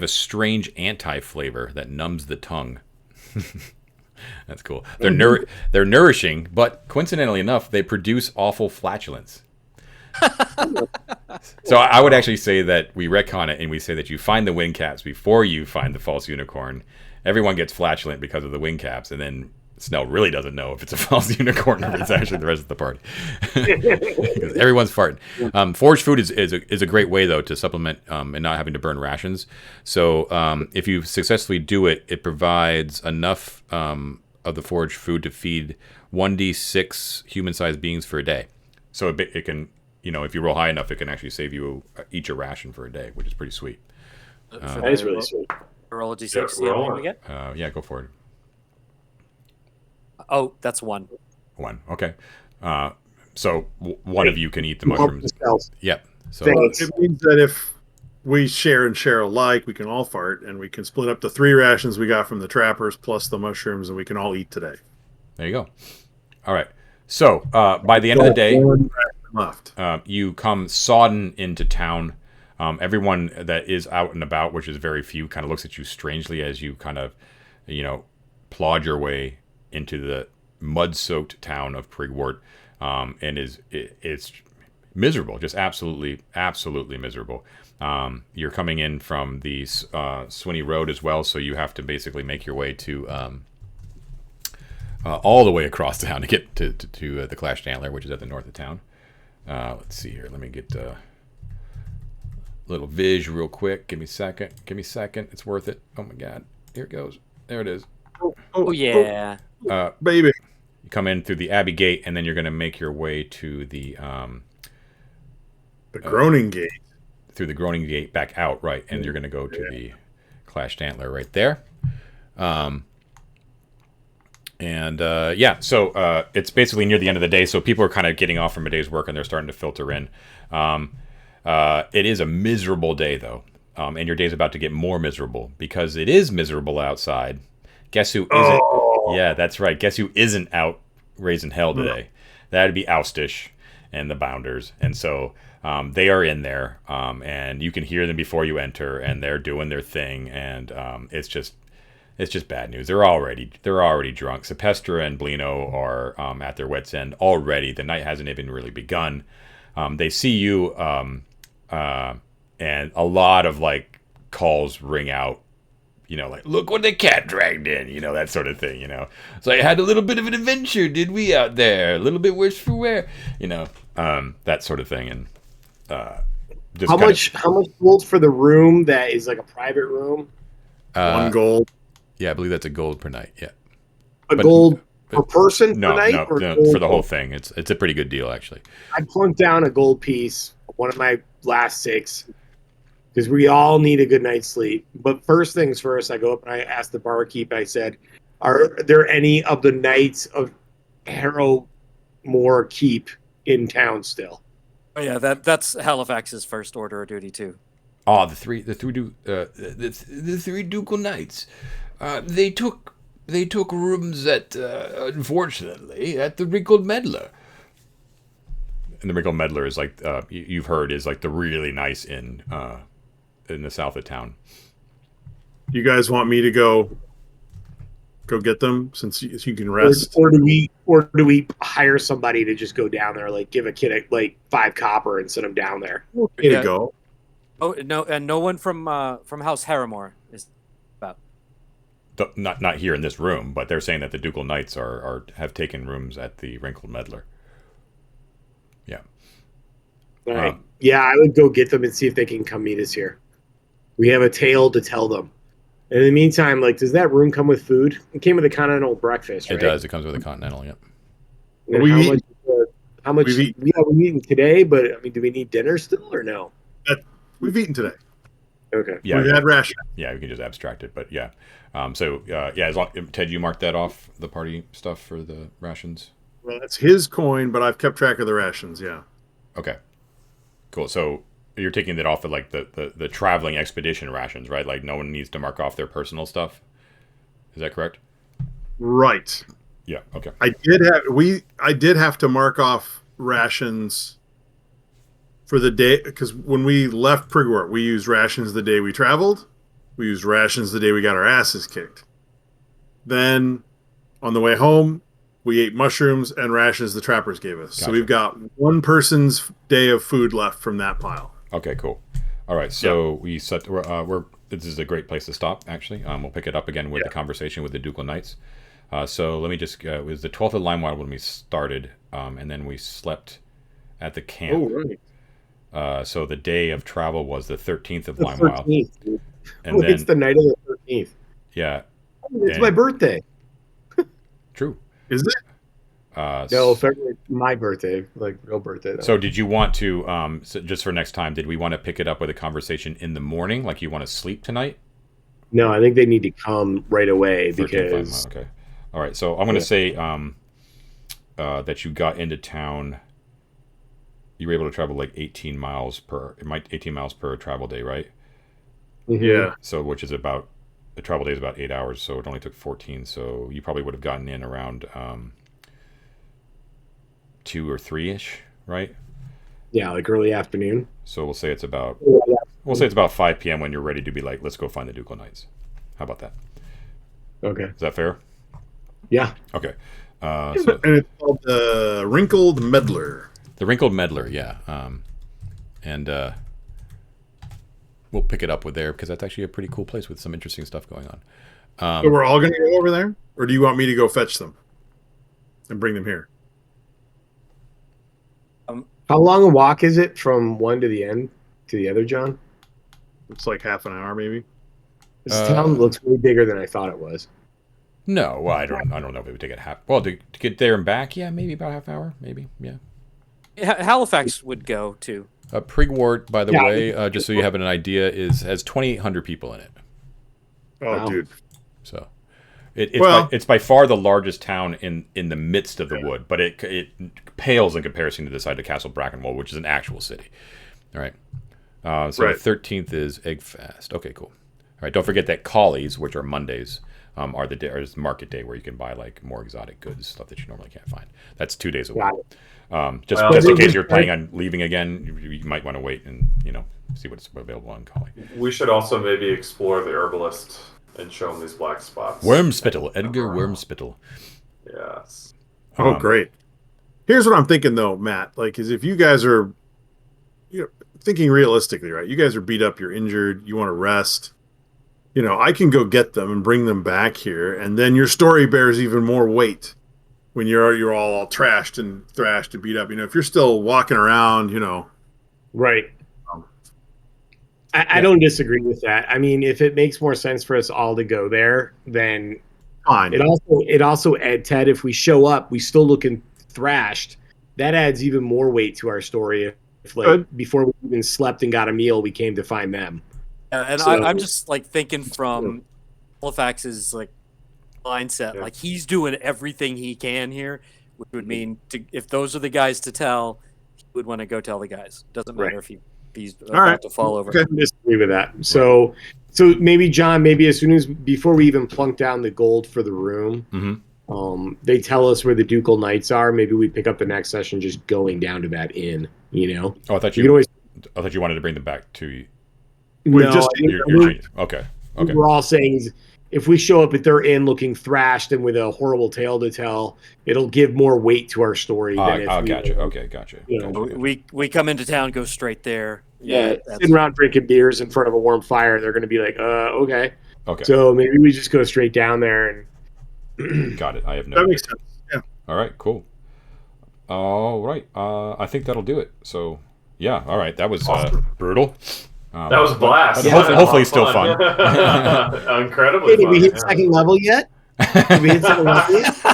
a strange anti-flavor that numbs the tongue. That's cool. They're nourishing, but coincidentally enough, they produce awful flatulence. So I would actually say that we retcon it and we say that you find the wing caps before you find the false unicorn. Everyone gets flatulent because of the wing caps, and then Snell really doesn't know if it's a false unicorn or if it's actually the rest of the party. Because everyone's farting. Foraged food is a great way, though, to supplement and not having to burn rations. So if you successfully do it, it provides enough of the foraged food to feed 1d6 human-sized beings for a day. So it can, if you roll high enough, it can actually save you each a ration for a day, which is pretty sweet. That is really sweet. Roll a d6. Yeah, See how roll many it. we get. Yeah, go for it. Oh, that's 1. 1. Okay. So one of you can eat the mushrooms. Yep. So Thanks. It means that if we share and share alike, we can all fart, and we can split up the 3 rations we got from the trappers plus the mushrooms, and we can all eat today. there you go. All right. So by the end of the day, One ration left. you come sodden into town. Everyone that is out and about, which is very few, kind of looks at you strangely as you kind of, plod your way into the mud-soaked town of Prigwort, and it's miserable, just absolutely miserable. You're coming in from the Swinney Road as well, so you have to basically make your way to all the way across town to get to the Clashed Antler, which is at the north of town. Let's see here. Let me get a little viz real quick. Give me a second. It's worth it. Oh my God. Here it goes. There it is. Oh yeah. Baby. You come in through the Abbey Gate, and then you're going to make your way to the Groaning Gate. through the Groaning Gate back out, right? And you're going to go to the Clashed Antler right there. So it's basically near the end of the day, so people are kind of getting off from a day's work, and they're starting to filter in. It is a miserable day, though. and your day's about to get more miserable because it is miserable outside. Guess who isn't? Oh. Yeah, that's right. Guess who isn't out raising hell today? That'd be Oustish and the Bounders. And so they are in there, and you can hear them before you enter, and they're doing their thing, and it's just bad news. They're already drunk. Sepestra and Blino are at their wits' end already. The night hasn't even really begun. They see you, and a lot of like calls ring out. Like, look what the cat dragged in, that sort of thing, So I had a little bit of an adventure, did we, out there? A little bit worse for wear, that sort of thing. And how much gold for the room that is like a private room? 1 gold. Yeah, I believe that's a gold per night, yeah. Gold per person no, per night? No, for the whole thing. It's a pretty good deal, actually. I plunked down a gold piece, one of my last 6, because we all need a good night's sleep. But first things first, I go up and I ask the barkeep, I said, are there any of the knights of Harrowmore Keep in town still? Oh yeah, that's Halifax's first order of duty too. Oh, the three ducal knights. They took rooms at unfortunately at the Wrinkled Meddler. And the Wrinkled Meddler is like you've heard is like the really nice inn in the south of town. You guys want me to go get them since you can rest? Or do we hire somebody to just go down there, like give a kid like 5 copper and send him down there? Okay to go. Oh no, and no one from House Harrowmore is about. Not here in this room, but they're saying that the Ducal Knights have taken rooms at the Wrinkled Meddler. Yeah. All right. Yeah, I would go get them and see if they can come meet us here. We have a tale to tell them. And in the meantime, like, does that room come with food? It came with a continental breakfast, right? It does. It comes with a continental, yep. How much? We've eaten today, but I mean, do we need dinner still or no? We've eaten today. Okay. Yeah, we've had ration. Yeah, we can just abstract it, but yeah. As long Ted, you marked that off the party stuff for the rations. Well, that's his coin, but I've kept track of the rations. Yeah. Okay. Cool. So you're taking that off of like the traveling expedition rations, right? Like no one needs to mark off their personal stuff. Is that correct? Right. Yeah. Okay. I did have to mark off rations for the day because when we left Prigwort, we used rations the day we traveled. We used rations the day we got our asses kicked. Then on the way home, we ate mushrooms and rations the trappers gave us. Gotcha. So we've got one person's day of food left from that pile. Okay, cool. All right, so we set. This is a great place to stop. Actually, we'll pick it up again with the conversation with the Ducal Knights. So let me just. It was the 12th of Limewild when we started, and then we slept at the camp. Oh, right. So the day of travel was the 13th of Limewild. And then, it's the night of the 13th. Yeah. It's my birthday. True. Is it? No, February, my birthday, like real birthday. Though. So did you want to, just for next time, did we want to pick it up with a conversation in the morning? Like you want to sleep tonight? No, I think they need to come right away because... Okay. All right. So I'm going to say that you got into town. You were able to travel like 18 miles per travel day, right? Mm-hmm. Yeah. So which is about, the travel day is about 8 hours. So it only took 14. So you probably would have gotten in around 2 or 3-ish, right? Yeah, like early afternoon. So we'll say it's about 5 p.m. when you're ready to be like, let's go find the Ducal Knights. How about that? Okay. Is that fair? Yeah. Okay. And it's called the Wrinkled Meddler. The Wrinkled Meddler, yeah. And we'll pick it up with there because that's actually a pretty cool place with some interesting stuff going on. So we're all going to go over there? Or do you want me to go fetch them and bring them here? How long a walk is it from one to the end to the other, John? It's like half an hour, maybe. This town looks way bigger than I thought it was. No, well, I don't know if it would take it half. Well, to get there and back, yeah, maybe about half hour, maybe, yeah. Halifax would go too. Prigwort, by the way, just so you have an idea, has 2,800 people in it. Oh, wow. Dude. So it's by far the largest town in the midst of the wood, but it pales in comparison to the side of Castle Brackenwold, which is an actual city. All right. So Right. 13th is Egg Fast. Okay, cool. All right, don't forget that Collies, which are Mondays, are the day, or is market day where you can buy like more exotic goods, stuff that you normally can't find. That's 2 days a week. Just Well, just in case you're planning on leaving again, you might want to wait and see what's available on Collie. We should also maybe explore the herbalist and show him these black spots. Wormspittle, Edgar Wormspittle. Yes. Oh, great. Here's what I'm thinking though, Matt. Like, is if you guys are, thinking realistically, right? You guys are beat up, you're injured, you want to rest. I can go get them and bring them back here, and then your story bears even more weight when you're all trashed and thrashed and beat up. If you're still walking around, Right. I don't disagree with that. I mean, if it makes more sense for us all to go there, then fine. It also adds, Ted, if we show up, we still looking thrashed. That adds even more weight to our story. If before we even slept and got a meal, we came to find them. And So- I'm just like thinking from Halifax's like mindset, like he's doing everything he can here, which would mean if those are the guys to tell, he would want to go tell the guys. Doesn't matter if he's about to fall over. I disagree with that. So maybe John, before we even plunk down the gold for the room, they tell us where the Ducal Knights are. Maybe we pick up the next session just going down to that inn. Oh, I thought you can always. I thought you wanted to bring them back to you. Okay. We're all saying if we show up at their inn looking thrashed and with a horrible tale to tell, it'll give more weight to our story. Gotcha. Okay, gotcha. We come into town, go straight there. Sitting around drinking beers in front of a warm fire, they're going to be like, okay. Okay. So maybe we just go straight down there and. Got it. I have no. That idea. makes sense. Yeah. All right. Cool. All right. I think that'll do it. So yeah. All right. That was brutal. That was a blast. Hopefully still fun. Incredibly Did fun. we hit second level yet?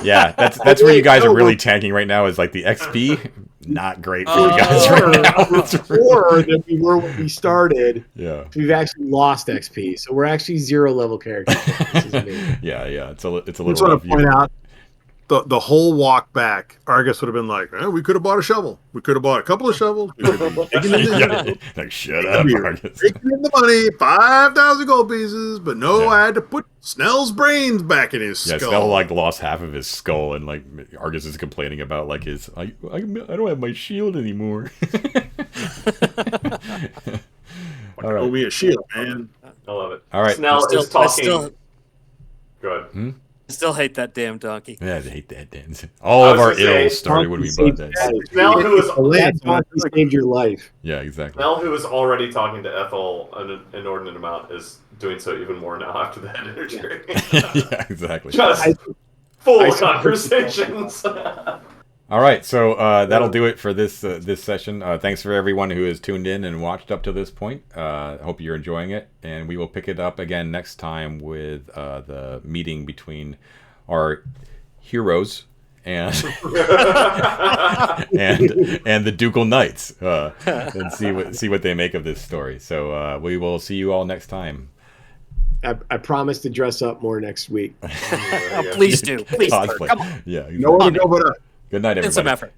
Yeah, that's where you guys are really tanking right now. Is like the XP, not great for you guys right now. Or that we were when we started. Yeah, we've actually lost XP, so we're actually 0 level characters. Yeah. It's a little. I just want to point out the whole walk back. Argus would have been like, we could have bought a shovel. We could have bought a couple of shovels. We could have like shut up, Argus. Taking in the money, 5,000 gold pieces, but I had to put Snell's brains back in his skull. Yeah, Snell like lost half of his skull, and like Argus is complaining about like his I don't have my shield anymore. All right, me a shield, man. I love it. All right, Snell is talking. Go ahead. I still hate that damn donkey. Yeah, I hate that dance. All of our ills started when we bought that. Snell, who was saved your life. Yeah, exactly. Snell, who was already talking to Ethel an inordinate amount, is doing so even more now after that interview. Yeah, exactly. Just full conversations. All right, so that'll do it for this this session. Thanks for everyone who has tuned in and watched up to this point. I hope you're enjoying it, and we will pick it up again next time with the meeting between our heroes and and the Ducal Knights, and see what they make of this story. So we will see you all next time. I promise to dress up more next week. Please do. Please. Come on. Yeah. Exactly. No one to go but us. Good night, everybody. It's some effort.